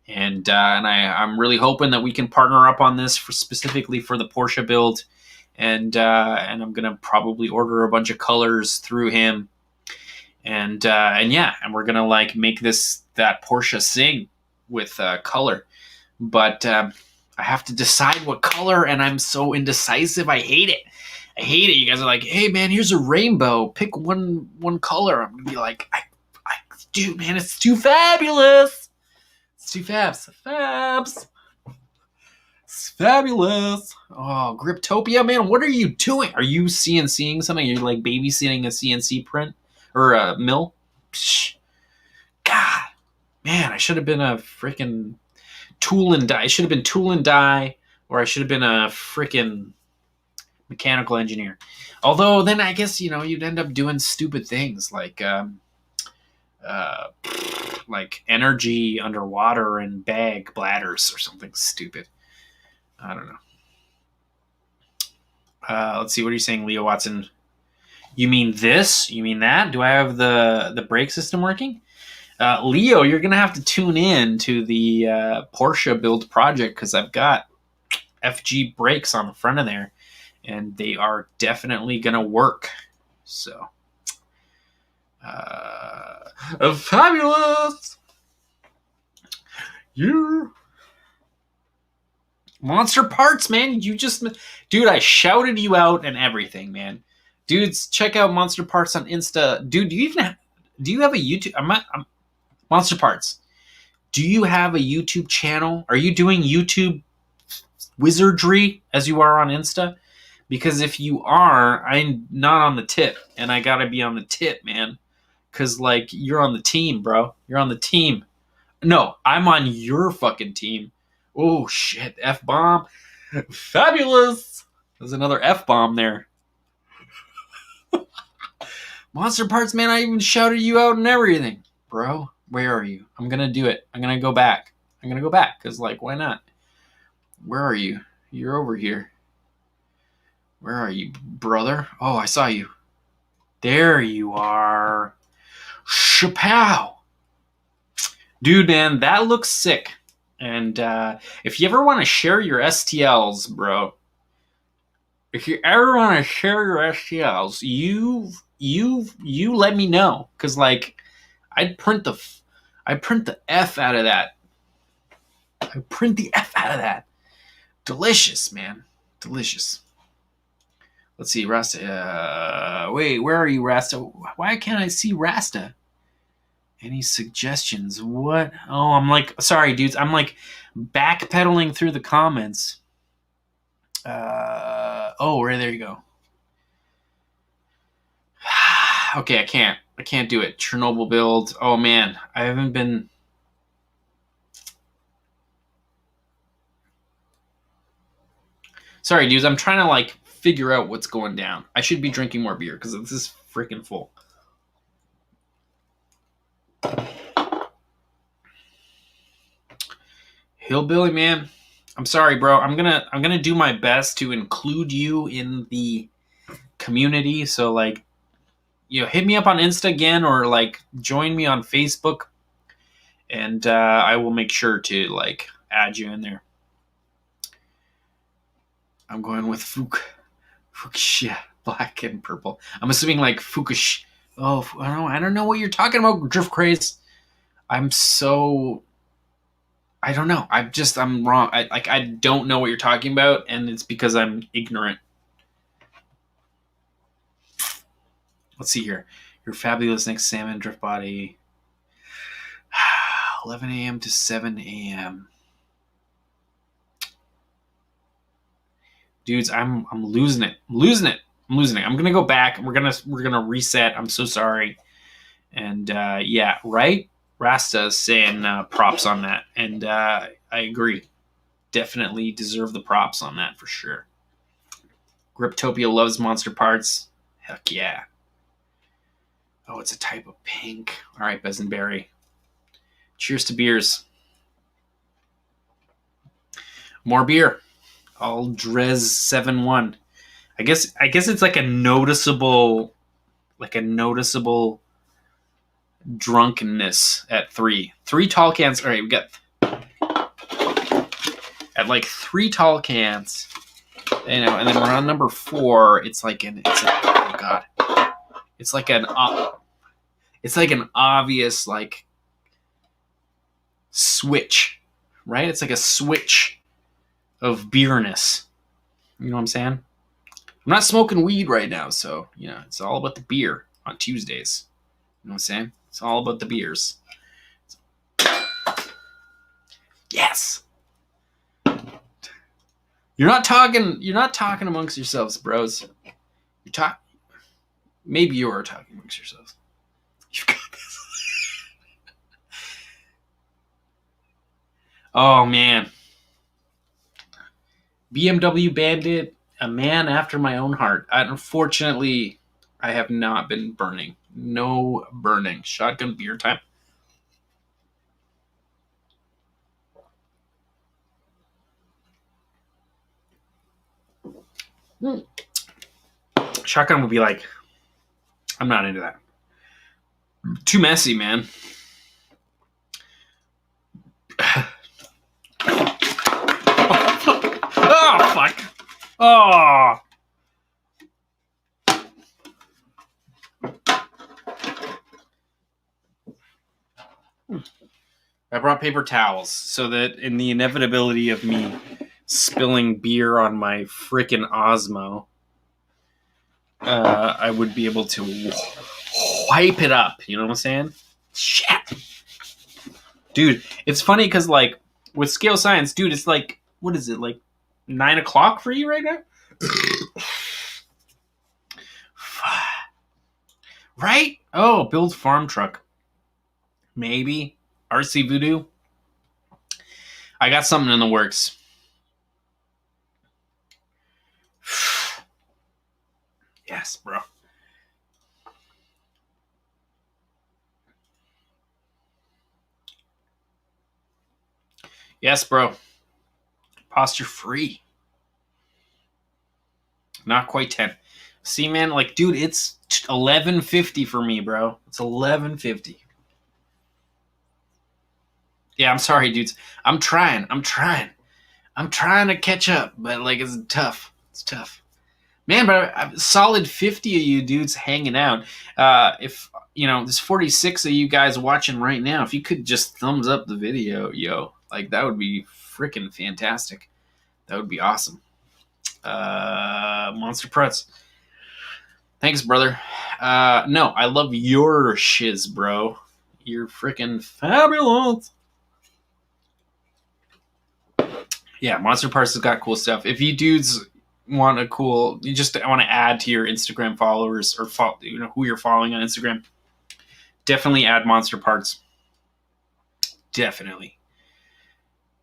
And I'm really hoping that we can partner up on this specifically for the Porsche build. And I'm going to probably order a bunch of colors through him. And yeah, and we're going to like make that Porsche sing with color. But I have to decide what color, and I'm so indecisive. I hate it. You guys are like, hey man, here's a rainbow. Pick one color. I'm gonna be like, dude, man, it's too fabulous. It's too fabs. It's fabulous. Oh, Kpoprc, man, what are you doing? Are you CNCing something? Are you like babysitting a CNC print or a mill? Psh. God, man, I should have been a freaking tool and die. I should have been tool and die, or I should have been a freaking mechanical engineer. Although then I guess, you know, you'd end up doing stupid things like energy underwater and bag bladders or something stupid. I don't know. Let's see. What are you saying, Leo Watson? You mean this? You mean that? Do I have the brake system working? Leo, you're going to have to tune in to the Porsche build project, because I've got FG brakes on the front of there, and they are definitely going to work. So, fabulous! You Monster Parts, man. Dude, I shouted you out and everything, man. Dudes, check out Monster Parts on Insta. Dude, do you have a YouTube? I'm Monster Parts. Do you have a YouTube channel? Are you doing YouTube wizardry as you are on Insta? Because if you are, I'm not on the tip, and I gotta be on the tip, man. Because, like, you're on the team, bro. You're on the team. No, I'm on your fucking team. Oh, shit. F-bomb. Fabulous. There's another F-bomb there. Monster Parts, man, I even shouted you out and everything. Bro, where are you? I'm gonna do it. I'm gonna go back. Because, like, why not? Where are you? You're over here. Where are you, brother? Oh, I saw you. There you are. Chapow. Dude, man, that looks sick. And if you ever want to share your STLs, bro, if you ever want to share your STLs, you let me know. Because, like, I'd print the F out of that. I print the F out of that. Delicious, man. Delicious. Let's see, Rasta. Wait, where are you, Rasta? Why can't I see Rasta? Any suggestions? What? Oh, I'm like, sorry, dudes. I'm like backpedaling through the comments. Oh, right, there you go. Okay, I can't do it. Chernobyl build. Oh, man. I haven't been... Sorry, dudes. I'm trying to, like, figure out what's going down. I should be drinking more beer because this is freaking full. Hillbilly, man. I'm sorry, bro. I'm gonna do my best to include you in the community. So, like, you know, hit me up on Insta again, or like join me on Facebook, and I will make sure to like add you in there. I'm going with fuchsia, black and purple. I'm assuming like fuchsia. Oh, I don't know what you're talking about, Drift Craze. I don't know. I'm wrong. I don't know what you're talking about, and it's because I'm ignorant. Let's see here. Your fabulous next salmon drift body. 11 a.m. to 7 a.m. Dudes, I'm losing it. I'm losing it. I'm gonna go back. We're gonna reset. I'm so sorry. And yeah, right. Rasta's saying props on that, and I agree. Definitely deserve the props on that for sure. Griptopia loves Monster Parts. Heck yeah. Oh, it's a type of pink. All right, Besenberry. Cheers to beers. More beer. Aldrez 7-1. I guess it's like a noticeable drunkenness at 3 tall cans. All right, we got at like 3 tall cans, you know, and then we're on number 4. It's like an obvious like switch, right? It's like a switch of beerness. You know what I'm saying? I'm not smoking weed right now, so you know it's all about the beer on Tuesdays. You know what I'm saying? It's all about the beers. Yes. You're not talking amongst yourselves, bros. Maybe you are talking amongst yourselves. You've got this. Oh man. BMW Bandit, a man after my own heart. Unfortunately, I have not been burning. No burning. Shotgun beer time. Shotgun would be like, I'm not into that. Too messy, man. Oh, fuck. Oh. I brought paper towels so that in the inevitability of me spilling beer on my frickin' Osmo, I would be able to wipe it up. You know what I'm saying? Shit. Dude, it's funny because, like, with scale science, dude, it's like, what is it, like 9 o'clock for you right now? Right? Oh, build farm truck. Maybe. RC Voodoo. I got something in the works. Yes, bro. Yes, bro. Posture free. Not quite 10. See, man, like, dude, it's 11:50 for me, bro. It's 11:50. Yeah, I'm sorry, dudes. I'm trying to catch up, but, like, it's tough. It's tough. Man, but a solid 50 of you dudes hanging out. If, you know, there's 46 of you guys watching right now, if you could just thumbs up the video, yo, like, that would be freaking fantastic. That would be awesome. Monster Pretz. Thanks, brother. No, I love your shiz, bro. You're freaking fabulous. Yeah, Monster Parts has got cool stuff. If you dudes want you just want to add to your Instagram followers or who you're following on Instagram, definitely add Monster Parts. Definitely.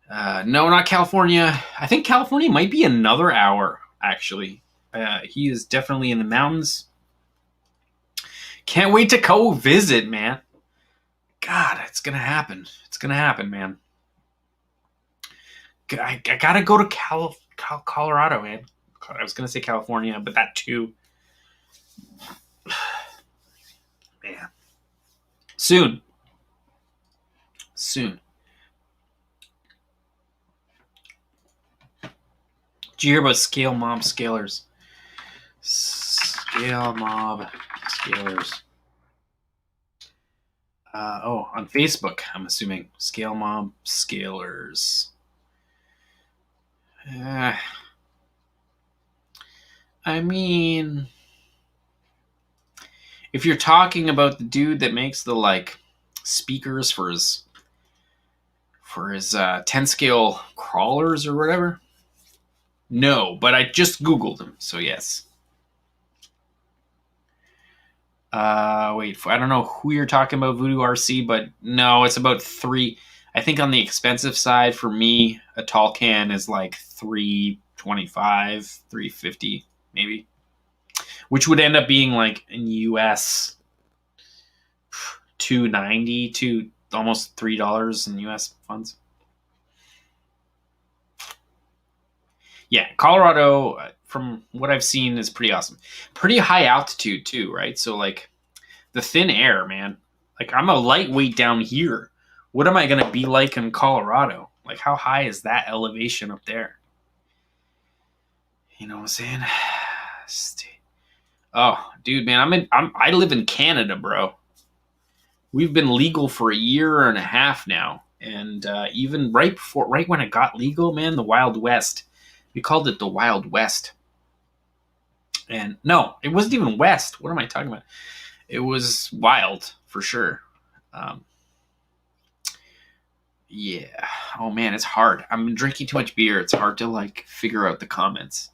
No, not California. I think California might be another hour, actually. He is definitely in the mountains. Can't wait to go visit, man. God, it's going to happen. It's going to happen, man. I got to go to Colorado, man. I was going to say California, but that too. Man. Soon. Did you hear about Scale Mob Scalers? Scale Mob Scalers. On Facebook, I'm assuming. Scale Mob Scalers. I mean, if you're talking about the dude that makes the, like, speakers for his 10 scale crawlers or whatever, no, but I just Googled him, so yes. Wait, I don't know who you're talking about, Voodoo RC, but no, it's about 3. I think on the expensive side for me, a tall can is like $325, $350 maybe, which would end up being like in US $2.90 to almost $3 in US funds. Yeah, Colorado, from what I've seen, is pretty awesome. Pretty high altitude too, right? So, like, the thin air, man. Like, I'm a lightweight down here. What am I going to be like in Colorado? Like, how high is that elevation up there? You know what I'm saying? Oh, dude, man, I live in Canada, bro. We've been legal for 1.5 years now, and even right when it got legal, man, the Wild West. We called it the Wild West. And no, it wasn't even West. What am I talking about? It was wild for sure. Yeah. Oh man, it's hard. I'm drinking too much beer. It's hard to, like, figure out the comments.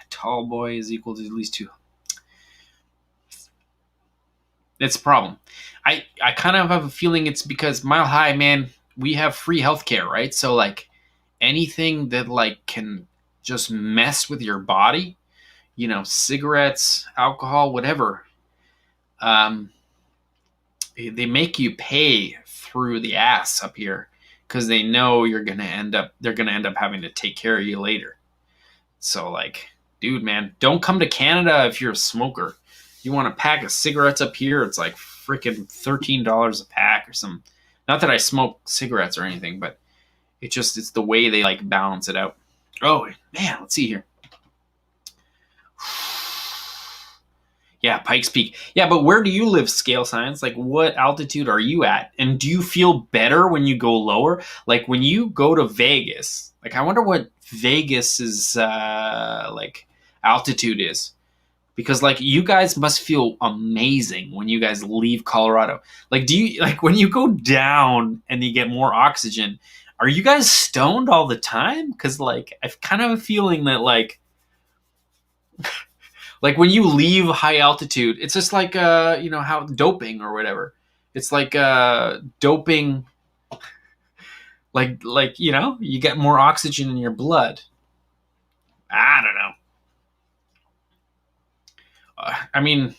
Tall boy is equal to at least 2. That's a problem. I kind of have a feeling it's because Mile High, man, we have free healthcare, right? So, like, anything that, like, can just mess with your body, you know, cigarettes, alcohol, whatever, they make you pay through the ass up here because they know they're gonna end up having to take care of you later. So, like, dude, man, don't come to Canada if you're a smoker. You want a pack of cigarettes up here, it's like freaking $13 a pack or something. Not that I smoke cigarettes or anything, but it's the way they, like, balance it out. Oh, man, let's see here. Yeah, Pikes Peak. Yeah, but where do you live, Scale Science? Like, what altitude are you at? And do you feel better when you go lower? Like, when you go to Vegas, Like, I wonder what Vegas's like altitude is, because like you guys must feel amazing when you guys leave Colorado. Like, do you like when you go down and you get more oxygen? Are you guys stoned all the time? Because like I've kind of a feeling that like when you leave high altitude, it's just like how doping or whatever. It's like doping. Like you get more oxygen in your blood. I don't know. I mean,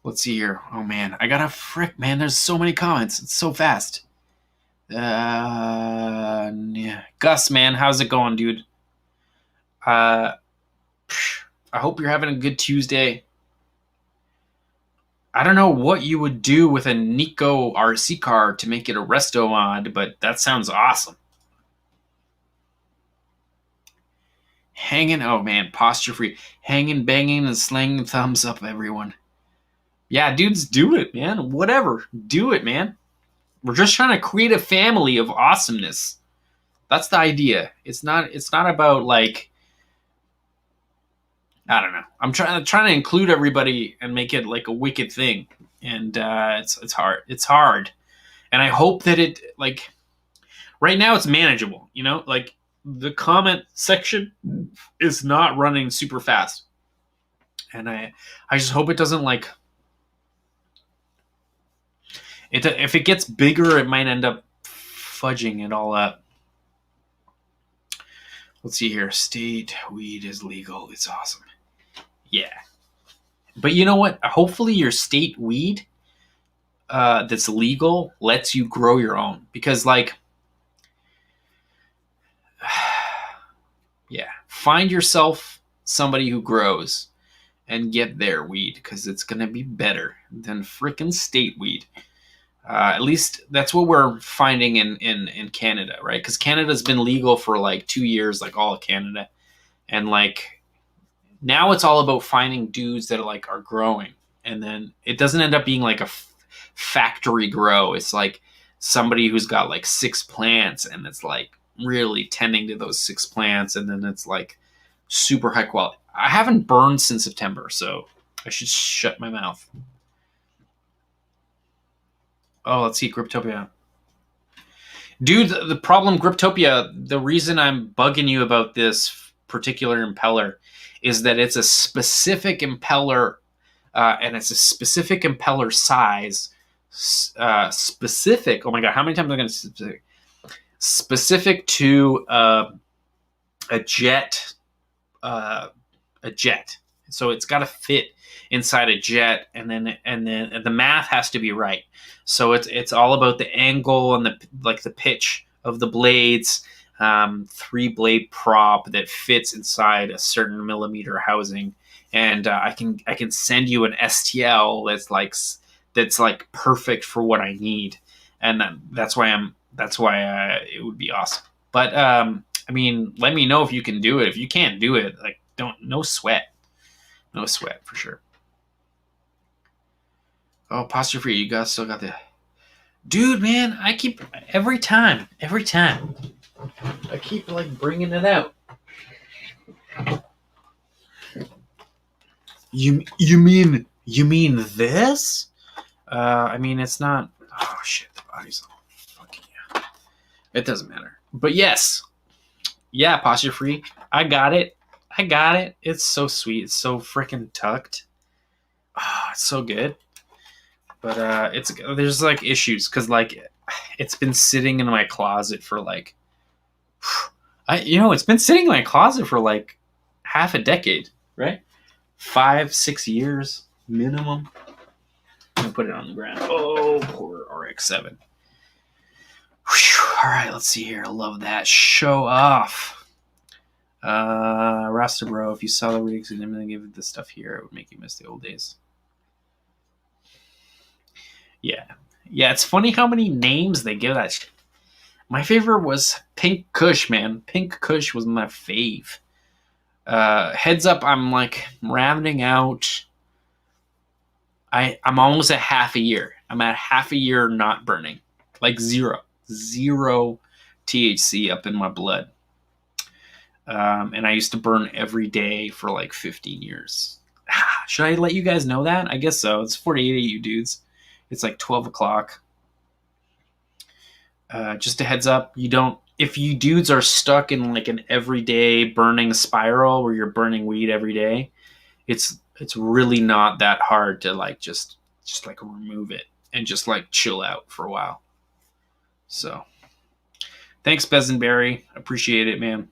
let's see here. Oh man, I gotta frick, man. There's so many comments. It's so fast. Yeah. Gus, man, how's it going, dude? I hope you're having a good Tuesday. I don't know what you would do with a Nico RC car to make it a resto mod, but that sounds awesome. Hanging, oh man, posture free. Hanging, banging, and slanging thumbs up, everyone. Yeah, dudes, do it, man. Whatever. Do it, man. We're just trying to create a family of awesomeness. That's the idea. It's not about like, I don't know. I'm trying to include everybody and make it like a wicked thing. And it's hard. It's hard. And I hope that it, like, right now it's manageable, like the comment section is not running super fast. And I just hope it doesn't like, if it gets bigger, it might end up fudging it all up. Let's see here. State weed is legal. It's awesome. Yeah. But you know what? Hopefully your state weed that's legal lets you grow your own. Because, like, yeah, find yourself somebody who grows and get their weed, because it's going to be better than frickin' state weed. At least that's what we're finding in Canada, right? Because Canada's been legal for like 2 years, like all of Canada. And like now it's all about finding dudes that are growing. And then it doesn't end up being like a factory grow. It's like somebody who's got like 6 plants and it's like really tending to those 6 plants. And then it's like super high quality. I haven't burned since September, so I should shut my mouth. Oh, let's see, Cryptopia. Dude, the problem, Cryptopia, the reason I'm bugging you about this particular impeller is that it's a specific impeller, and it's a specific impeller size. Specific, oh my God, how many times am I going to say specific to a jet, So it's got to fit inside a jet, and then the math has to be right. So it's all about the angle and the pitch of the blades, 3-blade prop that fits inside a certain millimeter housing, and I can send you an STL that's like perfect for what I need, and that's why it would be awesome. But I mean, let me know if you can do it. If you can't do it, like no sweat for sure. Oh, posture free. You guys still got the dude, man. I keep every time. I keep like bringing it out. You mean this? I mean, it's not. Oh shit, the body's all fucking yeah. It doesn't matter. But yes, yeah, posture free. I got it. It's so sweet. It's so freaking tucked. Oh, it's so good. But there's like issues because like it's been sitting in my closet for like it's been sitting in my closet for like half a decade, right? 5-6 years minimum. I'm gonna put it on the ground. Oh, poor RX-7. Whew. All right, let's see here. I love that. Show off. Rasta bro, if you saw the rigs and everything, give it the stuff here, it would make you miss the old days. Yeah, it's funny how many names they give that shit. My favorite was Pink Kush, man. Pink Kush was my fave. Heads up, I'm like rounding out. I'm almost at half a year. I'm at half a year not burning. Like zero THC up in my blood. And I used to burn every day for like 15 years. Should I let you guys know that? I guess so. It's 48 of you dudes. It's like 12 o'clock. Just a heads up, if you dudes are stuck in like an everyday burning spiral where you're burning weed every day, it's really not that hard to like just like remove it and just like chill out for a while. So thanks, Besenberry. Appreciate it, man.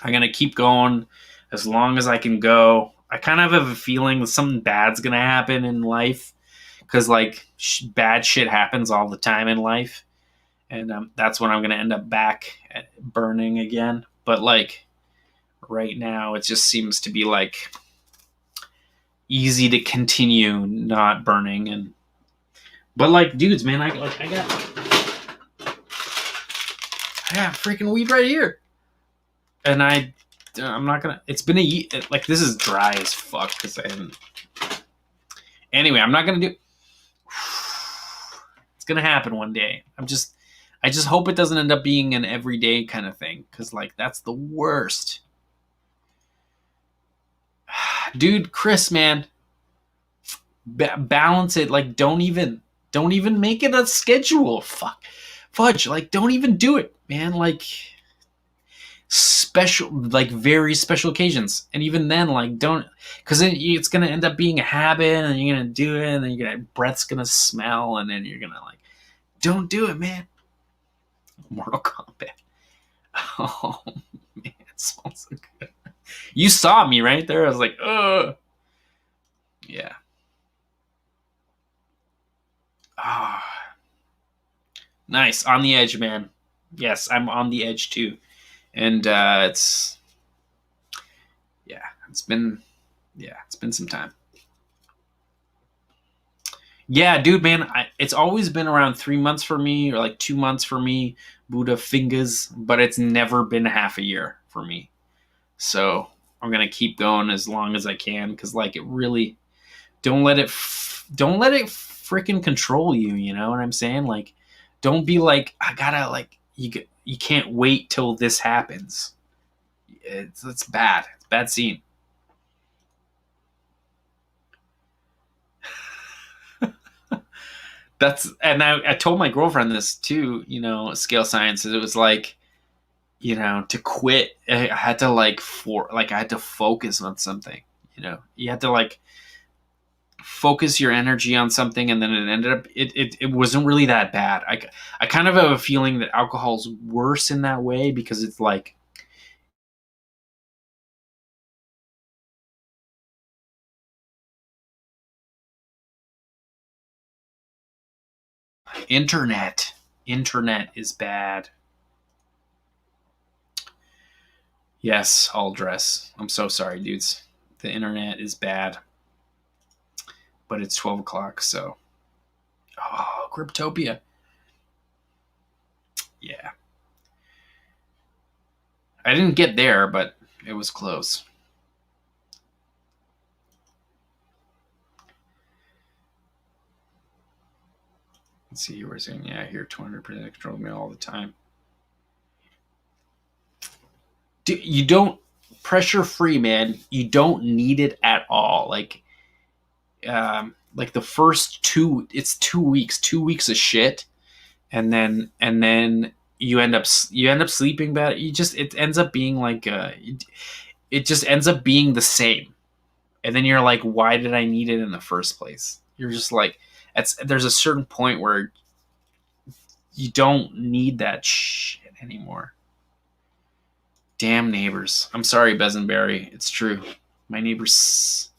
I'm gonna keep going as long as I can go. I kind of have a feeling that something bad's gonna happen in life, because like bad shit happens all the time in life, and that's when I'm gonna end up back at burning again. But like right now, it just seems to be like easy to continue not burning. But like, dudes, man, I got freaking weed right here, and I'm not gonna. It's been like this is dry as fuck because I haven't. Anyway, I'm not gonna do. It's gonna happen one day. I just hope it doesn't end up being an everyday kind of thing, because like that's the worst. Dude, Chris, man, balance it. Like, don't even make it a schedule. Fudge. Like, don't even do it, man. Like, special, like very special occasions, and even then, like, don't, because then it's gonna end up being a habit, and you're gonna do it, and then breath's gonna smell, and then you're gonna like, don't do it, man. Mortal Kombat. Oh man, it smells so good. You saw me right there. I was like, ugh. Yeah. Ah. Nice. On the edge, man. Yes, I'm on the edge too. And it's been some time. Yeah, dude, man, it's always been around 3 months for me, or like 2 months for me, Buddha fingers, but it's never been half a year for me. So I'm gonna keep going as long as I can, because like it really, don't let it freaking control you. You know what I'm saying? Like, don't be like, I gotta like, you can't wait till this happens. It's bad. It's a bad scene. And I told my girlfriend this too, you know, scale sciences. It was like, you know, to quit, I had to I had to focus on something, you know, you had to like focus your energy on something, and then it ended up, it wasn't really that bad. I kind of have a feeling that alcohol's worse in that way, because it's like, internet is bad. Yes, I'll dress. I'm so sorry, dudes. The internet is bad. But it's 12 o'clock, so. Oh, Cryptopia. Yeah. I didn't get there, but it was close. Let's see, we're saying, yeah, I hear 200% control me all the time. You don't, pressure free, man. You don't need it at all. Like the first 2 weeks of shit, and then you end up sleeping better. It ends up being like it just ends up being the same, and then you're like, why did I need it in the first place? You're just like, there's a certain point where you don't need that shit anymore. Damn neighbors. I'm sorry, Besenberry. It's true. My neighbors,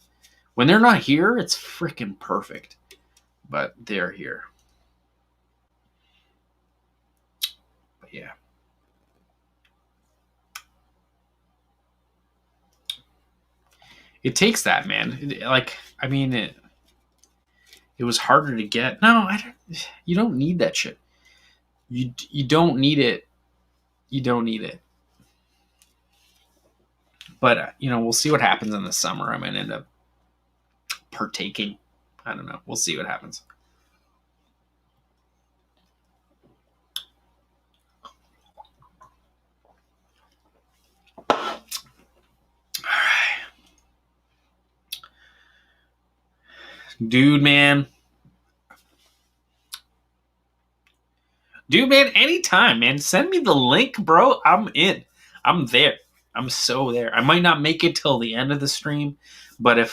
when they're not here, it's freaking perfect. But they're here. But yeah. It takes that, man. It was harder to get. No, you don't need that shit. You don't need it. You don't need it. But, you know, we'll see what happens in the summer. I might end up partaking. I don't know. We'll see what happens. Dude, man. Dude, man, anytime, man. Send me the link, bro. I'm in. I'm there. I'm so there. I might not make it till the end of the stream, but if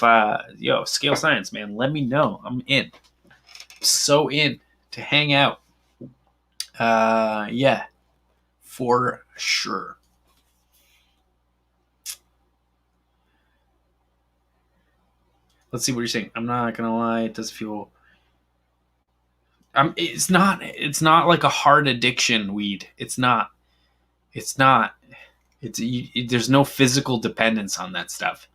Scale Science, man, let me know. I'm in. So in to hang out. Yeah, for sure. Let's see what you're saying. I'm not gonna lie, it does feel. It's not like a hard addiction. Weed. It's not. There's no physical dependence on that stuff.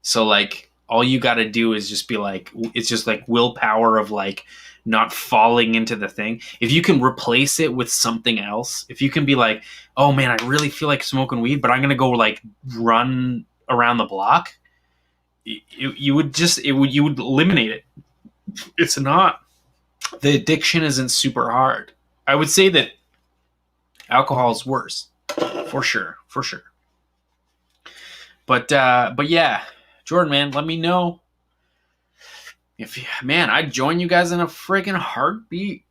So like, all you got to do is just be like, it's just like willpower of like not falling into the thing. If you can replace it with something else, if you can be like, oh man, I really feel like smoking weed, but I'm gonna go like run around the block. You would eliminate it. It's not. The addiction isn't super hard. I would say that alcohol is worse, for sure. But yeah, Jordan, man, let me know I'd join you guys in a freaking heartbeat.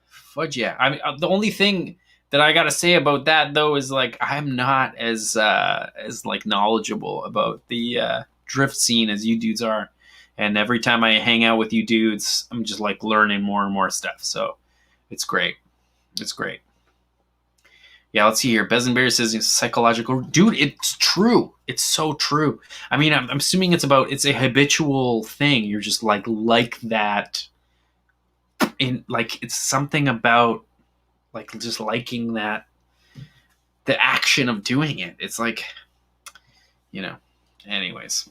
Fudge yeah. I mean, the only thing that I gotta say about that though is like I'm not as like knowledgeable about the drift scene as you dudes are. And every time I hang out with you dudes, I'm just like learning more and more stuff. So it's great. It's great. Yeah, let's see here. Bezenberry says it's psychological. Dude, it's true. It's so true. I mean, I'm assuming it's a habitual thing. You're just like that. In like, it's something about like just liking that, the action of doing it. It's like, anyways.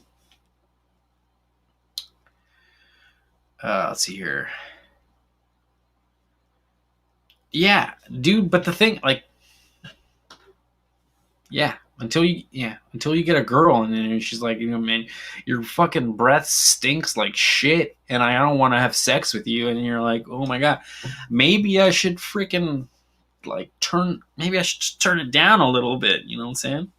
Let's see here. Yeah, dude, but the thing, like, yeah, until you get a girl and then she's like, man, your fucking breath stinks like shit and I don't want to have sex with you. And you're like, oh my God, maybe I should freaking like turn it down a little bit. You know what I'm saying?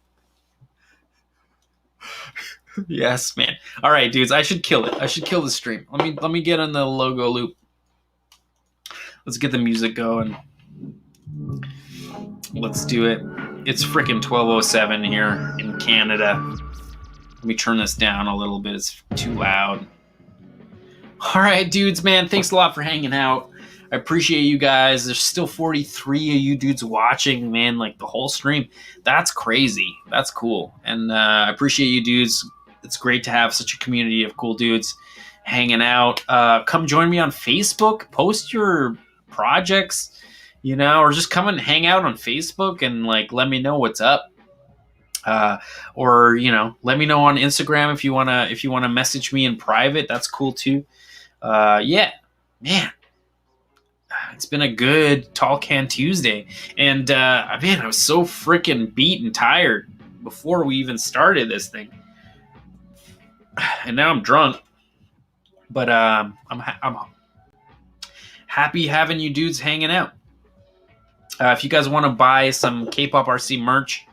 Yes, man. All right, dudes, I should kill it. I should kill the stream. Let me get on the logo loop. Let's get the music going. Let's do it. It's freaking 12:07 here in Canada. Let me turn this down a little bit. It's too loud. All right, dudes, man. Thanks a lot for hanging out. I appreciate you guys. There's still 43 of you dudes watching, man, like the whole stream. That's crazy. That's cool. And I appreciate you dudes. It's great to have such a community of cool dudes hanging out. Come join me on Facebook. Post your projects, or just come and hang out on Facebook and like let me know what's up. Or let me know on Instagram if you wanna message me in private. That's cool too. Yeah, man. It's been a good Tall Can Tuesday, and man, I was so freaking beat and tired before we even started this thing, and now I'm drunk. But I'm happy having you dudes hanging out. If you guys want to buy some Kpoprc merch,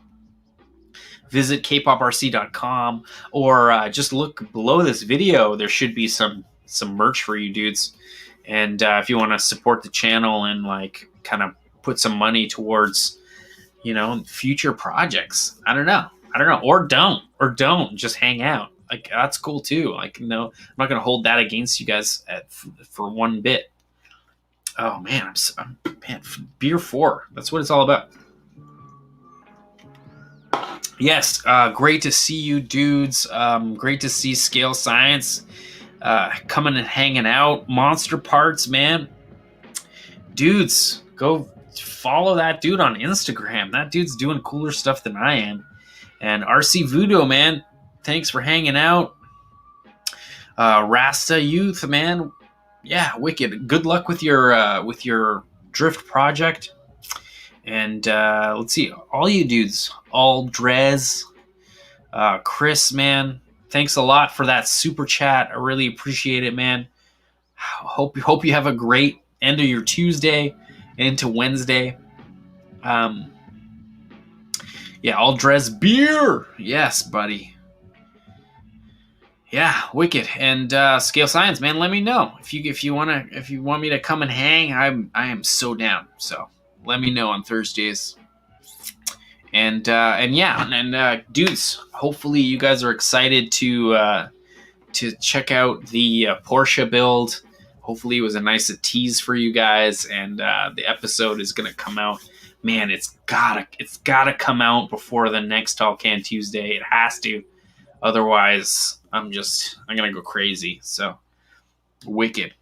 visit kpoprc.com or just look below this video. There should be some merch for you dudes. And if you want to support the channel and like kind of put some money towards, future projects, I don't know, or don't just hang out. Like that's cool too. Like, I'm not going to hold that against you guys for one bit. Oh man, man, beer 4. That's what it's all about. Yes, great to see you dudes. Great to see Scale Science coming and hanging out. Monster Parts, man. Dudes, go follow that dude on Instagram. That dude's doing cooler stuff than I am. And RC Voodoo, man, thanks for hanging out. Rasta Youth, man. Yeah, wicked. Good luck with your drift project. And let's see, all you dudes, all Drez, Chris, man, thanks a lot for that super chat. I really appreciate it, man. Hope you have a great end of your Tuesday into Wednesday. Yeah, all Drez beer. Yes, buddy. Yeah, wicked. And Scale Science, man, let me know if you want me to come and hang. I am so down. So let me know on Thursdays. And yeah, and dudes, hopefully you guys are excited to check out the Porsche build. Hopefully it was a nice tease for you guys, and the episode is gonna come out. Man, it's gotta come out before the next Tall Can Tuesday. It has to. Otherwise, I'm gonna go crazy. So wicked.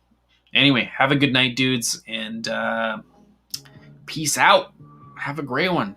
Anyway, have a good night, dudes, and peace out. Have a great one.